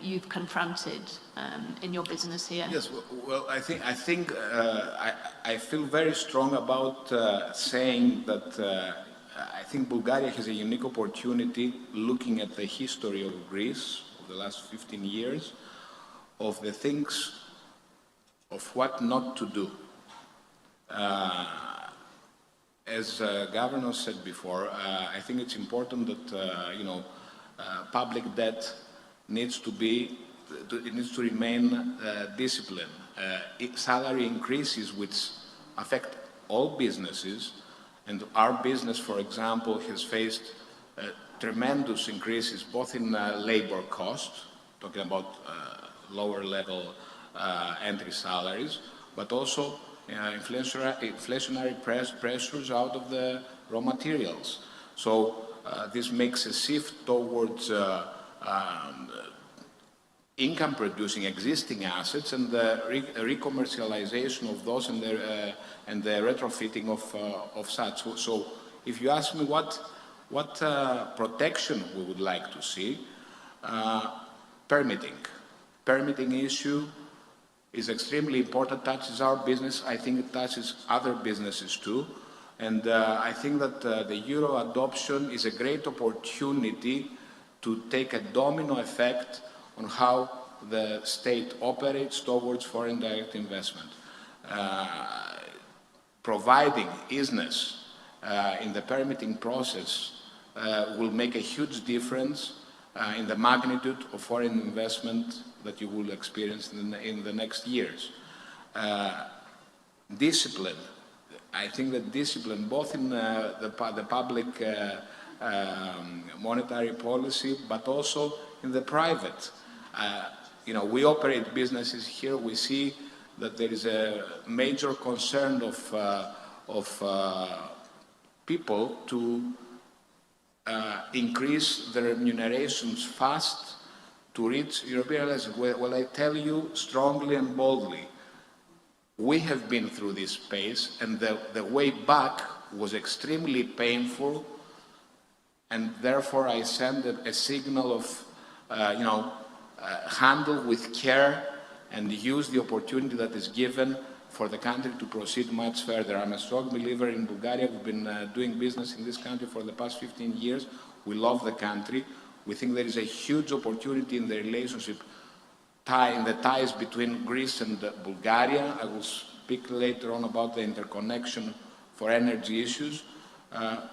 you've confronted in your business here. Yes, well, I think I feel very strong about saying that I think Bulgaria has a unique opportunity, looking at the history of Greece of the last 15 years, of the things of what not to do. As Governor said before, I think it's important that public debt needs to remain disciplined. Salary increases which affect all businesses And our business, for example, has faced tremendous increases both in labor costs, talking about lower level entry salaries, but also inflationary pressures out of the raw materials. So this makes a shift towards income-producing existing assets and the re-commercialization of those and the retrofitting of such. So if you ask me what protection we would like to see, permitting issue is extremely important, touches our business. I think it touches other businesses too. And I think that the euro adoption is a great opportunity to take a domino effect on how the state operates towards foreign direct investment. Providing easiness in the permitting process will make a huge difference in the magnitude of foreign investment that you will experience in the next years. Discipline. I think that discipline, both in the public monetary policy, but also in the private. We operate businesses here. We see that there is a major concern of people to increase their remunerations fast to reach European levels. Well, I tell you strongly and boldly, we have been through this phase, and the way back was extremely painful, and therefore I send a signal of, handle with care and use the opportunity that is given for the country to proceed much further. I'm a strong believer in Bulgaria. We've been doing business in this country for the past 15 years. We love the country. We think there is a huge opportunity in the relationship, in the ties between Greece and Bulgaria. I will speak later on about the interconnection for energy issues.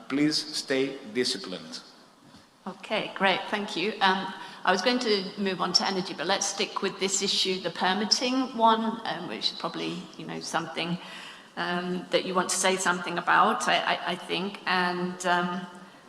Please stay disciplined. Okay, great, thank you. I was going to move on to energy, but let's stick with this issue, the permitting one, which is probably, something that you want to say something about, I think. And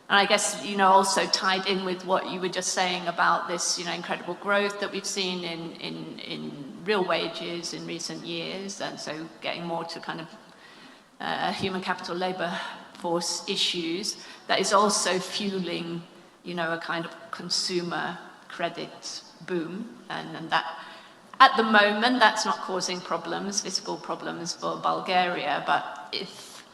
I guess, also tied in with what you were just saying about this, incredible growth that we've seen in real wages in recent years, and so getting more to kind of human capital labor force issues, that is also fueling, a kind of consumer credit boom, and that, at the moment, that's not causing problems, fiscal problems for Bulgaria, but if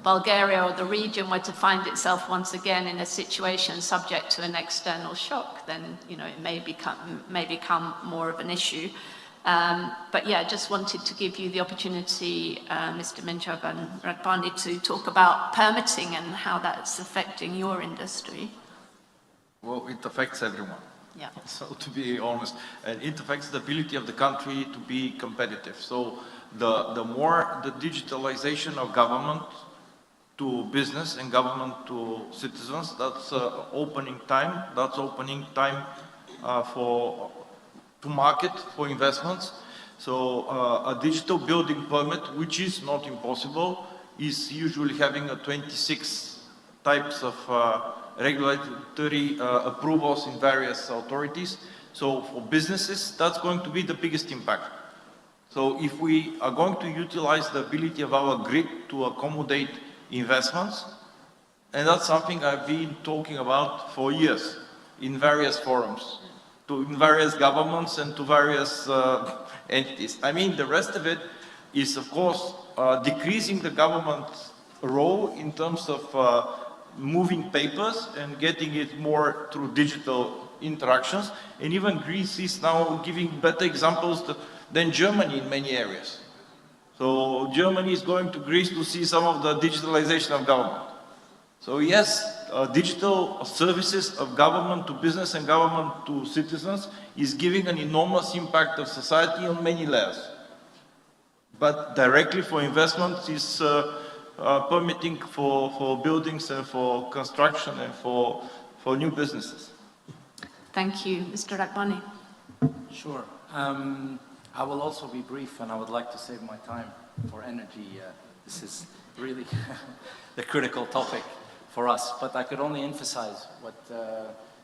Bulgaria or the region were to find itself once again in a situation subject to an external shock, then, it may become more of an issue. But yeah, just wanted to give you the opportunity, Mr. Minchov and Rakhbani, to talk about permitting and how that's affecting your industry. Well, it affects everyone. Yeah. So to be honest, and it affects the ability of the country to be competitive. So the more the digitalization of government to business and government to citizens, that's opening time. That's opening time to market for investments. So a digital building permit, which is not impossible, is usually having a 26 types of regulatory approvals in various authorities. So for businesses, that's going to be the biggest impact. So if we are going to utilize the ability of our grid to accommodate investments, and that's something I've been talking about for years in various forums, in various governments and to various entities. I mean, the rest of it is, of course, decreasing the government's role in terms of moving papers and getting it more through digital interactions. And even Greece is now giving better examples than Germany in many areas. So Germany is going to Greece to see some of the digitalization of government. So yes, digital services of government to business and government to citizens is giving an enormous impact of society on many layers. But directly for investment is permitting for buildings and for construction and for new businesses. Thank you. Mr. Rakhbani. Sure. I will also be brief, and I would like to save my time for energy. This is really the critical topic for us. But I could only emphasize what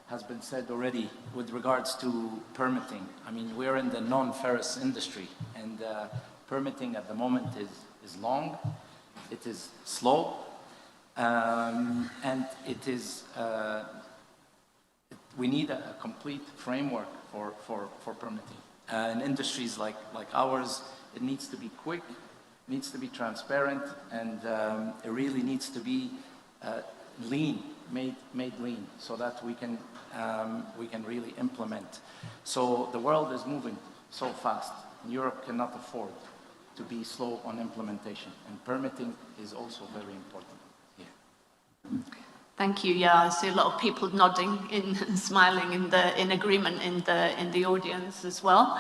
has been said already with regards to permitting. I mean, we're in the non-ferrous industry, and permitting at the moment is long, it is slow, and it is, we need a complete framework for permitting. In industries like ours, it needs to be quick, needs to be transparent, and it really needs to be lean, made lean, so that we can really implement. So the world is moving so fast. Europe cannot afford to be slow on implementation, and permitting is also very important here. Thank you. Yeah, I see a lot of people nodding and smiling in agreement in the audience as well.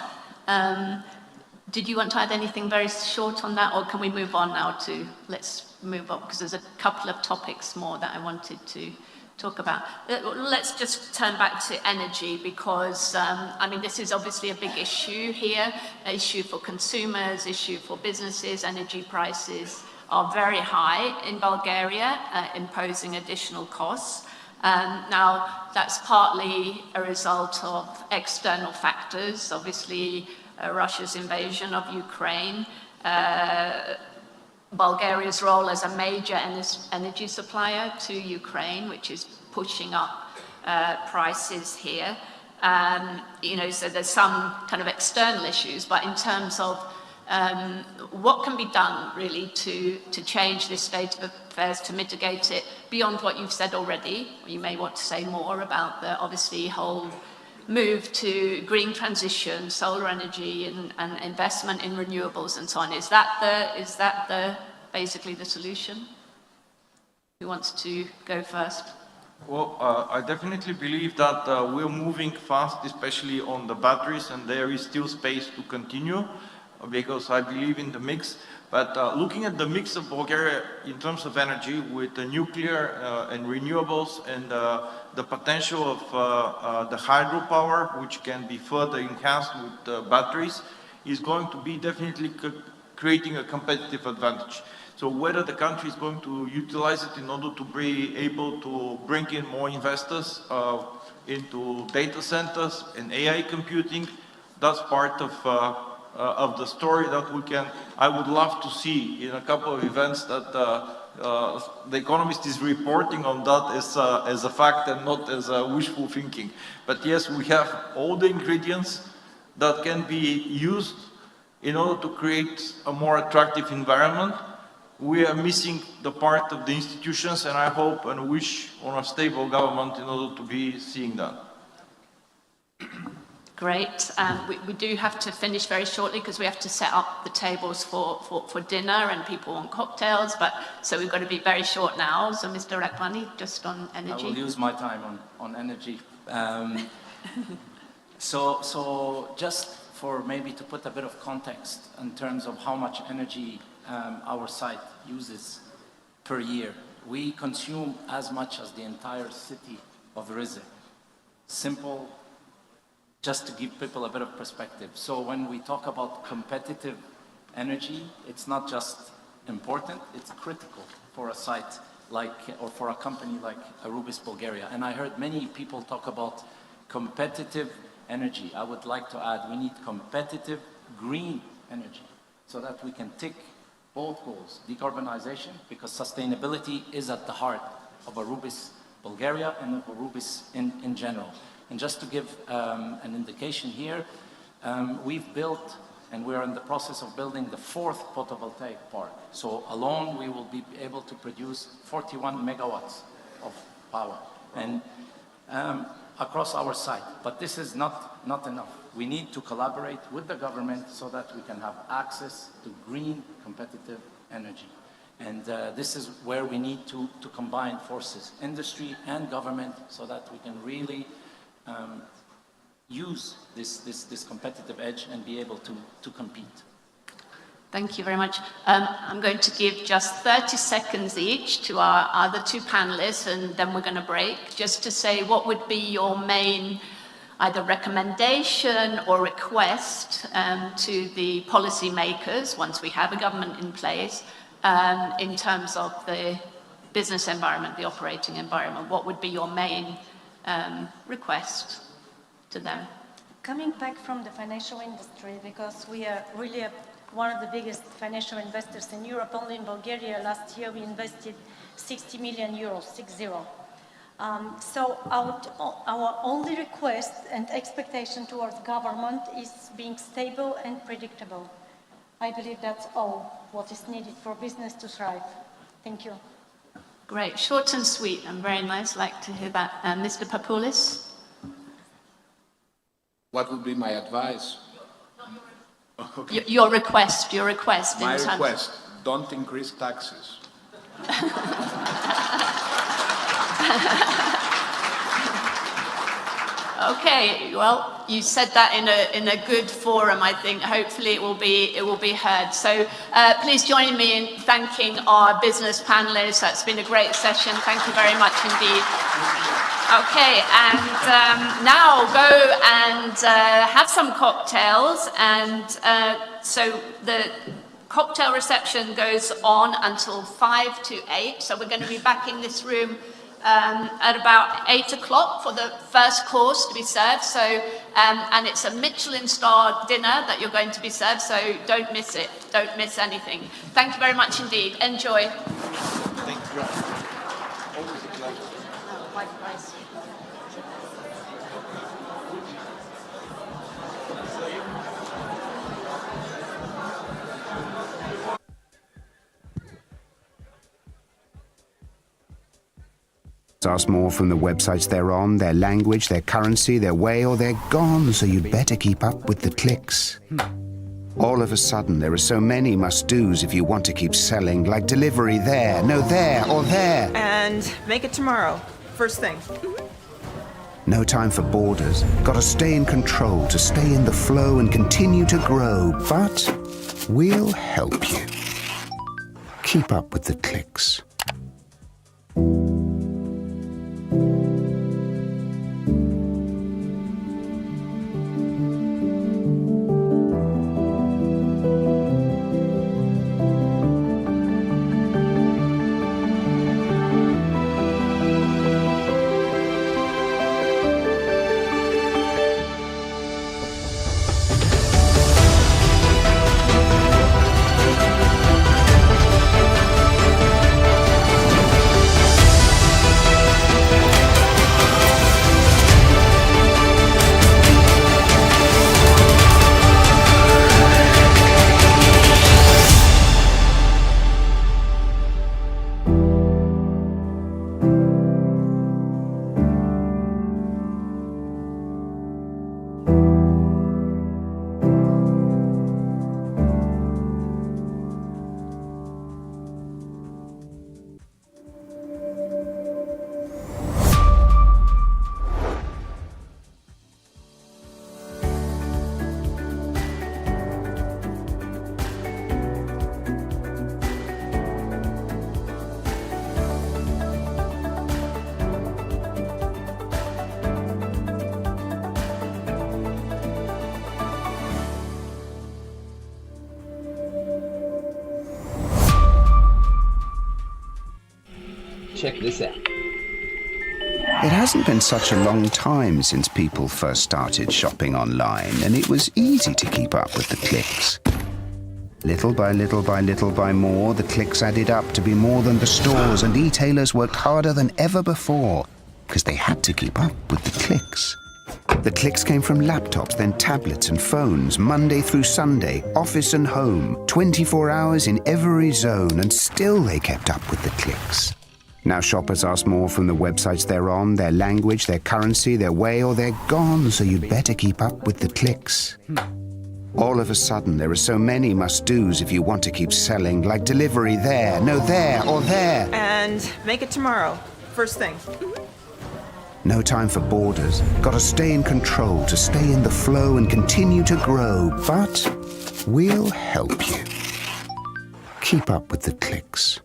Did you want to add anything very short on that, or can we move on now to, let's move on, because there's a couple of topics more that I wanted to talk about. Let's just turn back to energy, because, I mean, this is obviously a big issue here, an issue for consumers, issue for businesses. Energy prices are very high in Bulgaria, imposing additional costs. Now, that's partly a result of external factors, obviously Russia's invasion of Ukraine, Bulgaria's role as a major energy supplier to Ukraine, which is pushing up prices here. You know, so there's some kind of external issues, but in terms of what can be done really to change this state of affairs, to mitigate it beyond what you've said already? You may want to say more about the obviously whole move to green transition, solar energy, and investment in renewables and so on. Is that basically the solution? Who wants to go first? Well, I definitely believe that we're moving fast, especially on the batteries, and there is still space to continue, because I believe in the mix. But looking at the mix of Bulgaria in terms of energy, with the nuclear and renewables, and the potential of the hydropower, which can be further enhanced with batteries, is going to be definitely creating a competitive advantage. So whether the country is going to utilize it in order to be able to bring in more investors into data centers and AI computing, that's part of the story that I would love to see in a couple of events, that the Economist is reporting on that as a fact and not as a wishful thinking. But yes, we have all the ingredients that can be used in order to create a more attractive environment. We are missing the part of the institutions, and I hope and wish on a stable government in order to be seeing that. Great. We do have to finish very shortly, because we have to set up the tables for dinner, and people want cocktails, so we've got to be very short now. So Mr. Rakhmani, just on energy. I will use my time on energy. So just for maybe to put a bit of context in terms of how much energy our site uses per year. We consume as much as the entire city of Rize. Simple, just to give people a bit of perspective. So when we talk about competitive energy, it's not just important, it's critical for a site like, or for a company like Arubis Bulgaria. And I heard many people talk about competitive energy. I would like to add, we need competitive green energy, so that we can tick both goals, decarbonization, because sustainability is at the heart of Arubis Bulgaria and of Arubis in general. And just to give an indication here, we've built, and we're in the process of building, the 4th photovoltaic park. So alone we will be able to produce 41 megawatts of power, and across our site. But this is not enough. We need to collaborate with the government so that we can have access to green, competitive energy. And this is where we need to combine forces, industry and government, so that we can really use this competitive edge and be able to compete. Thank you very much. I'm going to give just 30 seconds each to our other two panelists, and then we're going to break, just to say what would be your main either recommendation or request to the policymakers, once we have a government in place, in terms of the business environment, the operating environment? What would be your main request to them? Coming back from the financial industry, because we are really one of the biggest financial investors in Europe. Only in Bulgaria last year we invested 60 million euros, 60. So our only request and expectation towards government is being stable and predictable. I believe that's all what is needed for business to thrive. Thank you. Great, short and sweet and very nice. Like to hear that. Mr. Papoulis? What would be my advice? Okay. Your request. My request, don't increase taxes. Okay, well, you said that in a good forum, I think. Hopefully it will be heard. So please join me in thanking our business panelists. That's been a great session. Thank you very much indeed. Okay, and now go and have some cocktails. And so the cocktail reception goes on until 5 to 8. So we're going to be back in this room at about 8 o'clock for the first course to be served. So, and it's a Michelin-starred dinner that you're going to be served. So don't miss it. Don't miss anything. Thank you very much indeed. Enjoy. Thank you. Always a pleasure. Likewise. Ask more from the websites they're on, their language, their currency, their way, or they're gone, so you'd better keep up with the clicks. All of a sudden, there are so many must-dos if you want to keep selling, like delivery there, no there, or there. And make it tomorrow, first thing. No time for borders. Gotta stay in control, to stay in the flow and continue to grow. But we'll help you. Keep up with the clicks. Check this out. It hasn't been such a long time since people first started shopping online, and it was easy to keep up with the clicks. Little by little by little by more, the clicks added up to be more than the stores, and e-tailers worked harder than ever before because they had to keep up with the clicks. The clicks came from laptops, then tablets and phones, Monday through Sunday, office and home, 24 hours in every zone, and still they kept up with the clicks. Now shoppers ask more from the websites they're on, their language, their currency, their way, or they're gone, so you'd better keep up with the clicks. All of a sudden, there are so many must-dos if you want to keep selling, like delivery there, no there, or there. And make it tomorrow, first thing. No time for borders. Gotta stay in control, to stay in the flow and continue to grow. But we'll help you. Keep up with the clicks.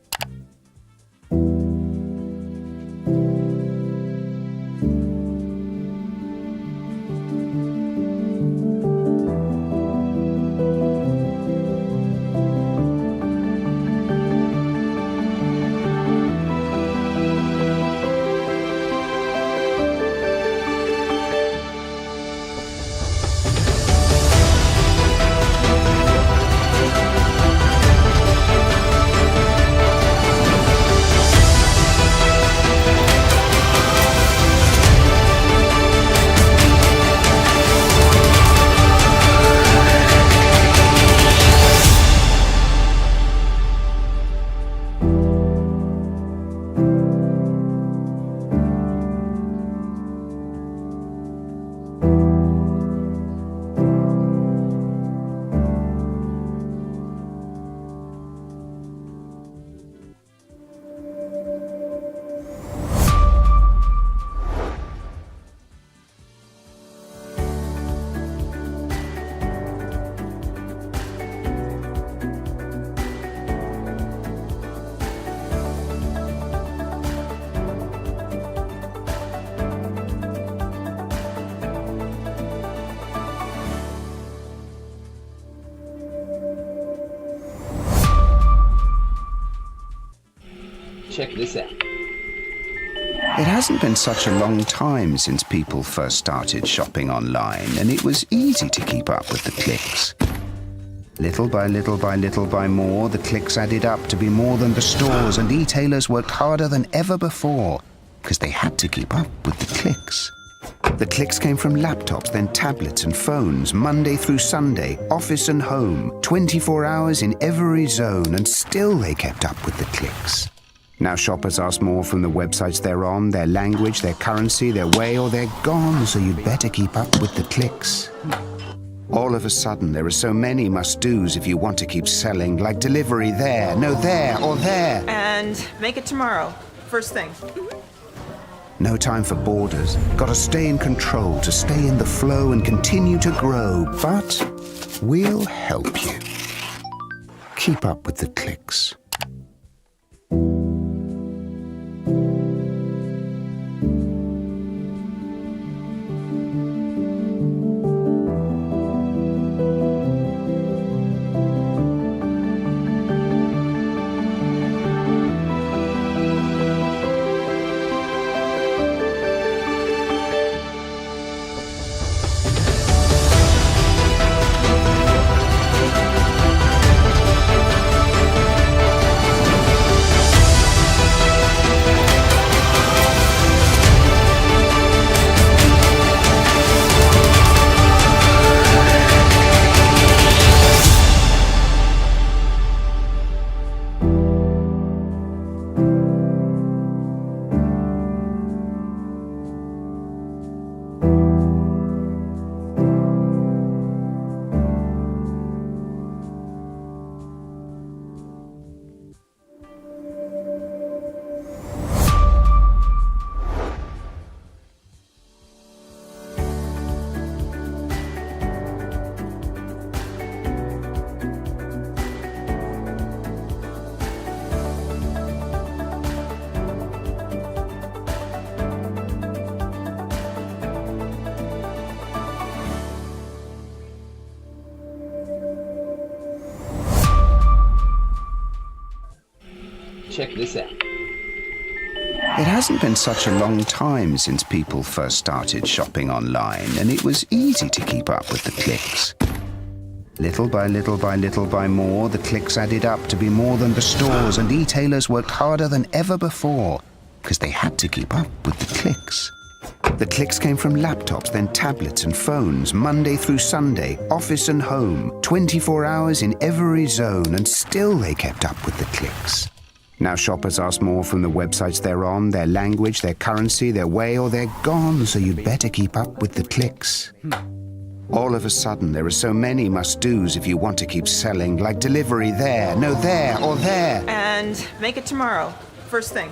Check this out. It hasn't been such a long time since people first started shopping online, and it was easy to keep up with the clicks. Little by little by little by more, the clicks added up to be more than the stores, and e-tailers worked harder than ever before because they had to keep up with the clicks. The clicks came from laptops, then tablets and phones, Monday through Sunday, office and home, 24 hours in every zone, and still they kept up with the clicks. Now shoppers ask more from the websites they're on, their language, their currency, their way, or they're gone, so you'd better keep up with the clicks. All of a sudden, there are so many must-dos if you want to keep selling, like delivery there, no there, or there. And make it tomorrow. First thing. No time for borders. Gotta stay in control to stay in the flow and continue to grow. But we'll help you. Keep up with the clicks. Check this out. It hasn't been such a long time since people first started shopping online, and it was easy to keep up with the clicks. Little by little by little by more, the clicks added up to be more than the stores, and e-tailers worked harder than ever before because they had to keep up with the clicks. The clicks came from laptops, then tablets and phones, Monday through Sunday, office and home, 24 hours in every zone, and still they kept up with the clicks. Now shoppers ask more from the websites they're on, their language, their currency, their way, or they're gone, so you'd better keep up with the clicks. All of a sudden, there are so many must-dos if you want to keep selling, like delivery there, no there, or there. And make it tomorrow. First thing.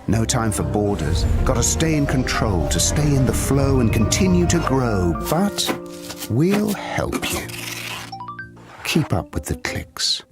No time for borders. Gotta stay in control to stay in the flow and continue to grow. But we'll help you. Keep up with the clicks.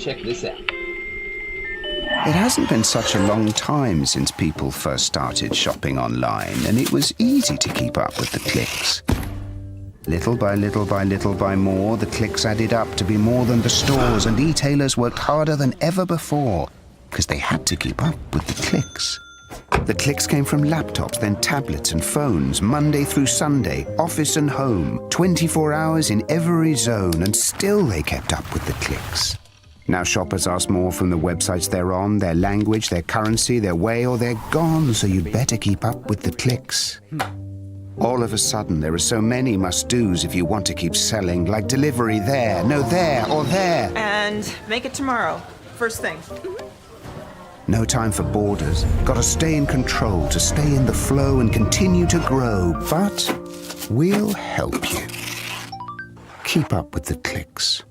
Check this out. It hasn't been such a long time since people first started shopping online, and it was easy to keep up with the clicks. Little by little by little by more, the clicks added up to be more than the stores, and e-tailers worked harder than ever before because they had to keep up with the clicks. The clicks came from laptops, then tablets and phones, Monday through Sunday, office and home, 24 hours in every zone, and still they kept up with the clicks. Now shoppers ask more from the websites they're on, their language, their currency, their way, or they're gone, so you'd better keep up with the clicks. All of a sudden, there are so many must-dos if you want to keep selling, like delivery there, no there, or there. And make it tomorrow. First thing. No time for borders. Gotta stay in control, to stay in the flow and continue to grow. But we'll help you. Keep up with the clicks.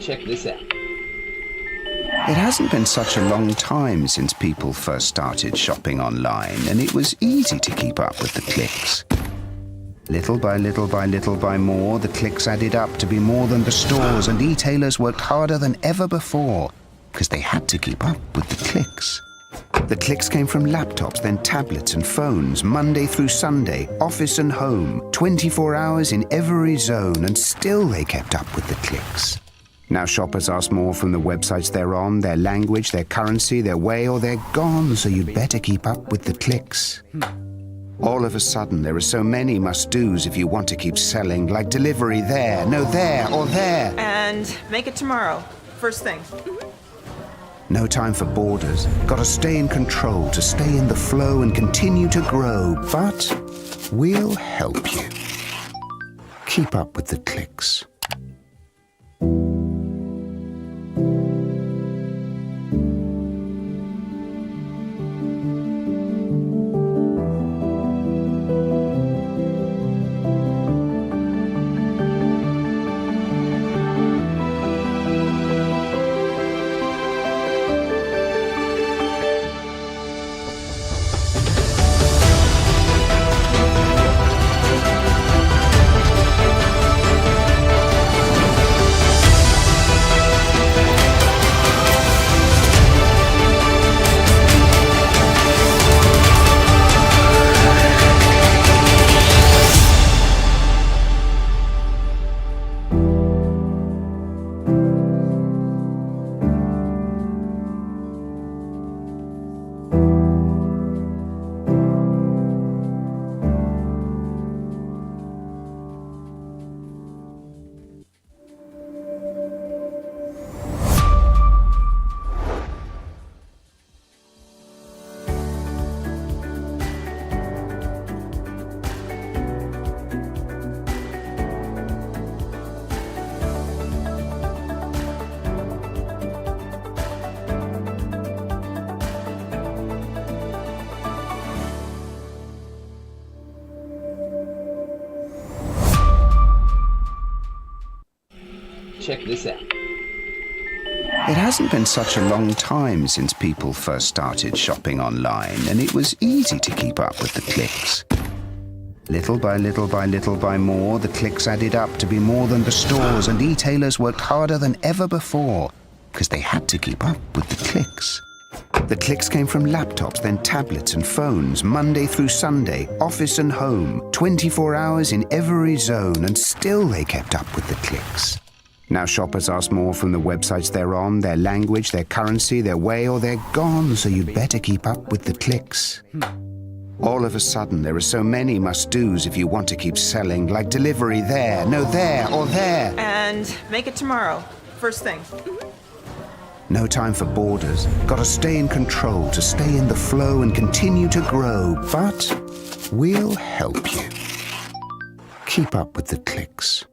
Check this out. It hasn't been such a long time since people first started shopping online, and it was easy to keep up with the clicks. Little by little by little by more, the clicks added up to be more than the stores, and e-tailers worked harder than ever before because they had to keep up with the clicks. The clicks came from laptops, then tablets and phones, Monday through Sunday, office and home, 24 hours in every zone, and still they kept up with the clicks. Now shoppers ask more from the websites they're on, their language, their currency, their way, or they're gone, so you'd better keep up with the clicks. All of a sudden, there are so many must-dos if you want to keep selling, like delivery there, no there, or there. And make it tomorrow. First thing. No time for borders. Gotta stay in control, to stay in the flow and continue to grow. But we'll help you. Keep up with the clicks. Check this out. It hasn't been such a long time since people first started shopping online, and it was easy to keep up with the clicks. Little by little by little by more, the clicks added up to be more than the stores, and e-tailers worked harder than ever before because they had to keep up with the clicks. The clicks came from laptops, then tablets and phones, Monday through Sunday, office and home, 24 hours in every zone, and still they kept up with the clicks. Now shoppers ask more from the websites they're on, their language, their currency, their way, or they're gone, so you'd better keep up with the clicks. All of a sudden, there are so many must-dos if you want to keep selling, like delivery there, no there, or there. And make it tomorrow. First thing. No time for borders. Gotta stay in control, to stay in the flow and continue to grow. But we'll help you. Keep up with the clicks.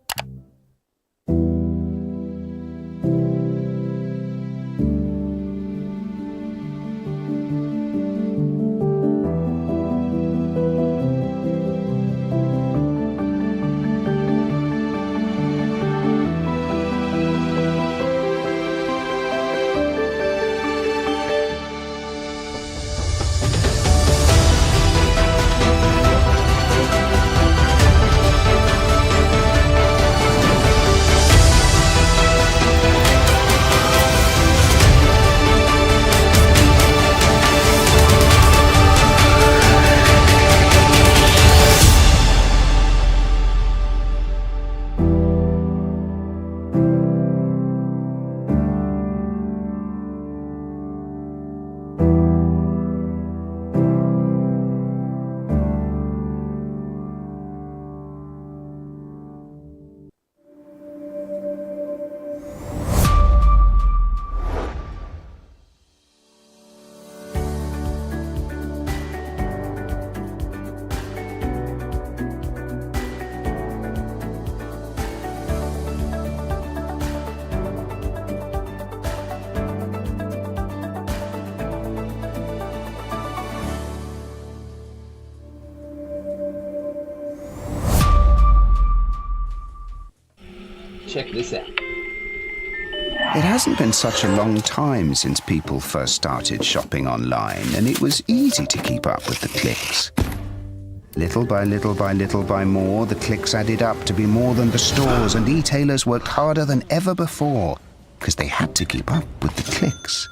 Check this out. It hasn't been such a long time since people first started shopping online, and it was easy to keep up with the clicks. Little by little by little by more, the clicks added up to be more than the stores, and e-tailers worked harder than ever before because they had to keep up with the clicks.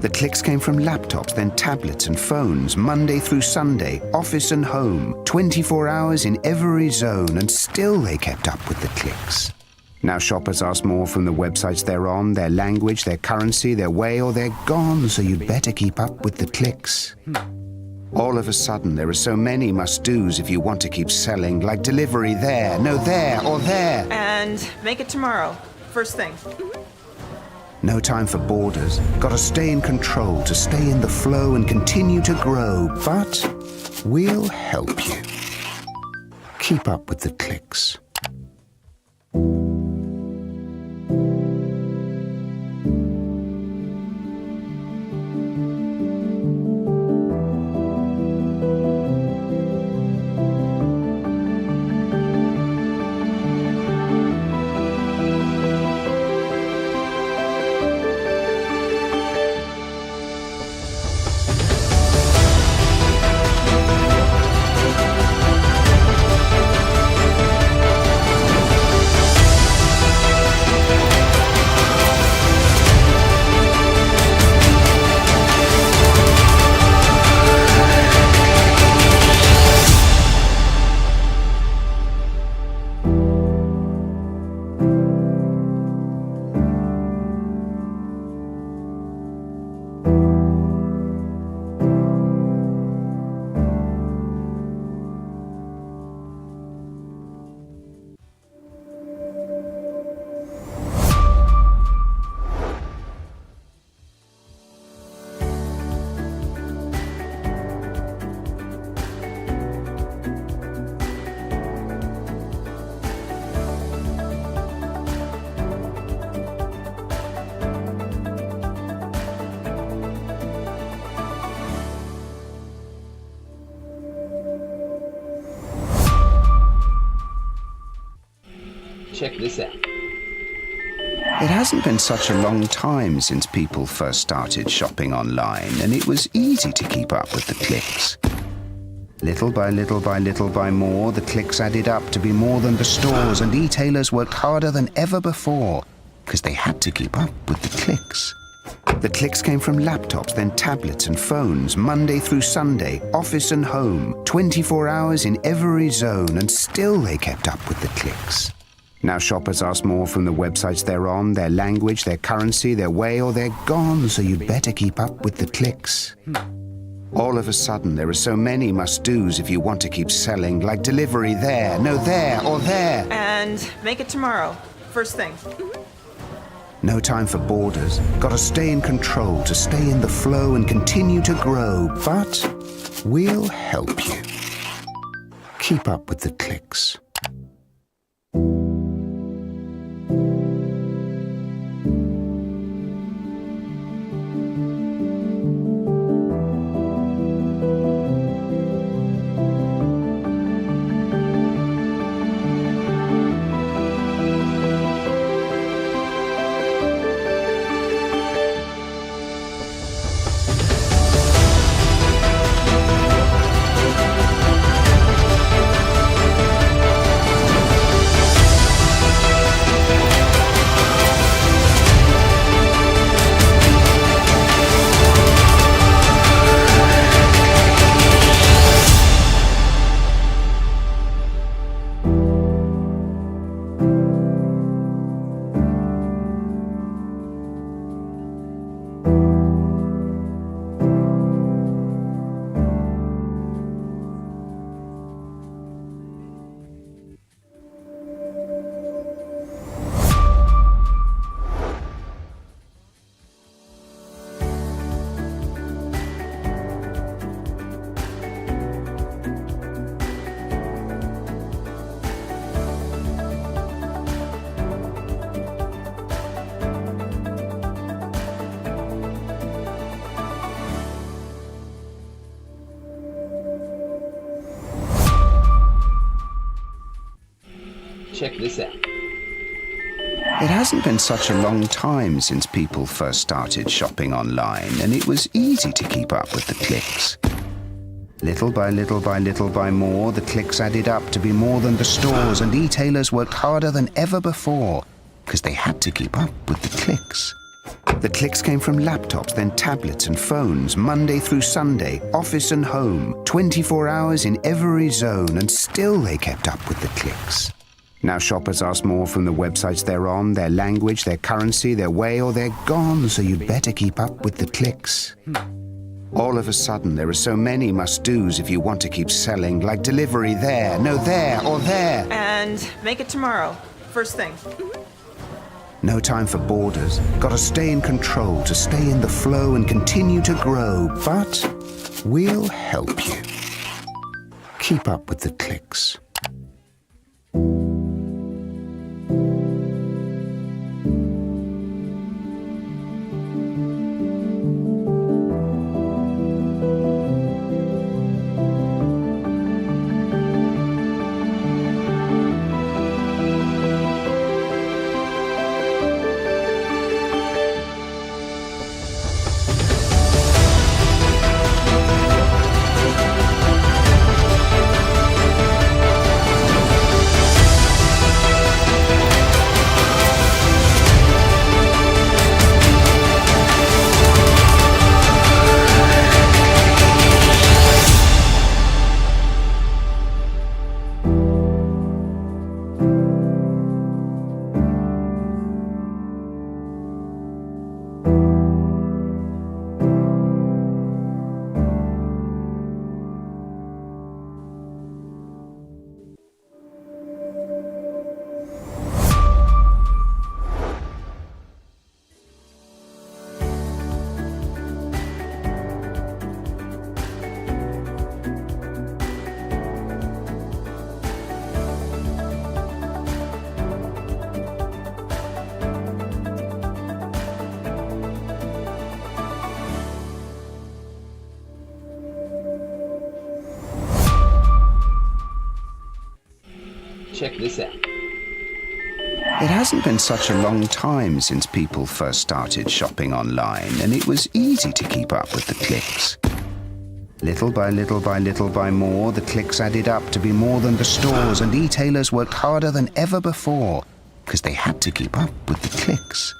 The clicks came from laptops, then tablets and phones, Monday through Sunday, office and home, 24 hours in every zone, and still they kept up with the clicks. Now shoppers ask more from the websites they're on, their language, their currency, their way, or they're gone, so you'd better keep up with the clicks. All of a sudden, there are so many must-dos if you want to keep selling, like delivery there, no there, or there. And make it tomorrow. First thing. No time for borders. Gotta stay in control, to stay in the flow and continue to grow. But we'll help you. Keep up with the clicks. Check this out. It hasn't been such a long time since people first started shopping online, and it was easy to keep up with the clicks. Little by little by little by more, the clicks added up to be more than the stores, and e-tailers worked harder than ever before because they had to keep up with the clicks. The clicks came from laptops, then tablets and phones, Monday through Sunday, office and home, 24 hours in every zone, and still they kept up with the clicks. Now shoppers ask more from the websites they're on, their language, their currency, their way, or they're gone, so you'd better keep up with the clicks. All of a sudden, there are so many must-dos if you want to keep selling, like delivery there, no there, or there. And make it tomorrow. First thing. No time for borders. Gotta stay in control, to stay in the flow and continue to grow. But we'll help you. Keep up with the clicks. Check this out. It hasn't been such a long time since people first started shopping online, and it was easy to keep up with the clicks. Little by little by little by more, the clicks added up to be more than the stores, and e-tailers worked harder than ever before because they had to keep up with the clicks. The clicks came from laptops, then tablets and phones, Monday through Sunday, office and home, 24 hours in every zone, and still they kept up with the clicks. Now shoppers ask more from the websites they're on, their language, their currency, their way, or they're gone, so you'd better keep up with the clicks. All of a sudden, there are so many must-dos if you want to keep selling, like delivery there, no there, or there. And make it tomorrow. First thing. No time for borders. Gotta stay in control, to stay in the flow and continue to grow. But we'll help you. Keep up with the clicks. Check this out. It hasn't been such a long time since people first started shopping online, and it was easy to keep up with the clicks. Little by little by little by more, the clicks added up to be more than the stores, and e-tailers worked harder than ever before because they had to keep up with the clicks.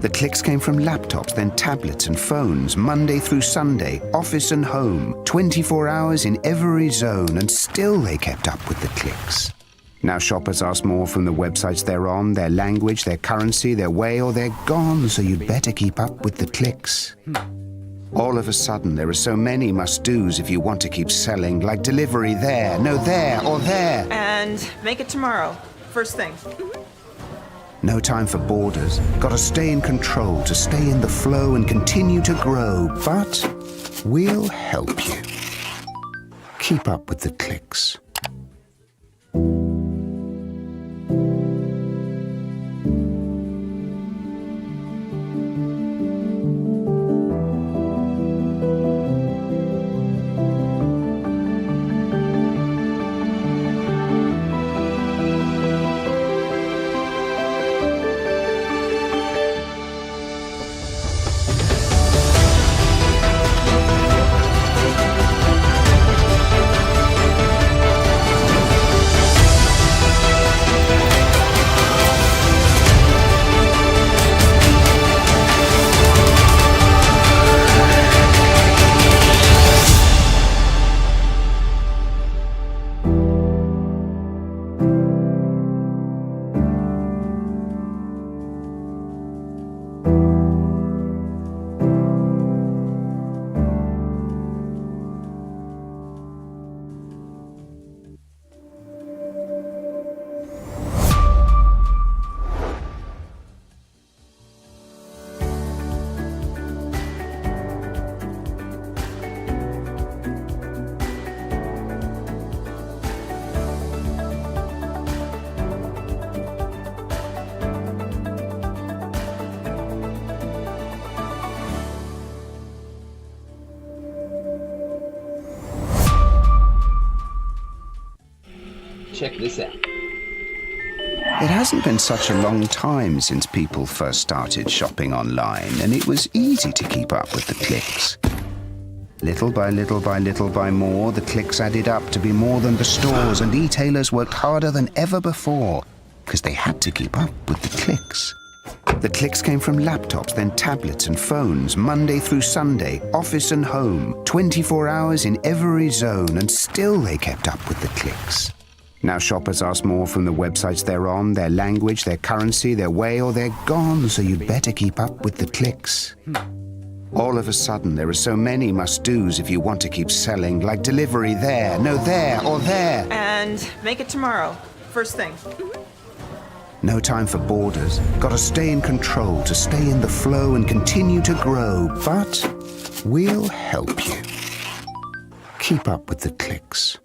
The clicks came from laptops, then tablets and phones, Monday through Sunday, office and home, 24 hours in every zone, and still they kept up with the clicks. Now shoppers ask more from the websites they're on, their language, their currency, their way, or they're gone, so you'd better keep up with the clicks. All of a sudden, there are so many must-dos if you want to keep selling, like delivery there, no there, or there. And make it tomorrow. First thing. No time for borders. Gotta stay in control, to stay in the flow and continue to grow. But we'll help you. Keep up with the clicks. Check this out. It hasn't been such a long time since people first started shopping online, and it was easy to keep up with the clicks. Little by little by little by more, the clicks added up to be more than the stores, and e-tailers worked harder than ever before because they had to keep up with the clicks. The clicks came from laptops, then tablets and phones, Monday through Sunday, office and home, 24 hours in every zone, and still they kept up with the clicks. Now shoppers ask more from the websites they're on, their language, their currency, their way, or they're gone, so you'd better keep up with the clicks. All of a sudden, there are so many must-dos if you want to keep selling, like delivery there, no there, or there. And make it tomorrow. First thing. No time for borders. Gotta stay in control, to stay in the flow and continue to grow. But we'll help you. Keep up with the clicks.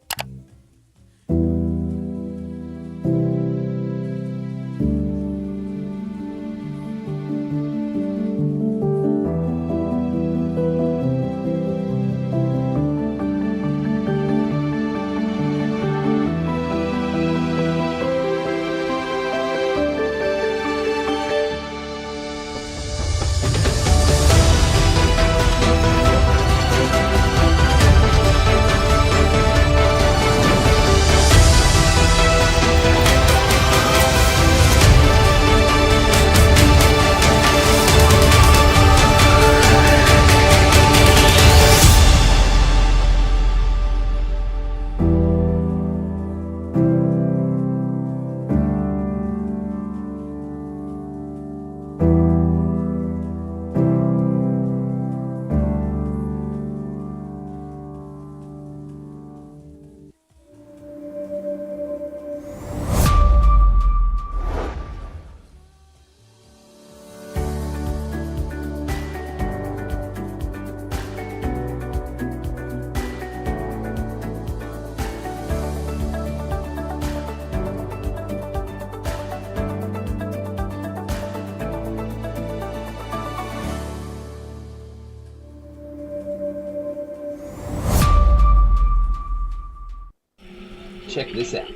Check this out.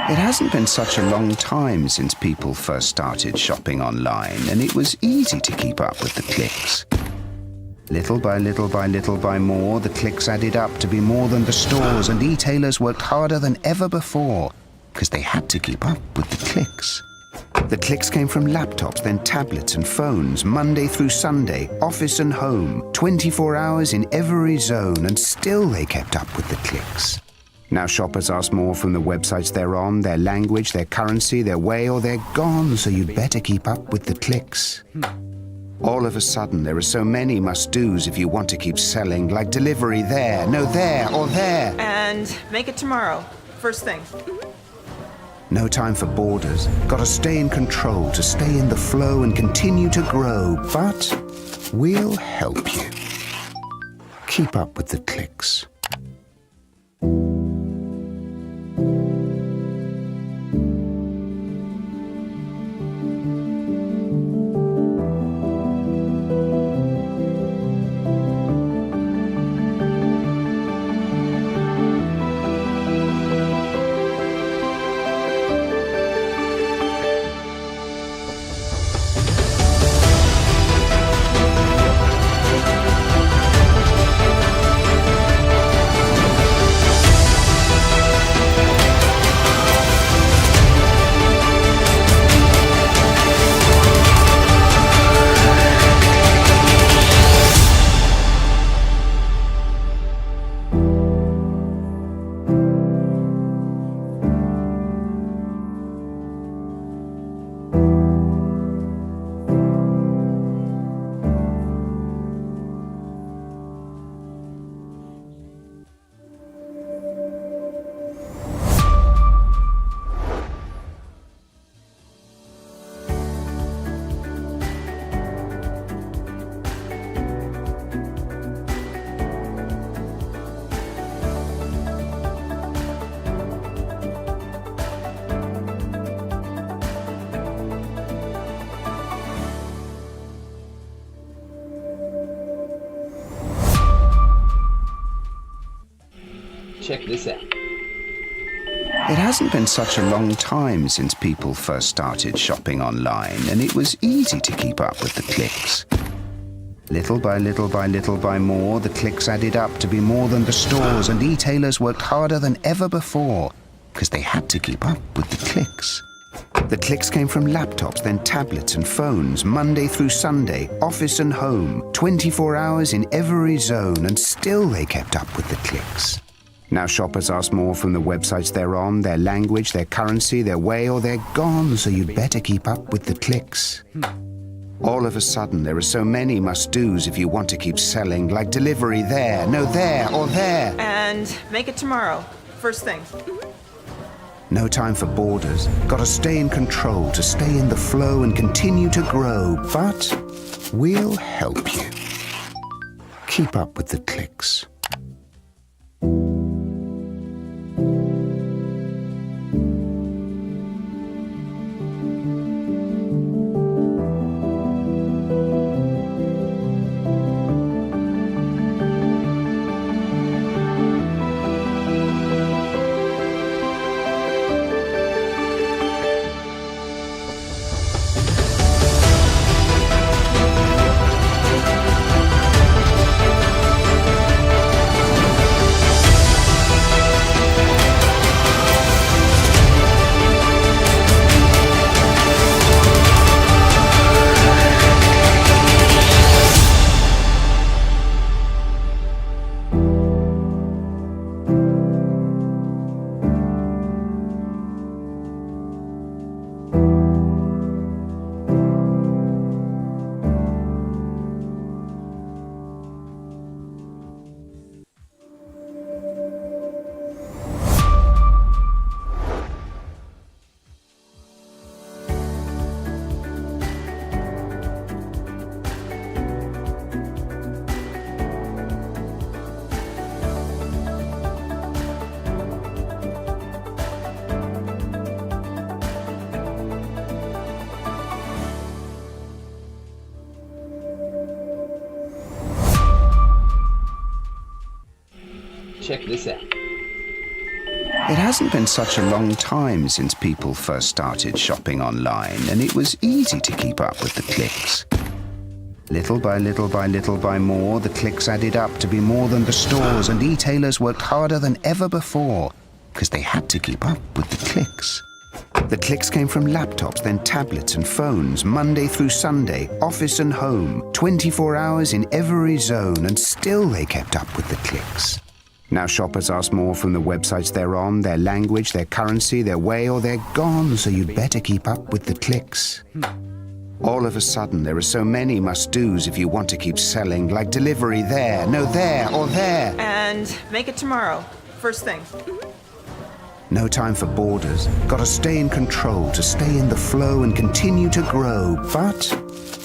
It hasn't been such a long time since people first started shopping online, and it was easy to keep up with the clicks. Little by little by little by more, the clicks added up to be more than the stores, and e-tailers worked harder than ever before because they had to keep up with the clicks. The clicks came from laptops, then tablets and phones, Monday through Sunday, office and home, 24 hours in every zone, and still they kept up with the clicks. Now shoppers ask more from the websites they're on, their language, their currency, their way, or they're gone, so you'd better keep up with the clicks. All of a sudden, there are so many must-dos if you want to keep selling, like delivery there, no there, or there. And make it tomorrow. First thing. No time for borders. Gotta stay in control, to stay in the flow and continue to grow. But we'll help you. Keep up with the clicks. Check this out. It hasn't been such a long time since people first started shopping online, and it was easy to keep up with the clicks. Little by little by little by more, the clicks added up to be more than the stores, and e-tailers worked harder than ever before because they had to keep up with the clicks. The clicks came from laptops, then tablets and phones, Monday through Sunday, office and home, 24 hours in every zone, and still they kept up with the clicks. Now shoppers ask more from the websites they're on, their language, their currency, their way, or they're gone, so you'd better keep up with the clicks. All of a sudden, there are so many must-dos if you want to keep selling, like delivery there, no there, or there. And make it tomorrow. First thing. No time for borders. Gotta stay in control, to stay in the flow and continue to grow. But we'll help you. Keep up with the clicks. Check this out. It hasn't been such a long time since people first started shopping online, and it was easy to keep up with the clicks. Little by little by little by more, the clicks added up to be more than the stores, and e-tailers worked harder than ever before because they had to keep up with the clicks. The clicks came from laptops, then tablets and phones, Monday through Sunday, office and home, 24 hours in every zone, and still they kept up with the clicks. Now shoppers ask more from the websites they're on, their language, their currency, their way, or they're gone, so you'd better keep up with the clicks. All of a sudden, there are so many must-dos if you want to keep selling, like delivery there, no there, or there. And make it tomorrow. First thing. No time for borders. Gotta stay in control, to stay in the flow and continue to grow. But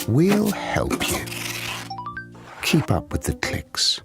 we'll help you. Keep up with the clicks.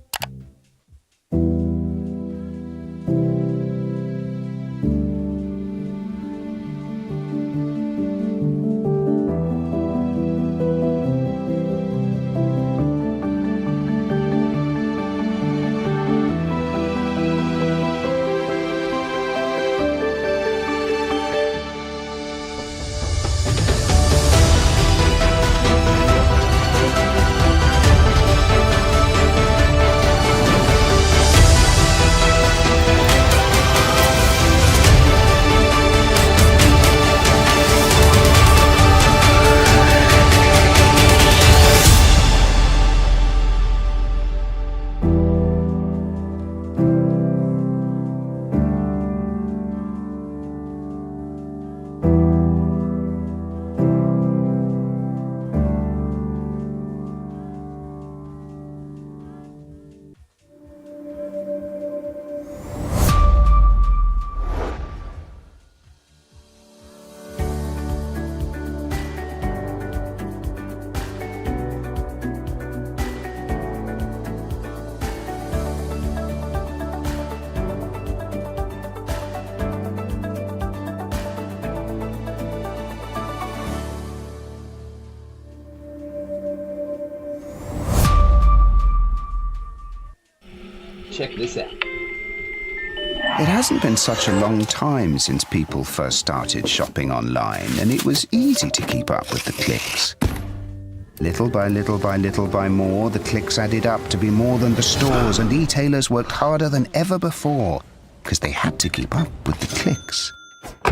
Check this out. It hasn't been such a long time since people first started shopping online, and it was easy to keep up with the clicks. Little by little by little by more, the clicks added up to be more than the stores, and e-tailers worked harder than ever before because they had to keep up with the clicks.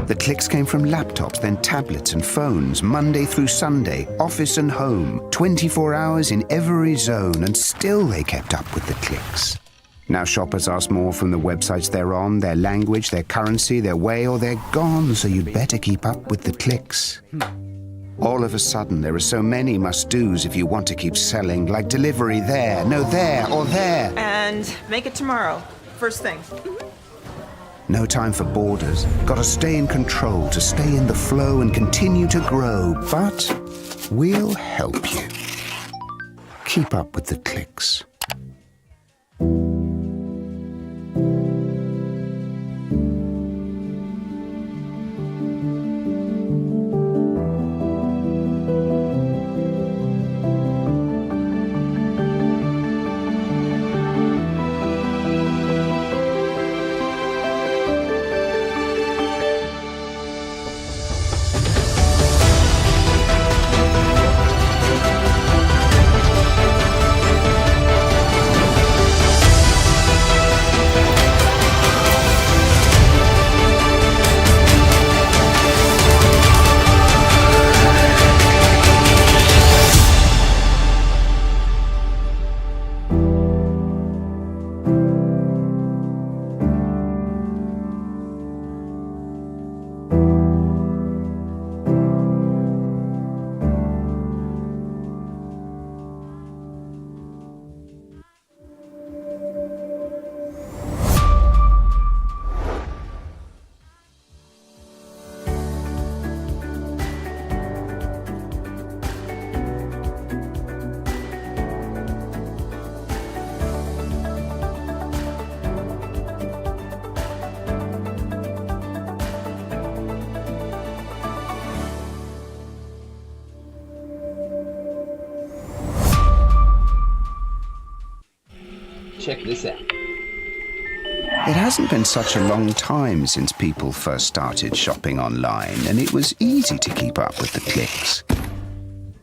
The clicks came from laptops, then tablets and phones, Monday through Sunday, office and home, 24 hours in every zone, and still they kept up with the clicks. Now shoppers ask more from the websites they're on, their language, their currency, their way, or they're gone, so you'd better keep up with the clicks. All of a sudden, there are so many must-dos if you want to keep selling, like delivery there, no there, or there. And make it tomorrow. First thing. No time for borders. Gotta stay in control, to stay in the flow and continue to grow. But we'll help you. Keep up with the clicks. Check this out. It hasn't been such a long time since people first started shopping online, and it was easy to keep up with the clicks.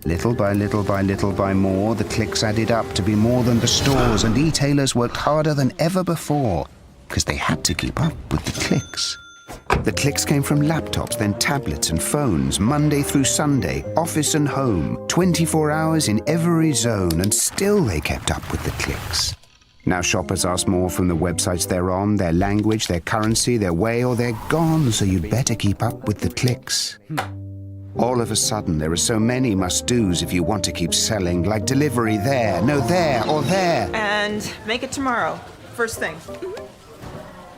Little by little by little by more, the clicks added up to be more than the stores, and e-tailers worked harder than ever before because they had to keep up with the clicks. The clicks came from laptops, then tablets and phones, Monday through Sunday, office and home, 24 hours in every zone, and still they kept up with the clicks. Now shoppers ask more from the websites they're on, their language, their currency, their way, or they're gone, so you'd better keep up with the clicks. All of a sudden, there are so many must-dos if you want to keep selling, like delivery there, no there, or there. And make it tomorrow. First thing.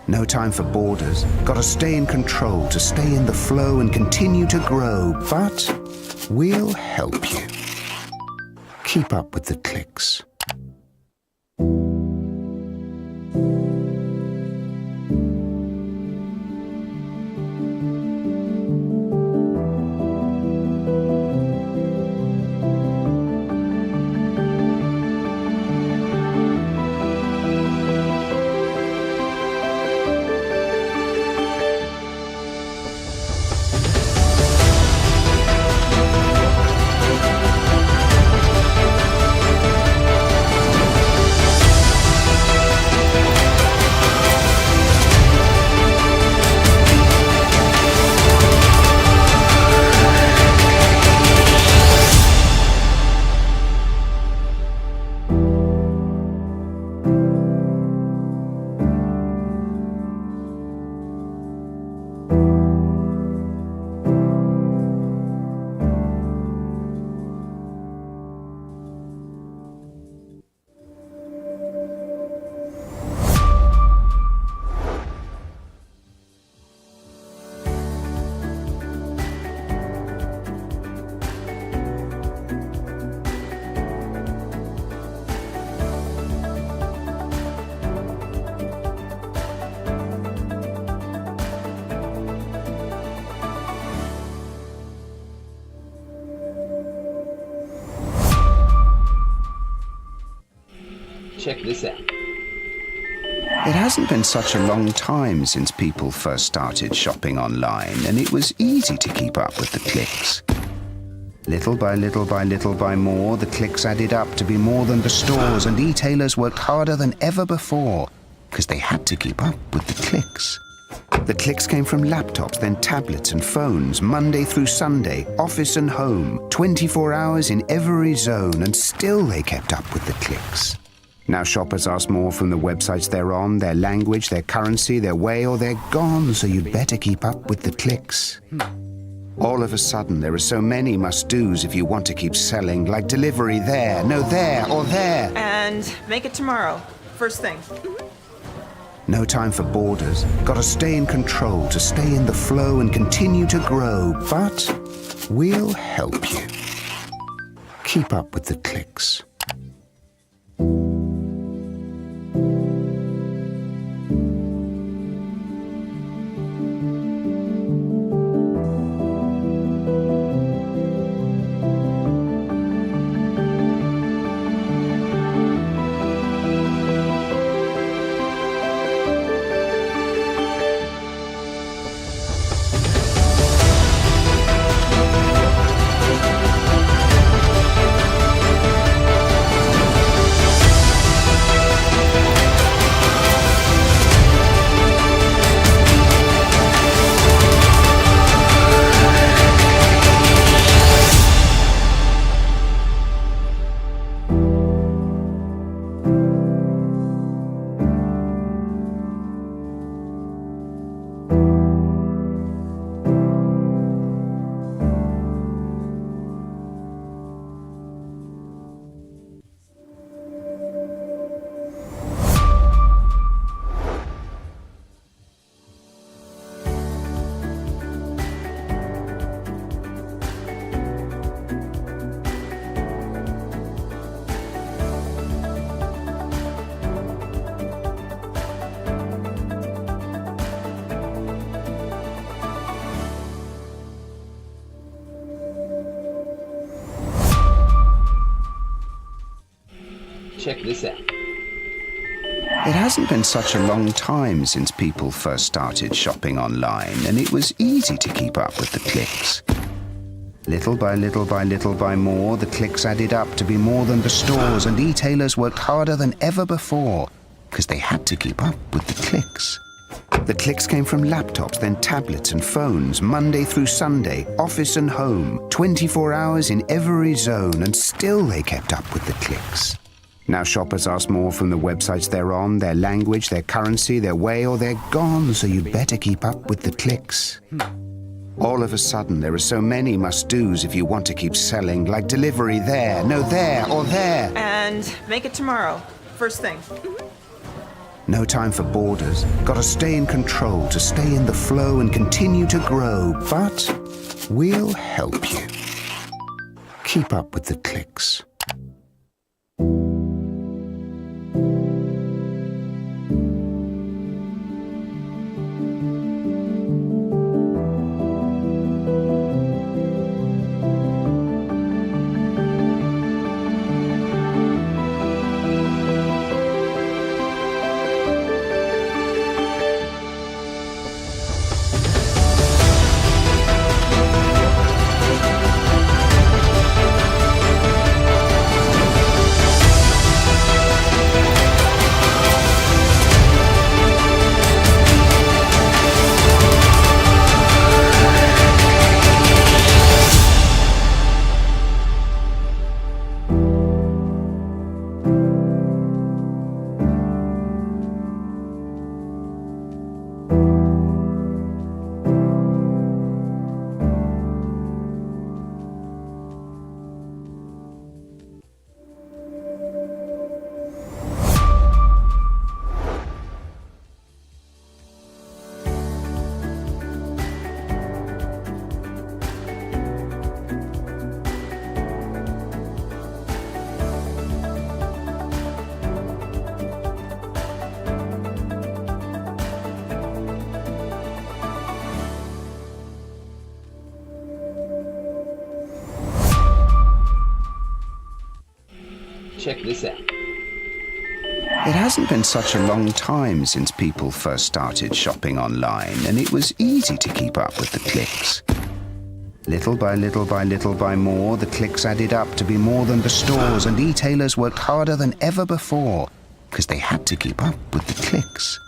No time for borders. Gotta stay in control, to stay in the flow and continue to grow. But we'll help you. Keep up with the clicks. Check this out. It hasn't been such a long time since people first started shopping online, and it was easy to keep up with the clicks. Little by little by little by more, the clicks added up to be more than the stores, and e-tailers worked harder than ever before because they had to keep up with the clicks. The clicks came from laptops, then tablets and phones, Monday through Sunday, office and home, 24 hours in every zone, and still they kept up with the clicks. Now shoppers ask more from the websites they're on, their language, their currency, their way, or they're gone, so you'd better keep up with the clicks. All of a sudden, there are so many must-dos if you want to keep selling, like delivery there, no there, or there. And make it tomorrow. First thing. No time for borders. Gotta stay in control, to stay in the flow and continue to grow. But we'll help you. Keep up with the clicks. Check this out. It hasn't been such a long time since people first started shopping online, and it was easy to keep up with the clicks. Little by little by little by more, the clicks added up to be more than the stores, and e-tailers worked harder than ever before because they had to keep up with the clicks. The clicks came from laptops, then tablets and phones, Monday through Sunday, office and home, 24 hours in every zone, and still they kept up with the clicks. Now shoppers ask more from the websites they're on, their language, their currency, their way, or they're gone, so you better keep up with the clicks. All of a sudden, there are so many must-dos if you want to keep selling, like delivery there, no there, or there. And make it tomorrow. First thing. No time for borders. Gotta stay in control to stay in the flow and continue to grow. But we'll help you. Keep up with the clicks. Check this out. It hasn't been such a long time since people first started shopping online, and it was easy to keep up with the clicks. Little by little by little by more, the clicks added up to be more than the stores, and e-tailers worked harder than ever before because they had to keep up with the clicks.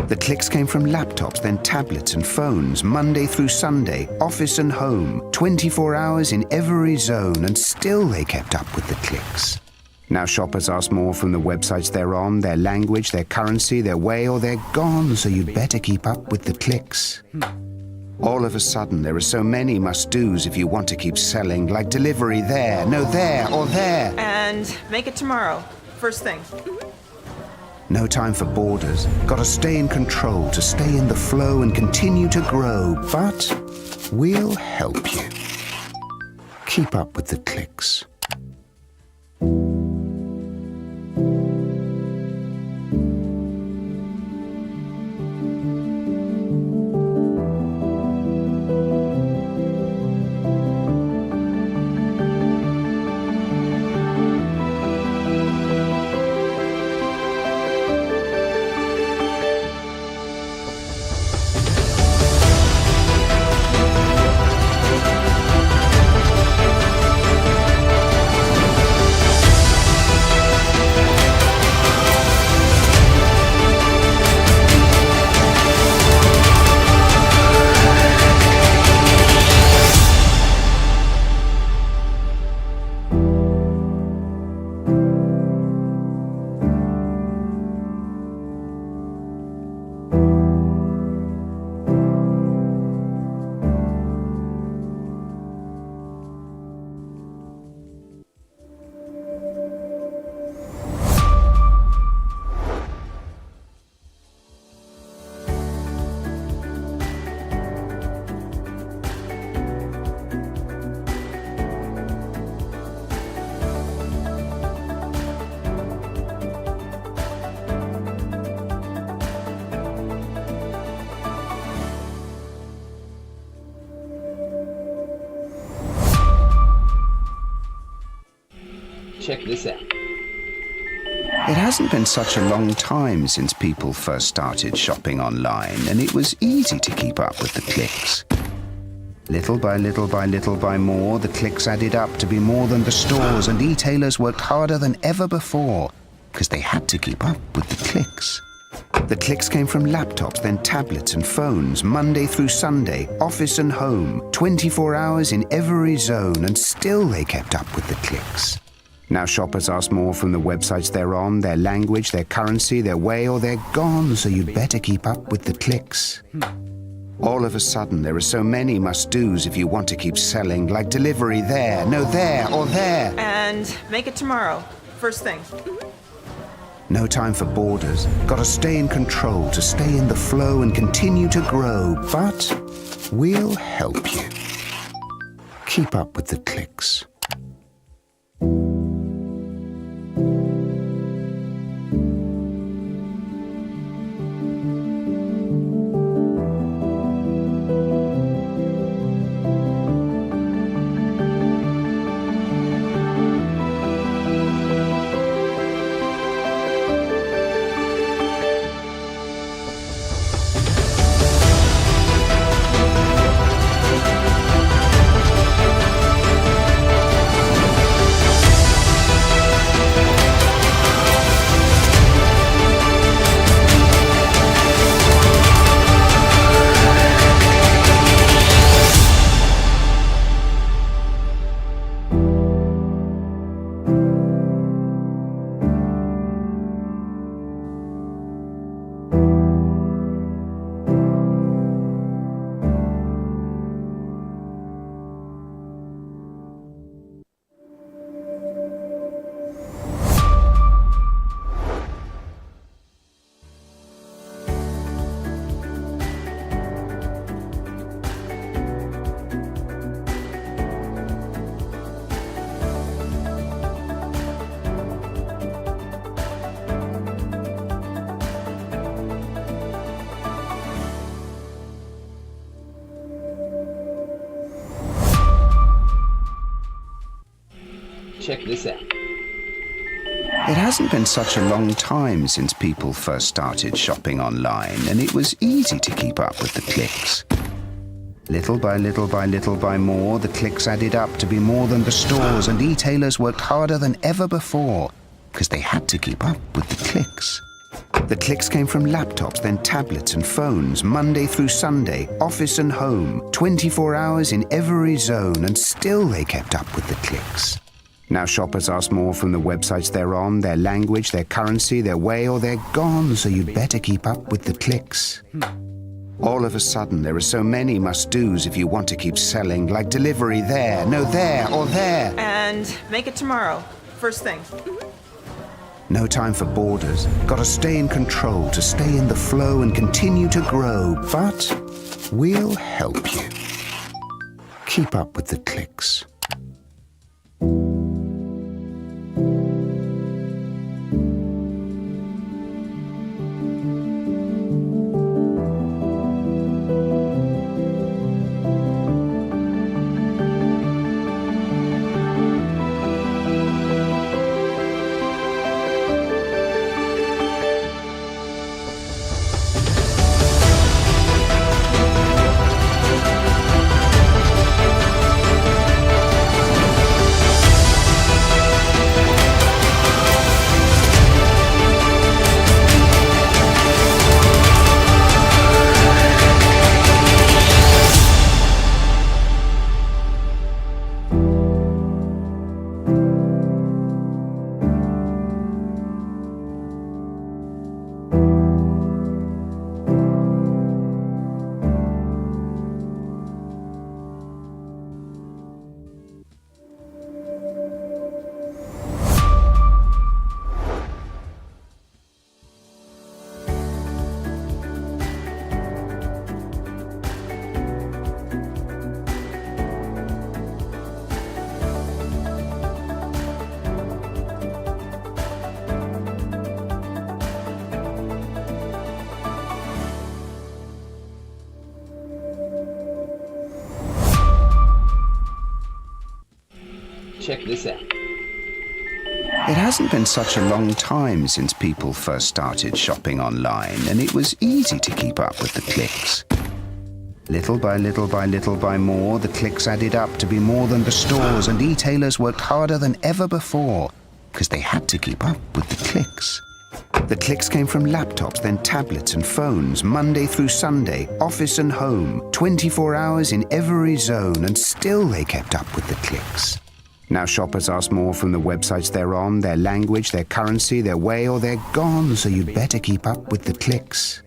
The clicks came from laptops, then tablets and phones, Monday through Sunday, office and home, 24 hours in every zone, and still they kept up with the clicks. Now shoppers ask more from the websites they're on, their language, their currency, their way, or they're gone, so you better keep up with the clicks. All of a sudden, there are so many must-dos if you want to keep selling, like delivery there, no there, or there. And make it tomorrow. First thing. No time for borders. Gotta stay in control to stay in the flow and continue to grow. But we'll help you. Keep up with the clicks. Check this out. It hasn't been such a long time since people first started shopping online, and it was easy to keep up with the clicks. Little by little by little by more, the clicks added up to be more than the stores, and e-tailers worked harder than ever before because they had to keep up with the clicks. The clicks came from laptops, then tablets and phones, Monday through Sunday, office and home, 24 hours in every zone, and still they kept up with the clicks. Now shoppers ask more from the websites they're on, their language, their currency, their way, or they're gone, so you'd better keep up with the clicks. All of a sudden, there are so many must-dos if you want to keep selling, like delivery there, no there, or there. And make it tomorrow. First thing. No time for borders. Gotta stay in control, to stay in the flow and continue to grow. But we'll help you. Keep up with the clicks. Check this out. It hasn't been such a long time since people first started shopping online, and it was easy to keep up with the clicks. Little by little by little by more, the clicks added up to be more than the stores, and e-tailers worked harder than ever before because they had to keep up with the clicks. The clicks came from laptops, then tablets and phones, Monday through Sunday, office and home, 24 hours in every zone, and still they kept up with the clicks. Now shoppers ask more from the websites they're on, their language, their currency, their way, or they're gone, so you'd better keep up with the clicks. All of a sudden, there are so many must-dos if you want to keep selling, like delivery there, no there, or there. And make it tomorrow. First thing. No time for borders. Gotta stay in control, to stay in the flow and continue to grow. But we'll help you. Keep up with the clicks. Check this out. It hasn't been such a long time since people first started shopping online, and it was easy to keep up with the clicks. Little by little by little by more, the clicks added up to be more than the stores, and e-tailers worked harder than ever before because they had to keep up with the clicks. The clicks came from laptops, then tablets and phones, Monday through Sunday, office and home, 24 hours in every zone, and still they kept up with the clicks. Now shoppers ask more from the websites they're on, their language, their currency, their way, or they're gone, so you'd better keep up with the clicks.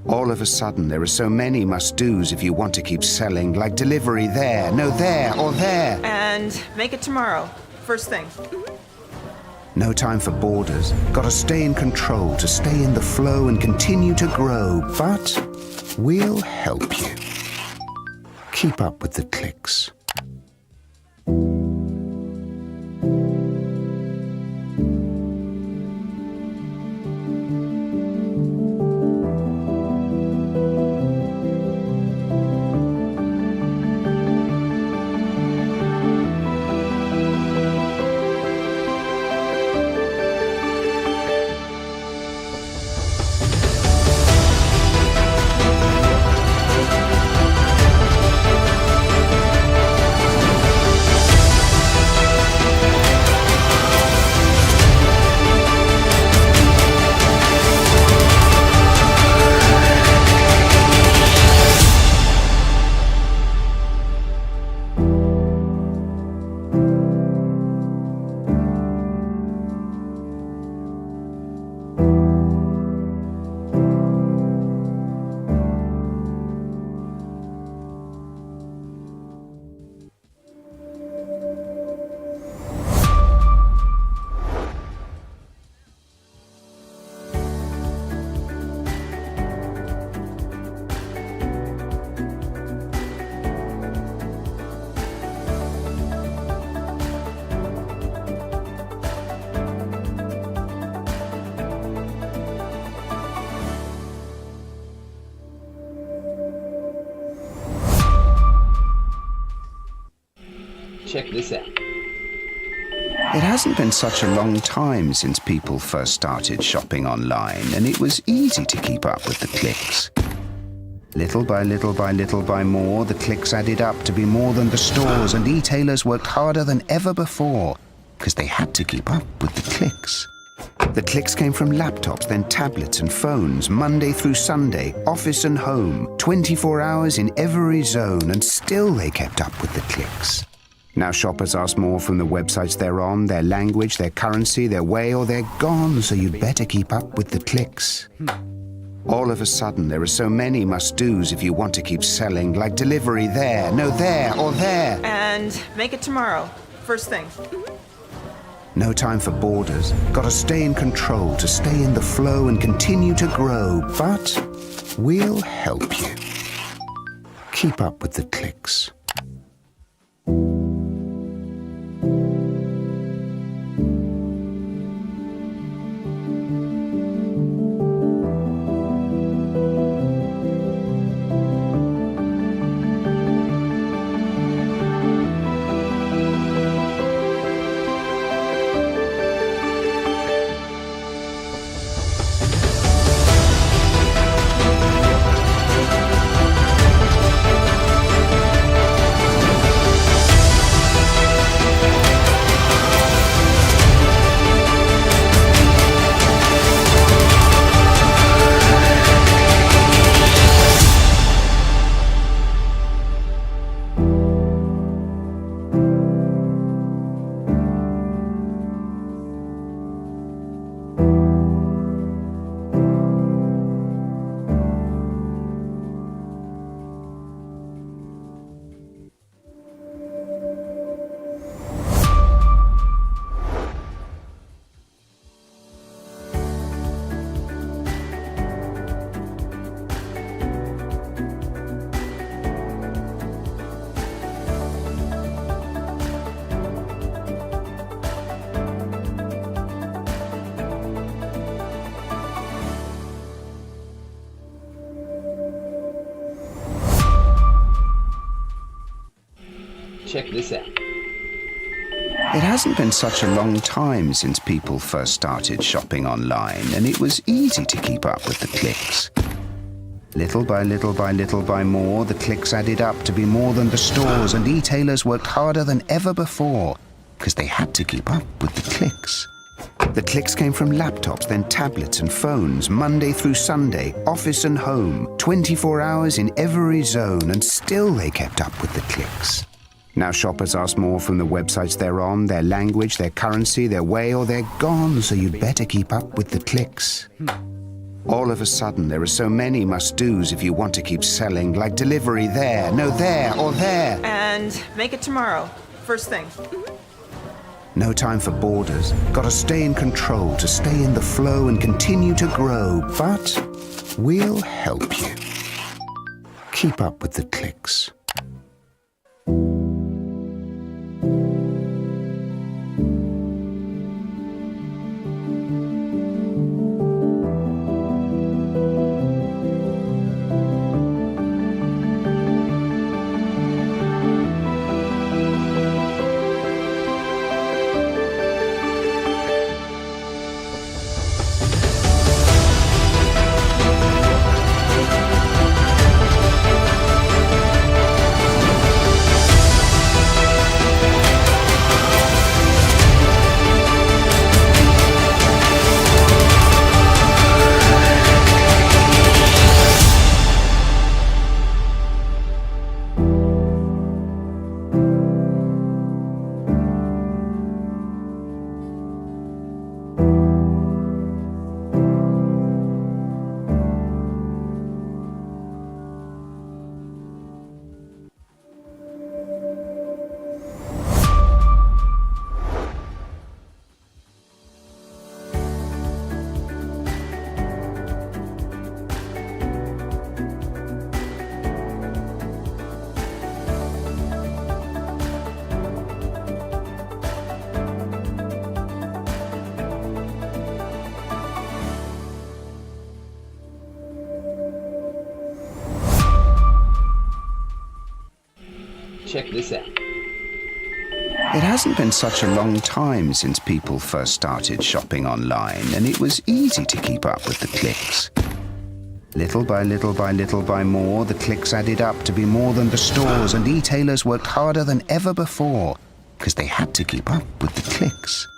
All of a sudden, there are so many must-dos if you want to keep selling, like delivery there, no there, or there. And make it tomorrow. First thing. No time for borders. Gotta stay in control, to stay in the flow and continue to grow. But we'll help you. Keep up with the clicks. Check this out. It hasn't been such a long time since people first started shopping online, and it was easy to keep up with the clicks. Little by little by little by more, the clicks added up to be more than the stores, and e-tailers worked harder than ever before because they had to keep up with the clicks. The clicks came from laptops, then tablets and phones, Monday through Sunday, office and home, 24 hours in every zone, and still they kept up with the clicks. Now shoppers ask more from the websites they're on, their language, their currency, their way, or they're gone, so you'd better keep up with the clicks. All of a sudden, there are so many must-dos if you want to keep selling, like delivery there, no there, or there. And make it tomorrow. First thing. No time for borders. Gotta stay in control, to stay in the flow and continue to grow. But we'll help you. Keep up with the clicks. Check this out. It hasn't been such a long time since people first started shopping online, and it was easy to keep up with the clicks. Little by little by little by more, the clicks added up to be more than the stores, and e-tailers worked harder than ever before because they had to keep up with the clicks. The clicks came from laptops, then tablets and phones, Monday through Sunday, office and home, 24 hours in every zone, and still they kept up with the clicks. Now shoppers ask more from the websites they're on, their language, their currency, their way, or they're gone, so you'd better keep up with the clicks. All of a sudden, there are so many must-dos if you want to keep selling, like delivery there, no there, or there. And make it tomorrow. First thing. No time for borders. Gotta stay in control to stay in the flow and continue to grow. But we'll help you. Keep up with the clicks. Check this out. It hasn't been such a long time since people first started shopping online, and it was easy to keep up with the clicks. Little by little by little by more, the clicks added up to be more than the stores, and e-tailers worked harder than ever before because they had to keep up with the clicks.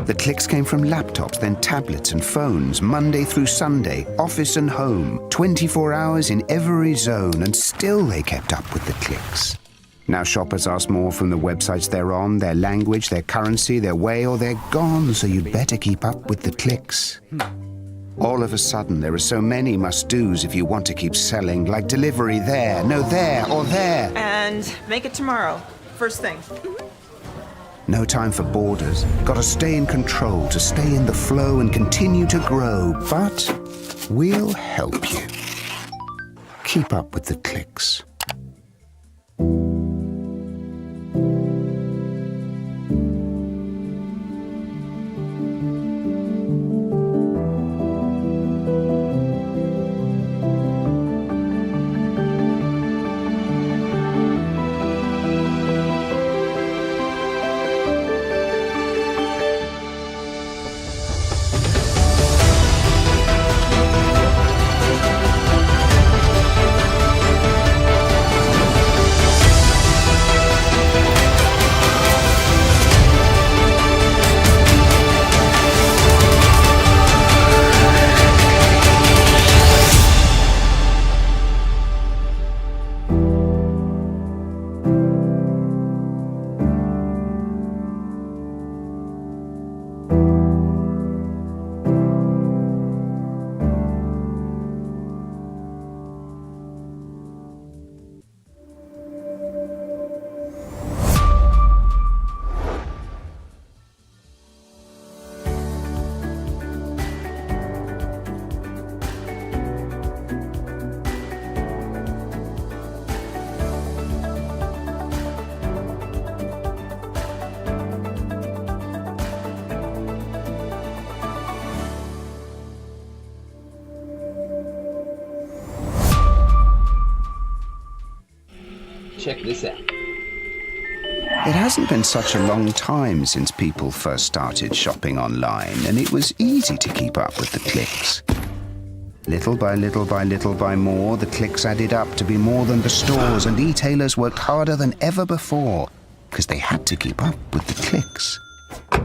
The clicks came from laptops, then tablets and phones, Monday through Sunday, office and home, 24 hours in every zone, and still they kept up with the clicks. Now shoppers ask more from the websites they're on, their language, their currency, their way, or they're gone, so you'd better keep up with the clicks. All of a sudden, there are so many must-dos if you want to keep selling, like delivery there, no there, or there. And make it tomorrow. First thing. No time for borders. Gotta stay in control to stay in the flow and continue to grow. But we'll help you. Keep up with the clicks. Check this out. It hasn't been such a long time since people first started shopping online, and it was easy to keep up with the clicks. Little by little by little by more, the clicks added up to be more than the stores, and e-tailers worked harder than ever before because they had to keep up with the clicks.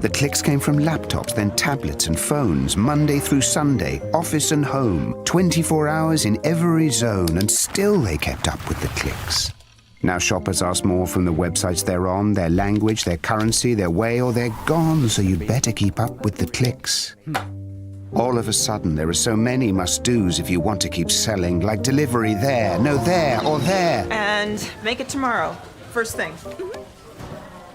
The clicks came from laptops, then tablets and phones, Monday through Sunday, office and home, 24 hours in every zone, and still they kept up with the clicks. Now shoppers ask more from the websites they're on, their language, their currency, their way, or they're gone, so you'd better keep up with the clicks. All of a sudden, there are so many must-dos if you want to keep selling, like delivery there, no there, or there. And make it tomorrow. First thing.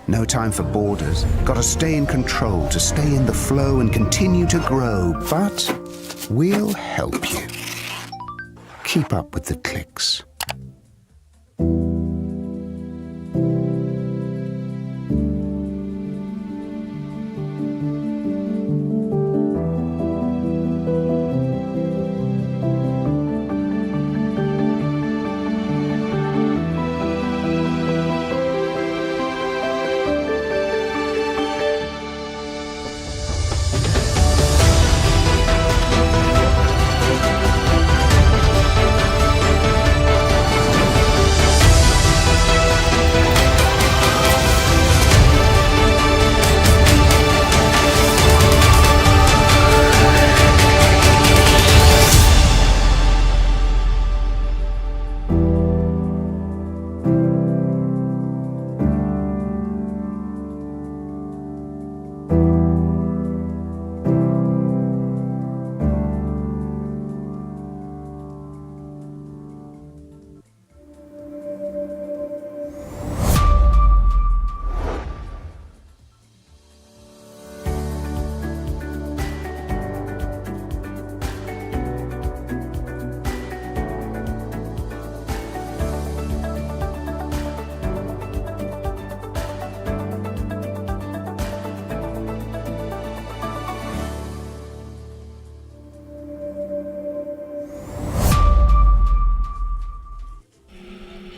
No time for borders. Gotta stay in control, to stay in the flow and continue to grow. But we'll help you. Keep up with the clicks.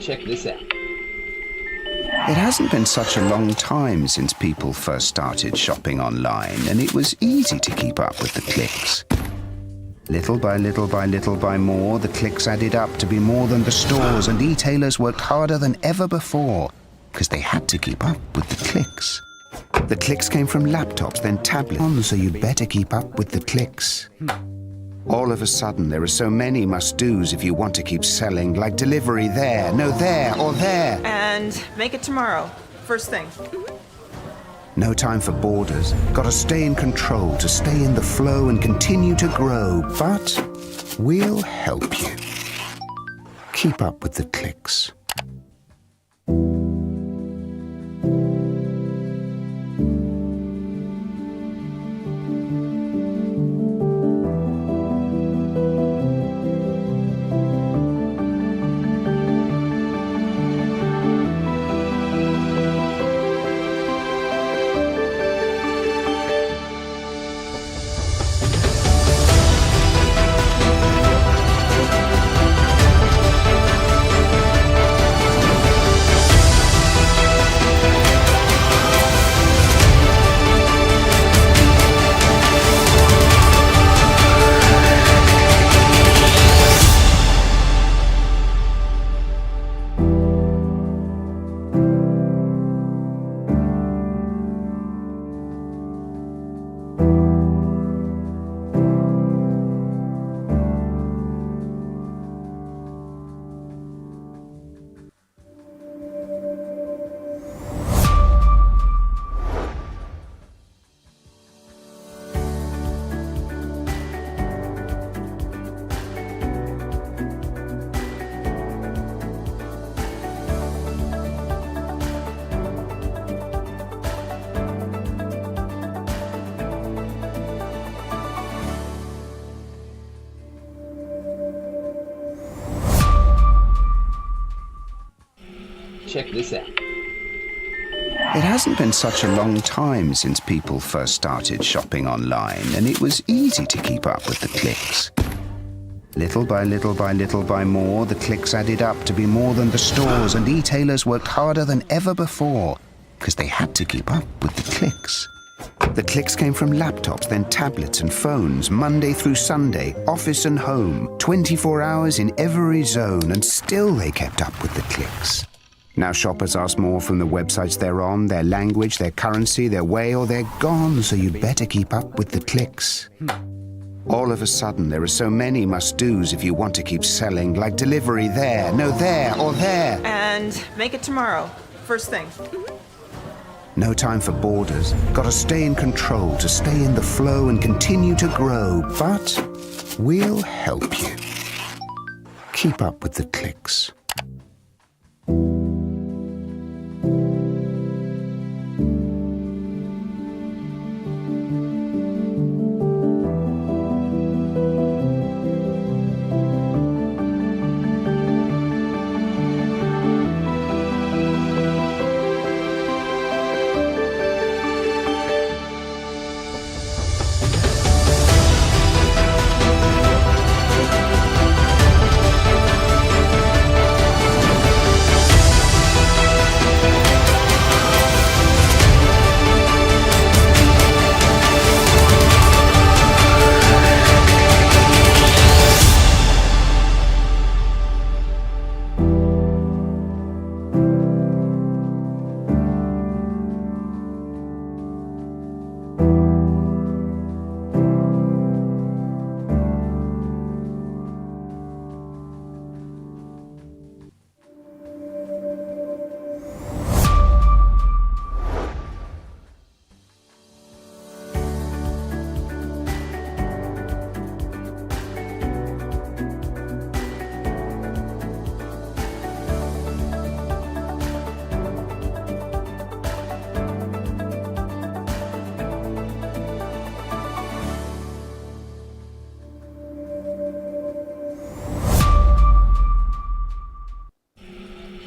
Check this out. It hasn't been such a long time since people first started shopping online, and it was easy to keep up with the clicks. Little by little by little by more, the clicks added up to be more than the stores, and e-tailers worked harder than ever before because they had to keep up with the clicks. The clicks came from laptops, then tablets, so you'd better keep up with the clicks. All of a sudden, there are so many must-dos if you want to keep selling, like delivery there, no there, or there. And make it tomorrow. First thing. No time for borders. Gotta stay in control, to stay in the flow and continue to grow. But we'll help you. Keep up with the clicks. Check this out. It hasn't been such a long time since people first started shopping online, and it was easy to keep up with the clicks. Little by little by little by more, the clicks added up to be more than the stores, and e-tailers worked harder than ever before because they had to keep up with the clicks. The clicks came from laptops, then tablets and phones, Monday through Sunday, office and home, 24 hours in every zone, and still they kept up with the clicks. Now shoppers ask more from the websites they're on, their language, their currency, their way, or they're gone, so you'd better keep up with the clicks. All of a sudden, there are so many must-dos if you want to keep selling, like delivery there, no there, or there. And make it tomorrow. First thing. No time for borders. Gotta stay in control to stay in the flow and continue to grow. But we'll help you. Keep up with the clicks.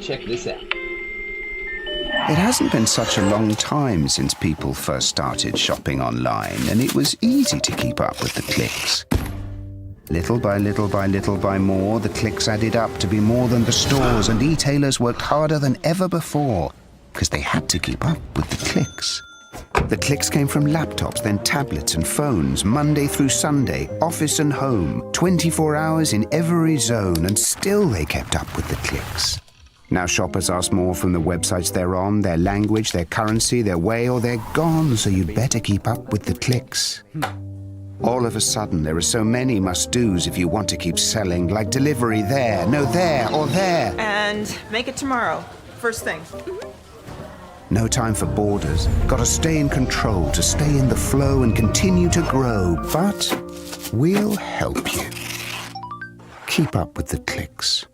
Check this out. It hasn't been such a long time since people first started shopping online, and it was easy to keep up with the clicks. Little by little by little by more, the clicks added up to be more than the stores, and e-tailers worked harder than ever before, because they had to keep up with the clicks. The clicks came from laptops, then tablets and phones, Monday through Sunday, office and home, 24 hours in every zone, and still they kept up with the clicks. Now shoppers ask more from the websites they're on, their language, their currency, their way, or they're gone, so you'd better keep up with the clicks. All of a sudden, there are so many must-dos if you want to keep selling, like delivery there, no there, or there. And make it tomorrow. First thing. No time for borders. Gotta stay in control to stay in the flow and continue to grow. But we'll help you. Keep up with the clicks.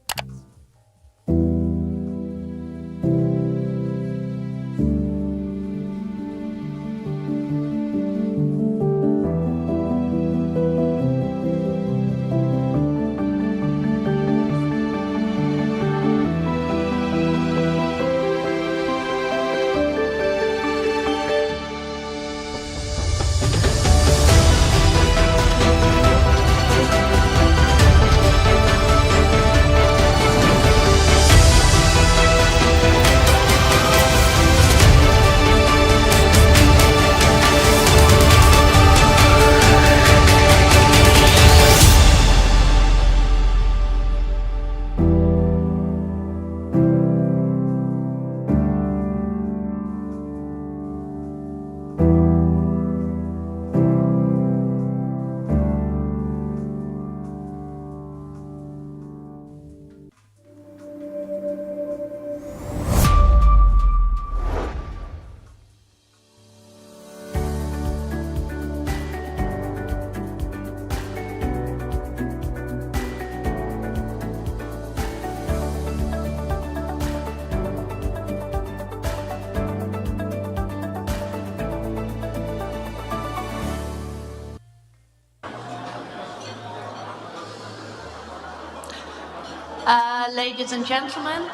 Ladies and gentlemen,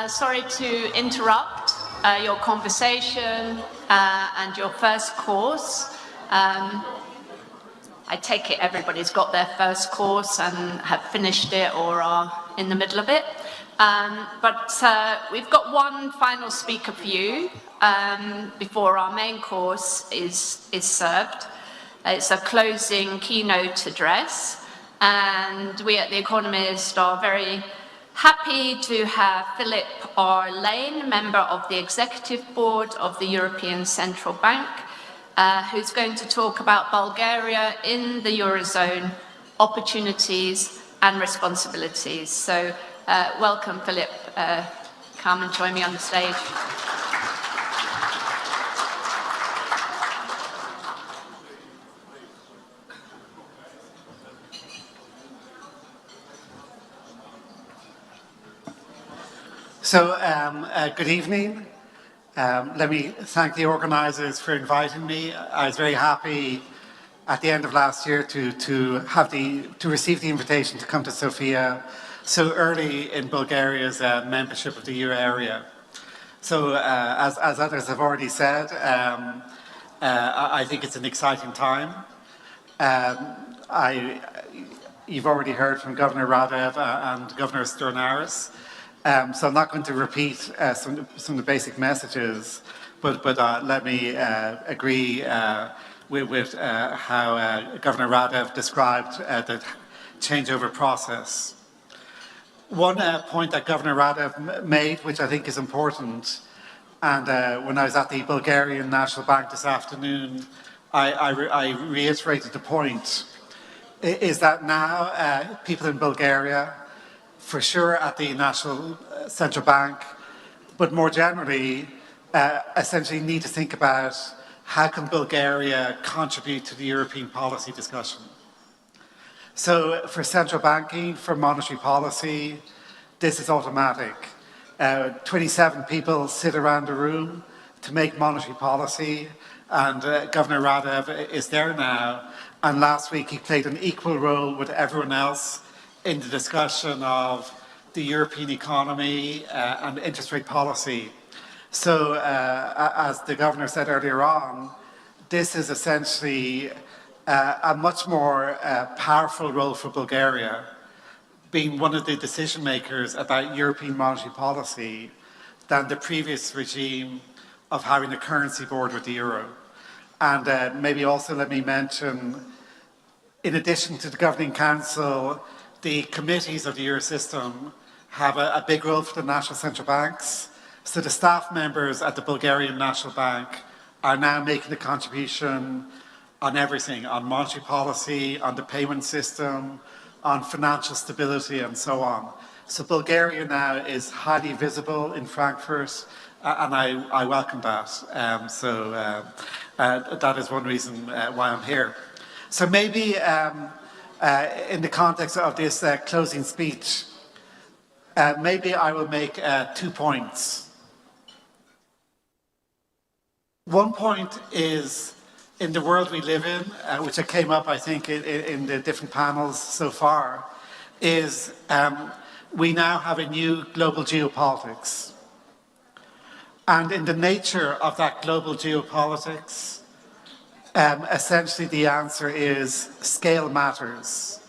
sorry to interrupt your conversation and your first course. I take it everybody's got their first course and have finished it or are in the middle of it. But we've got one final speaker for you before our main course is served. It's a closing keynote address, and we at The Economist are very happy to have Philip R. Lane, member of the Executive Board of the European Central Bank, who's going to talk about Bulgaria in the Eurozone, opportunities and responsibilities. So welcome, Philip. Come and join me on the stage. So, good evening. Let me thank the organisers for inviting me. I was very happy at the end of last year to receive the invitation to come to Sofia so early in Bulgaria's membership of the euro area. So, as others have already said, I think it's an exciting time. You've already heard from Governor Radev and Governor Stornaris. So I'm not going to repeat some of the basic messages, but let me agree with how Governor Radev described the changeover process. One point that Governor Radev made, which I think is important, and when I was at the Bulgarian National Bank this afternoon, I reiterated the point, is that now people in Bulgaria, for sure at the National Central Bank, but more generally, essentially need to think about how can Bulgaria contribute to the European policy discussion. So for central banking, for monetary policy, this is automatic. 27 people sit around the room to make monetary policy, and Governor Radev is there now, and last week he played an equal role with everyone else in the discussion of the European economy and interest rate policy. So, as the Governor said earlier on, this is essentially a much more powerful role for Bulgaria, being one of the decision makers about European monetary policy than the previous regime of having a currency board with the euro. And maybe also let me mention, in addition to the Governing Council, the committees of the Eurosystem have a big role for the national central banks. So the staff members at the Bulgarian National Bank are now making a contribution on everything, on monetary policy, on the payment system, on financial stability, and so on. So Bulgaria now is highly visible in Frankfurt, and I welcome that. That is one reason why I'm here. So maybe in the context of this closing speech, maybe I will make 2 points. One point is, in the world we live in, which came up, I think, in the different panels so far, is we now have a new global geopolitics. And in the nature of that global geopolitics, essentially the answer is scale matters.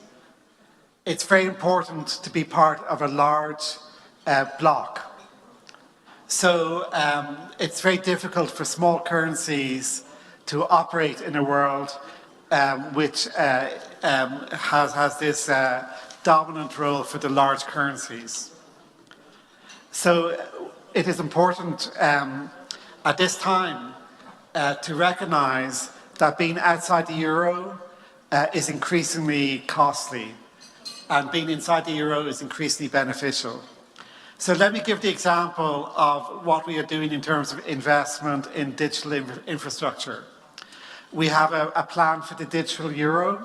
It's very important to be part of a large bloc. So it's very difficult for small currencies to operate in a world which has this dominant role for the large currencies. So it is important at this time to recognize that being outside the euro is increasingly costly, and being inside the euro is increasingly beneficial. So let me give the example of what we are doing in terms of investment in digital infrastructure. We have a plan for the digital euro,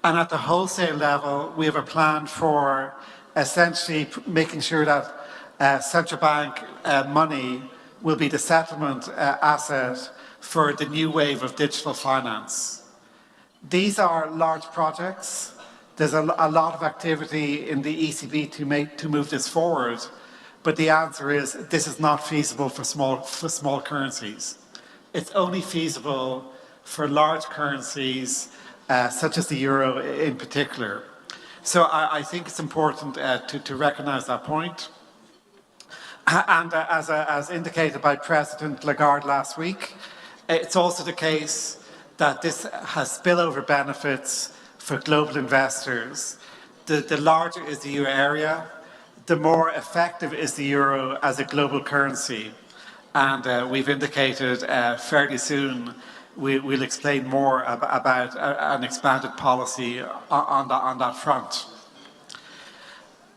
and at the wholesale level, we have a plan for essentially making sure that central bank money will be the settlement asset for the new wave of digital finance. These are large projects. There's a lot of activity in the ECB to move this forward, but the answer is this is not feasible for small currencies. It's only feasible for large currencies such as the euro in particular. So I think it's important to recognize that point. And as indicated by President Lagarde last week, it's also the case that this has spillover benefits for global investors. The larger is the euro area, the more effective is the euro as a global currency. And we've indicated fairly soon we'll explain more about an expanded policy on that front.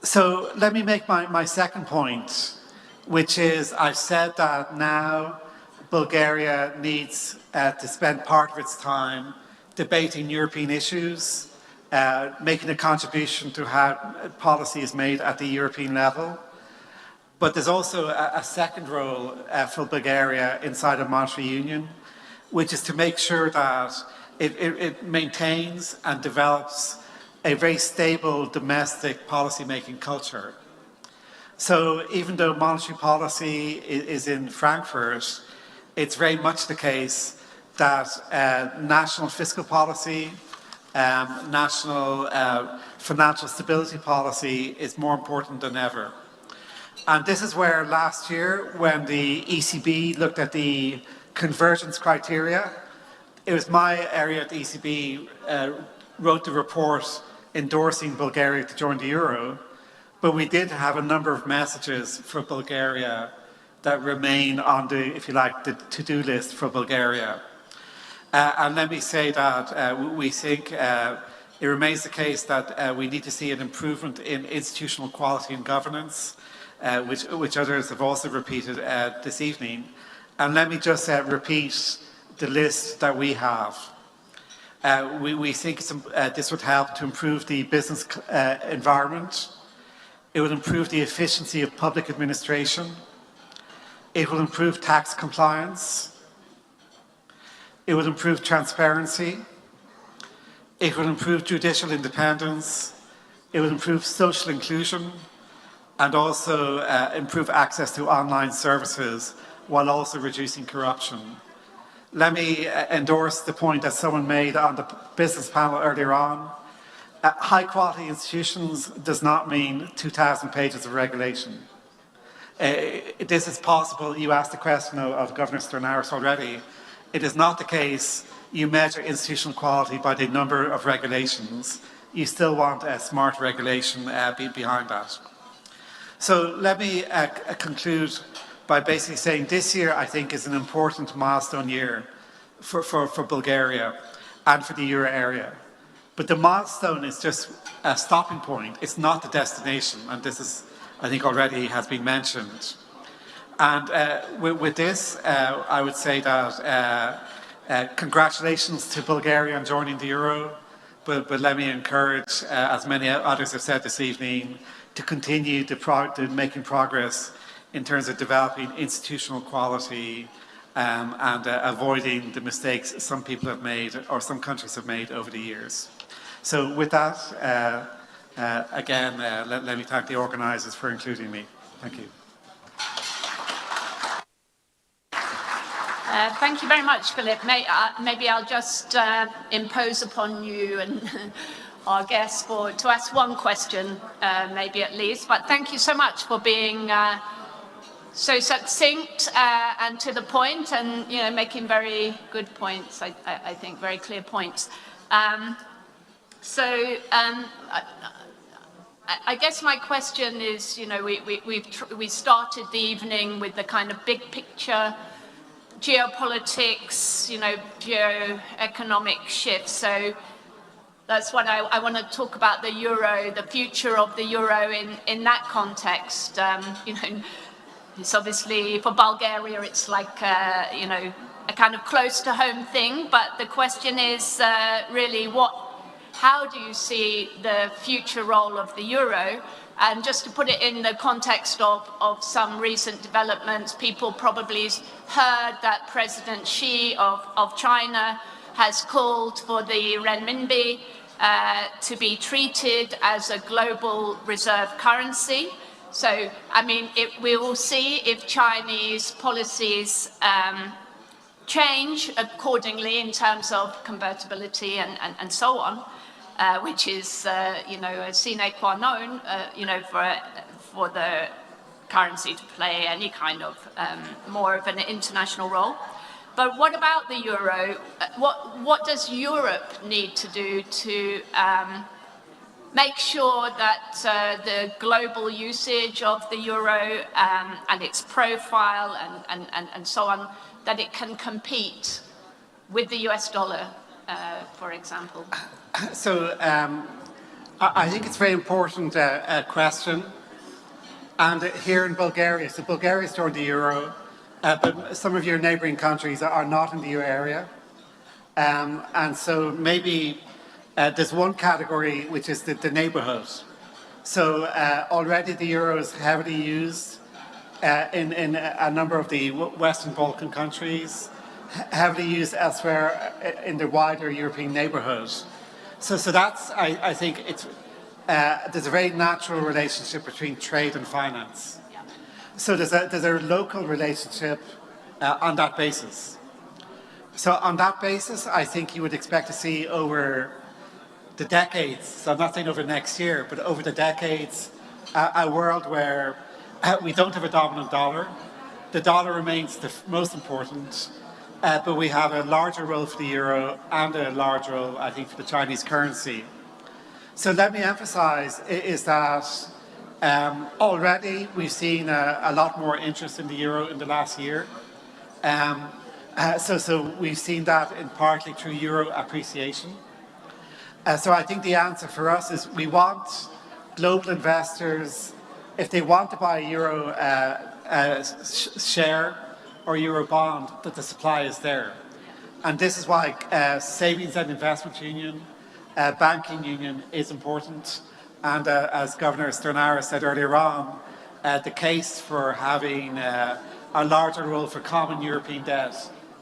So let me make my second point, which is I've said that now Bulgaria needs to spend part of its time debating European issues, making a contribution to how policy is made at the European level. But there's also a second role for Bulgaria inside a monetary union, which is to make sure that it maintains and develops a very stable domestic policy-making culture. So even though monetary policy is in Frankfurt, it's very much the case that national fiscal policy, national financial stability policy is more important than ever. And this is where last year, when the ECB looked at the convergence criteria, it was my area at the ECB wrote the report endorsing Bulgaria to join the euro, but we did have a number of messages for Bulgaria that remain on the, if you like, the to-do list for Bulgaria. And let me say that we think it remains the case that we need to see an improvement in institutional quality and governance, which others have also repeated this evening. And let me just repeat the list that we have. We think this would help to improve the business environment. It would improve the efficiency of public administration. It will improve tax compliance. It will improve transparency. It will improve judicial independence. It will improve social inclusion and also improve access to online services while also reducing corruption. Let me endorse the point that someone made on the business panel earlier on. High quality institutions does not mean 2,000 pages of regulation. This is possible. You asked the question of Governor Stornaris already. It is not the case you measure institutional quality by the number of regulations. You still want a smart regulation behind that. So let me conclude by basically saying this year, I think, is an important milestone year for Bulgaria and for the euro area. But the milestone is just a stopping point. It's not the destination. And this is, I think, already has been mentioned. And with this, I would say that congratulations to Bulgaria on joining the euro. But let me encourage, as many others have said this evening, to continue making progress in terms of developing institutional quality and avoiding the mistakes some people have made or some countries have made over the years. So with that, again, let me thank the organisers for including me. Thank you. Thank you very much, Philip. Maybe I'll just impose upon you and our guests to ask one question, maybe at least. But thank you so much for being so succinct and to the point, and making very good points. I think very clear points. I guess my question is, we started the evening with the kind of big picture, geopolitics, geo-economic shifts. So that's what I want to talk about, the euro, the future of the euro in that context. It's obviously, for Bulgaria, it's like, a kind of close to home thing. But the question is really how do you see the future role of the euro? And just to put it in the context of some recent developments, people probably heard that President Xi of China has called for the renminbi to be treated as a global reserve currency. So, I mean, we will see if Chinese policies change accordingly in terms of convertibility and so on, which is, a sine qua non, for the currency to play any kind of more of an international role. But what about the euro? What does Europe need to do to make sure that the global usage of the euro and its profile and so on, that it can compete with the US dollar, for example? So I think it's a very important question. And here in Bulgaria, so Bulgaria's joined the euro, but some of your neighbouring countries are not in the euro area. And so maybe there's one category which is the neighbourhood. So already the euro is heavily used in a number of the Western Balkan countries, heavily used elsewhere in the wider European neighbourhood. So that's, I think, it's there's a very natural relationship between trade and finance. So there's a local relationship on that basis. So on that basis, I think you would expect to see over the decades, so I'm not saying over next year, but over the decades, a world where we don't have a dominant dollar. The dollar remains the most important, but we have a larger role for the euro and a larger role, I think, for the Chinese currency. So let me emphasize is that already we've seen a lot more interest in the euro in the last year. So we've seen that in partly through euro appreciation. So I think the answer for us is we want global investors, if they want to buy a euro share or euro bond, that the supply is there. And this is why Savings and Investment Union, Banking Union is important. And as Governor Stornaris said earlier on, the case for having a larger role for common European debt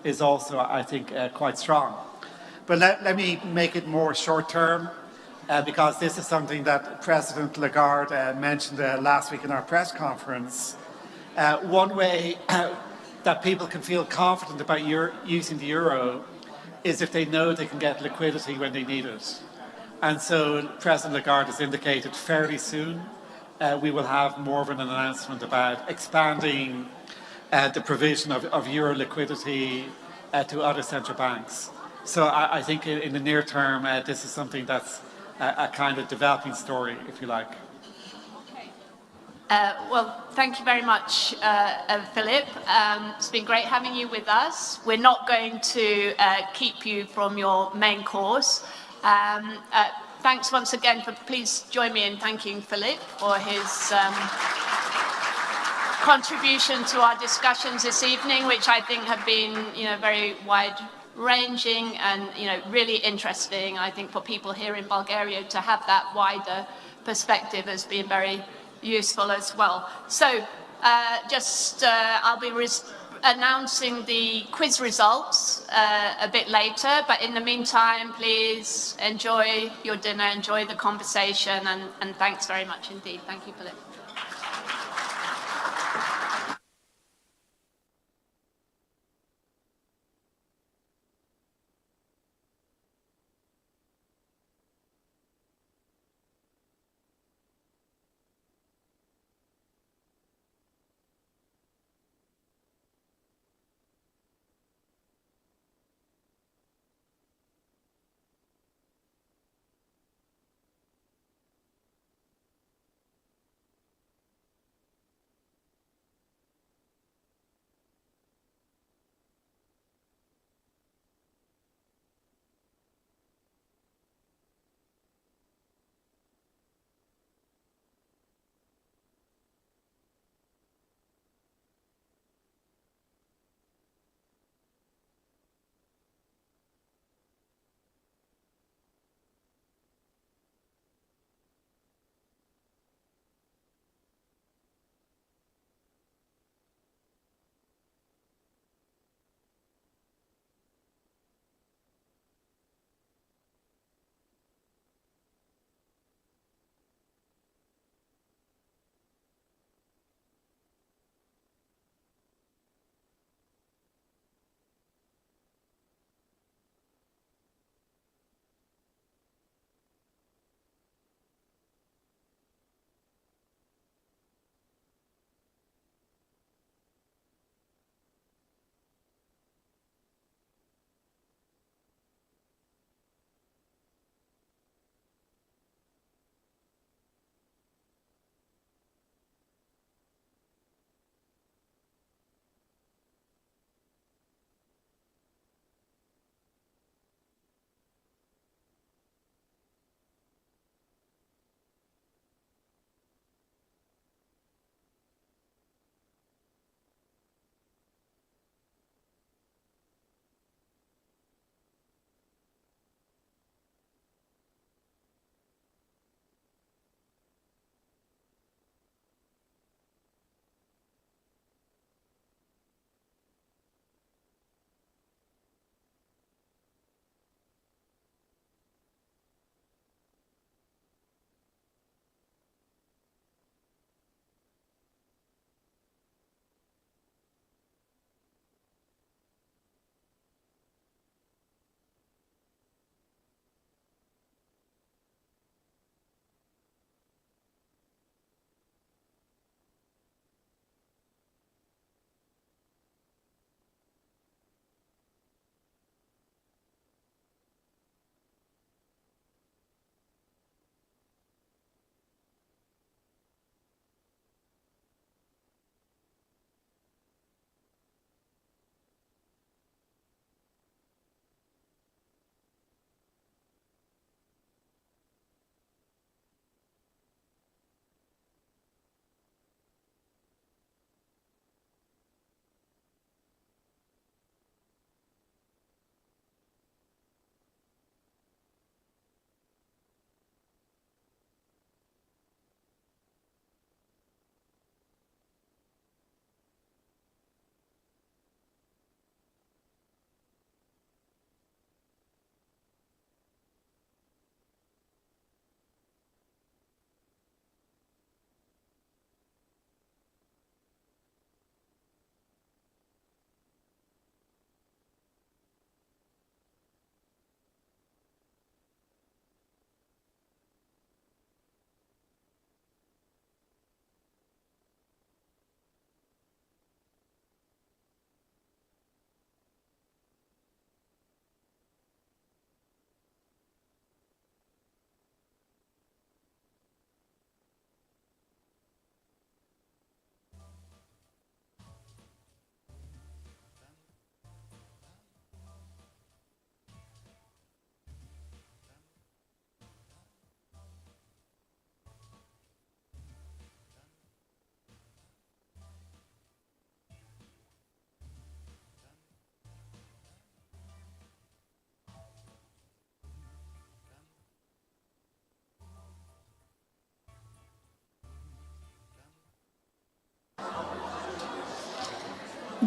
is also, I think, quite strong. But let me make it more short-term, because this is something that President Lagarde mentioned last week in our press conference. One way that people can feel confident about using the euro is if they know they can get liquidity when they need it. And so President Lagarde has indicated fairly soon we will have more of an announcement about expanding the provision of euro liquidity to other central banks. So I think in the near term, this is something that's a kind of developing story, if you like. Well, thank you very much, Philip. It's been great having you with us. We're not going to keep you from your main course. Thanks once again please join me in thanking Philip for his contribution to our discussions this evening, which I think have been, very wide-ranging and, really interesting. I think for people here in Bulgaria to have that wider perspective has been very useful as well. So I'll be announcing the quiz results a bit later, but in the meantime, please enjoy your dinner, enjoy the conversation, and thanks very much indeed. Thank you, Philip.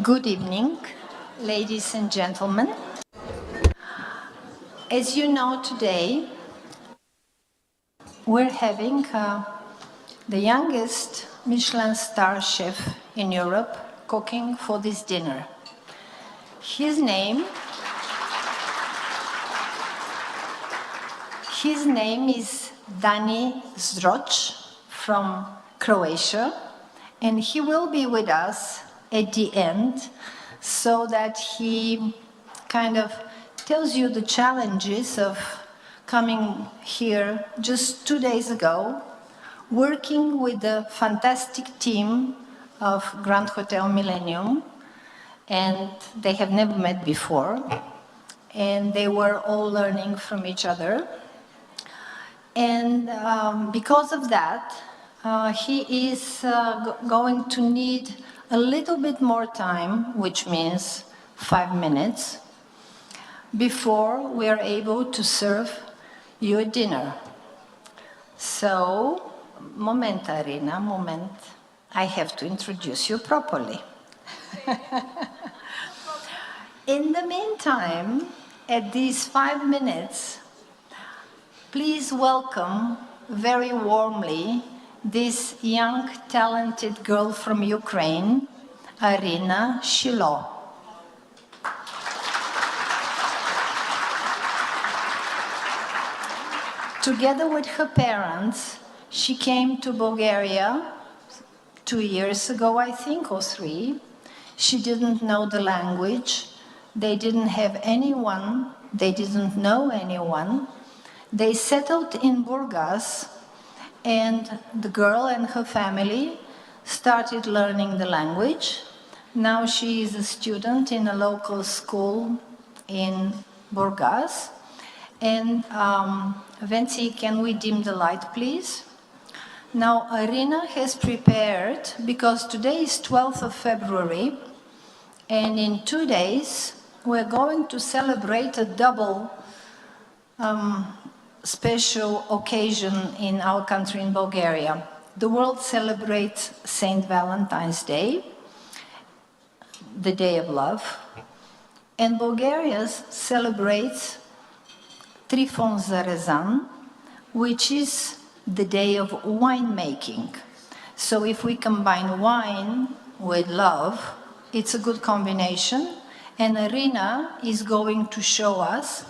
Good evening, ladies and gentlemen. As you know, today we're having the youngest Michelin star chef in Europe cooking for this dinner. His name is Dani Zroc from Croatia, and he will be with us at the end so that he kind of tells you the challenges of coming here just 2 days ago, working with the fantastic team of Grand Hotel Millennium, and they have never met before, and they were all learning from each other. And because of that, he is going to need a little bit more time, which means 5 minutes, before we are able to serve you a dinner. So, moment, Arina, moment. I have to introduce you properly. In the meantime, at these 5 minutes, please welcome very warmly this young, talented girl from Ukraine, Arina Shilo. Together with her parents, she came to Bulgaria 2 years ago, I think, or 3. She didn't know the language. They didn't have anyone. They didn't know anyone. They settled in Burgas, and the girl and her family started learning the language. Now she is a student in a local school in Burgas. And Venci, can we dim the light, please? Now, Arina has prepared, because today is 12th of February, and in 2 days, we're going to celebrate a double special occasion in our country, in Bulgaria. The world celebrates Saint Valentine's Day, the Day of Love, and Bulgaria celebrates Trifon Zarezan, which is the day of winemaking. So if we combine wine with love, it's a good combination. And Arina is going to show us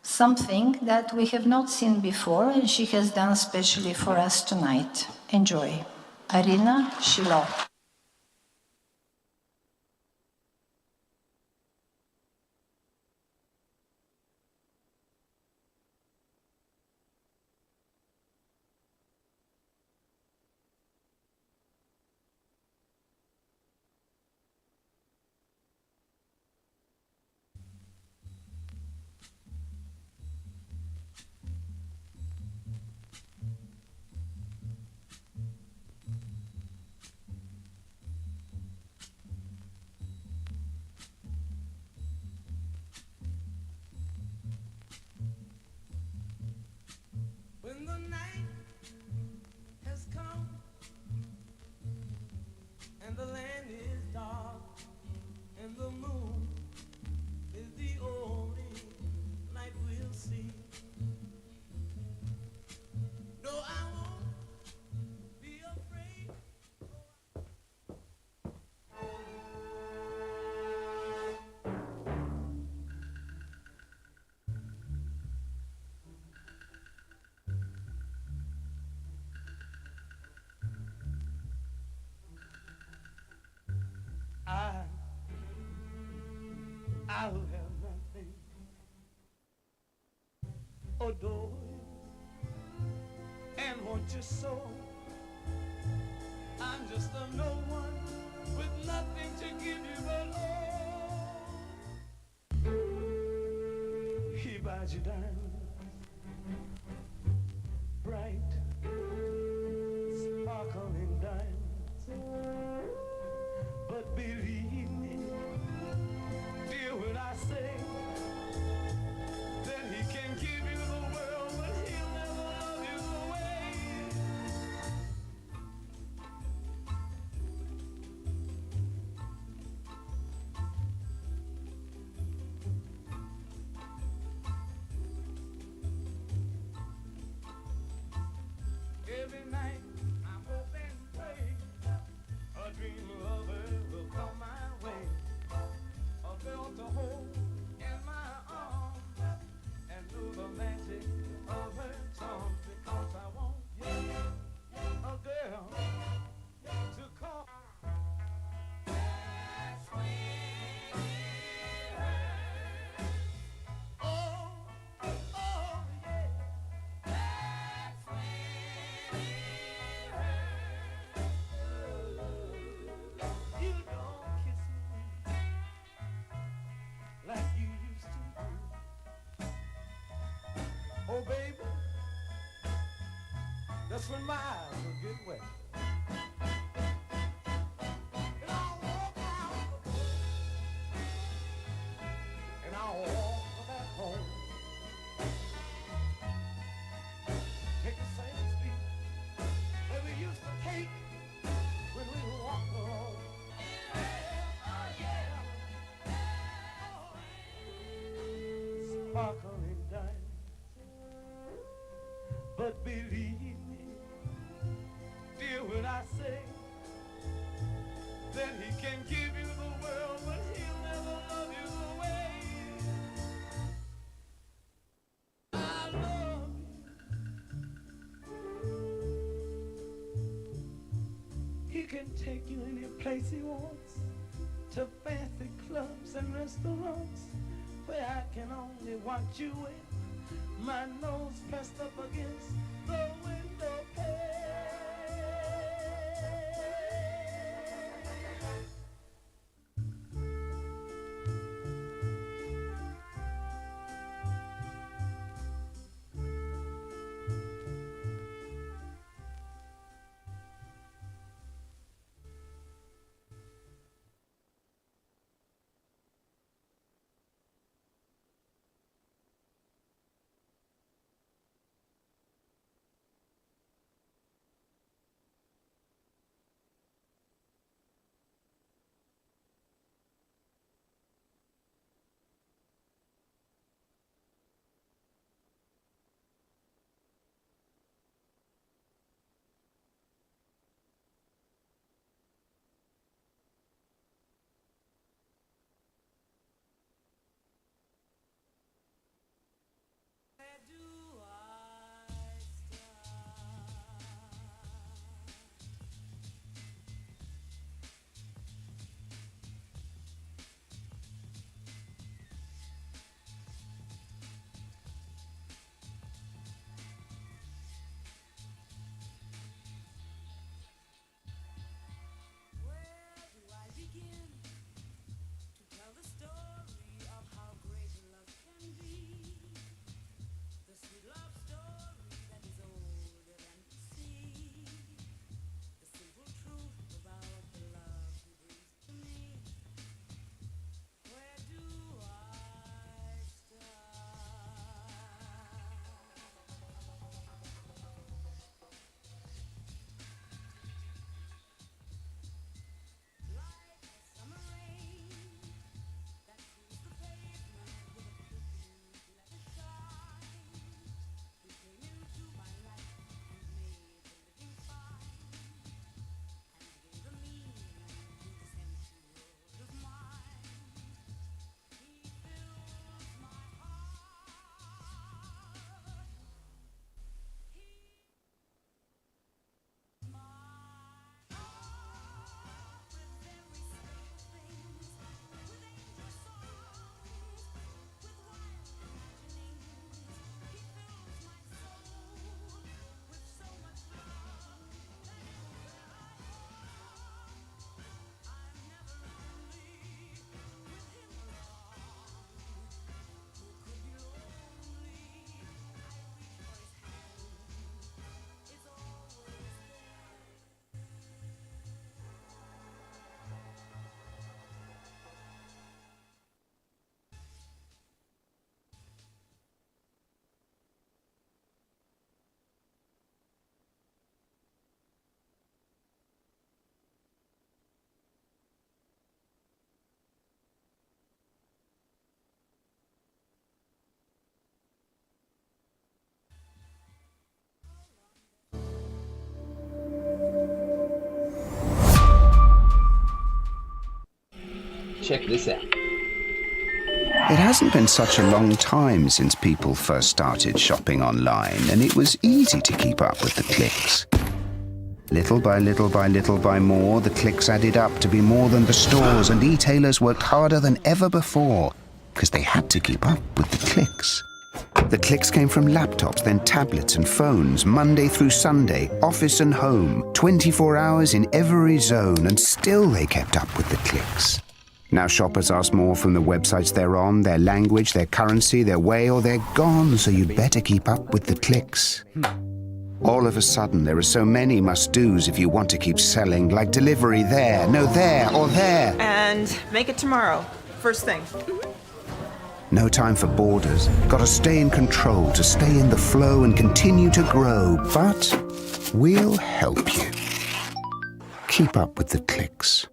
something that we have not seen before, and she has done specially for us tonight. Enjoy. Arina Shilo. When the night has come and the land is dark and the moon is the only light we'll see. No, I won't be afraid. I'll have nothing. Adore you and want you so. I'm just a no one with nothing to give you but all. He buys you diamonds, bright, sparkling diamonds. But believe me, dear, when I say that he can give you the world, but he'll never love you the way. That's when my eyes will get wet. And I'll walk out the door, and I'll walk back home. Take the same street that we used to take when we walked alone. Sparkling diamonds, but believe me, dear, when I say that he can give you the world, but he'll never love you the way I love you. He can take you any place he wants, to fancy clubs and restaurants, where I can only watch you with my nose pressed up against the window pane. Check this out. It hasn't been such a long time since people first started shopping online, and it was easy to keep up with the clicks. Little by little by little by more, the clicks added up to be more than the stores, and e-tailers worked harder than ever before because they had to keep up with the clicks. The clicks came from laptops, then tablets and phones, Monday through Sunday, office and home, 24 hours in every zone, and still they kept up with the clicks. Now shoppers ask more from the websites they're on, their language, their currency, their way, or they're gone, so you'd better keep up with the clicks. All of a sudden, there are so many must-dos if you want to keep selling, like delivery there, no there, or there. And make it tomorrow. First thing. No time for borders. Gotta stay in control to stay in the flow and continue to grow. But we'll help you. Keep up with the clicks.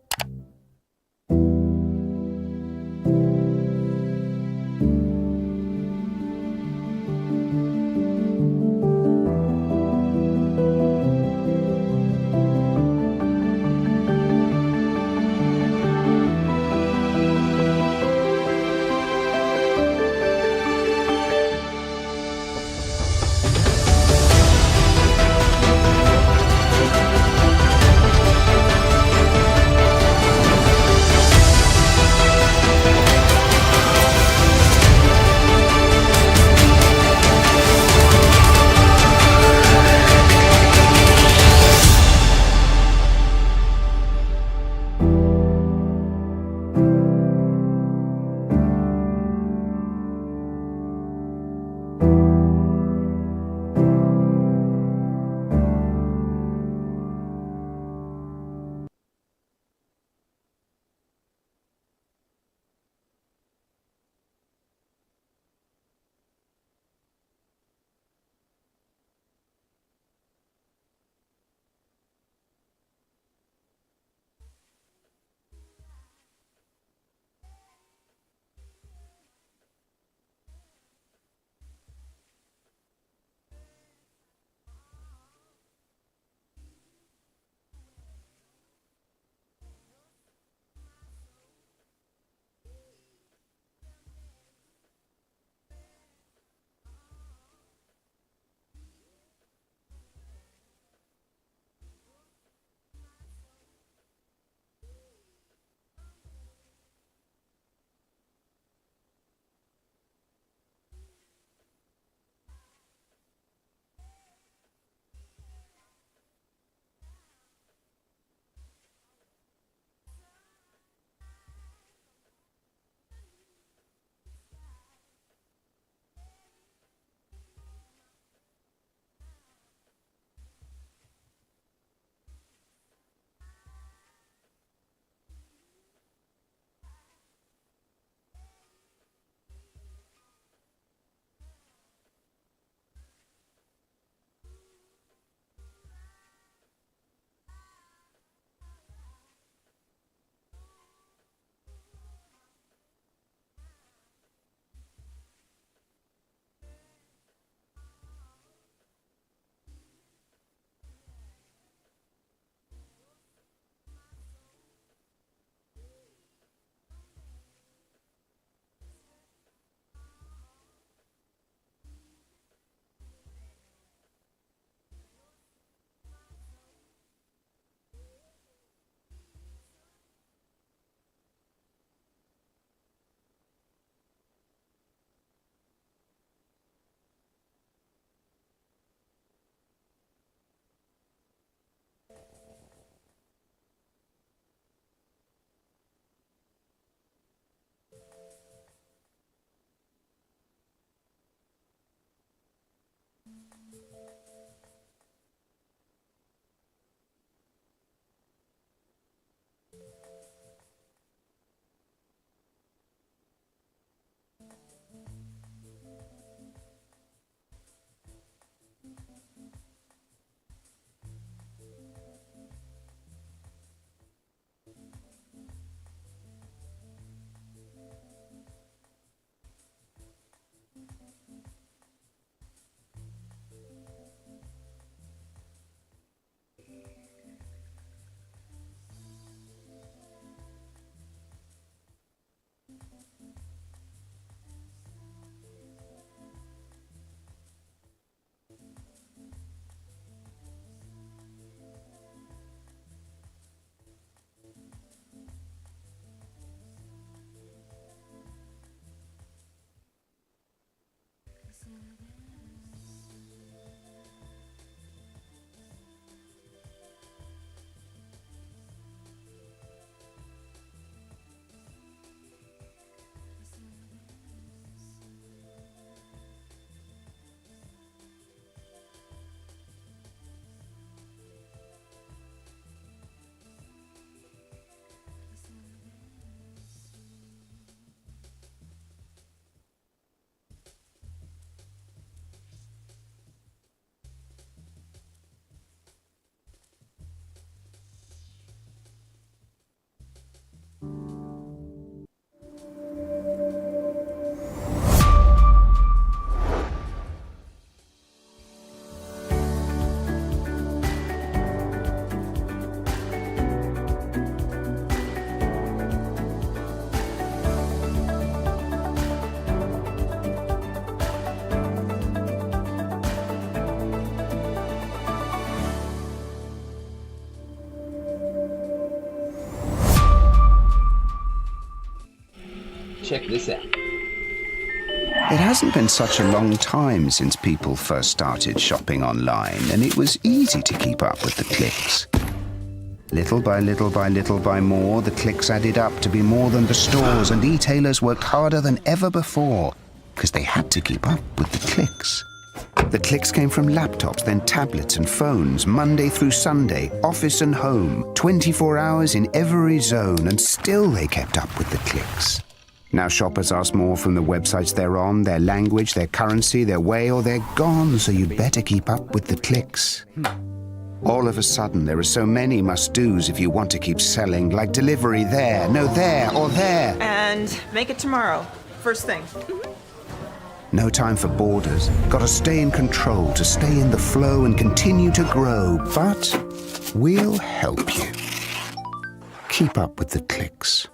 Check this out. It hasn't been such a long time since people first started shopping online, and it was easy to keep up with the clicks. Little by little by little by more, the clicks added up to be more than the stores, and e-tailers worked harder than ever before because they had to keep up with the clicks. The clicks came from laptops, then tablets and phones, Monday through Sunday, office and home, 24 hours in every zone, and still they kept up with the clicks. Now shoppers ask more from the websites they're on, their language, their currency, their way, or they're gone, so you better keep up with the clicks. All of a sudden, there are so many must-dos if you want to keep selling, like delivery there, no there, or there. And make it tomorrow. First thing. No time for borders. Gotta stay in control, to stay in the flow and continue to grow. But we'll help you. Keep up with the clicks.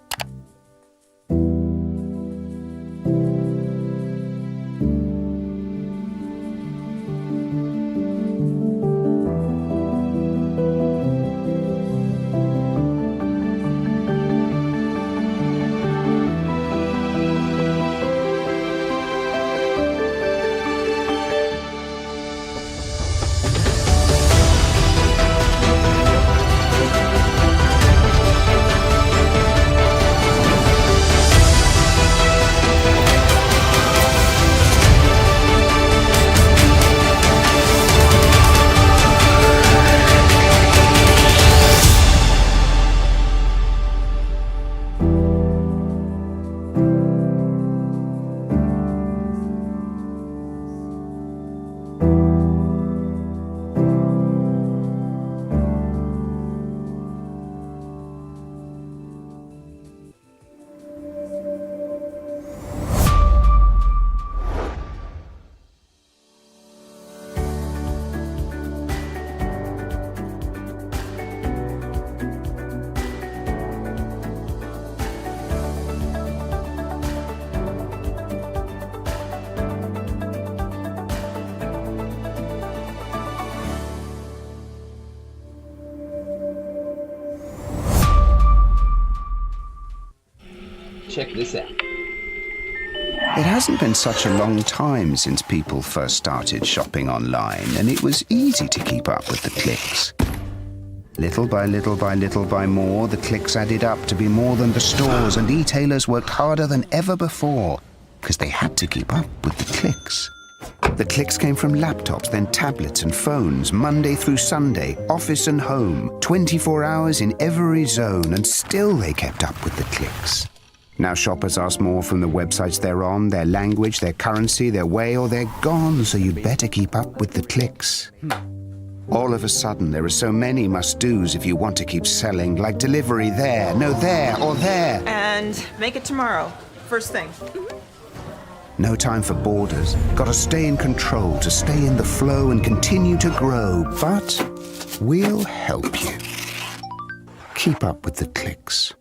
Check this out. It hasn't been such a long time since people first started shopping online, and it was easy to keep up with the clicks. Little by little by little by more, the clicks added up to be more than the stores, and e-tailers worked harder than ever before because they had to keep up with the clicks. The clicks came from laptops, then tablets and phones, Monday through Sunday, office and home, 24 hours in every zone, and still they kept up with the clicks. Now shoppers ask more from the websites they're on, their language, their currency, their way, or they're gone, so you better keep up with the clicks. All of a sudden, there are so many must-dos if you want to keep selling, like delivery there, no there, or there. And make it tomorrow. First thing. No time for borders. Gotta stay in control, to stay in the flow and continue to grow. But we'll help you. Keep up with the clicks.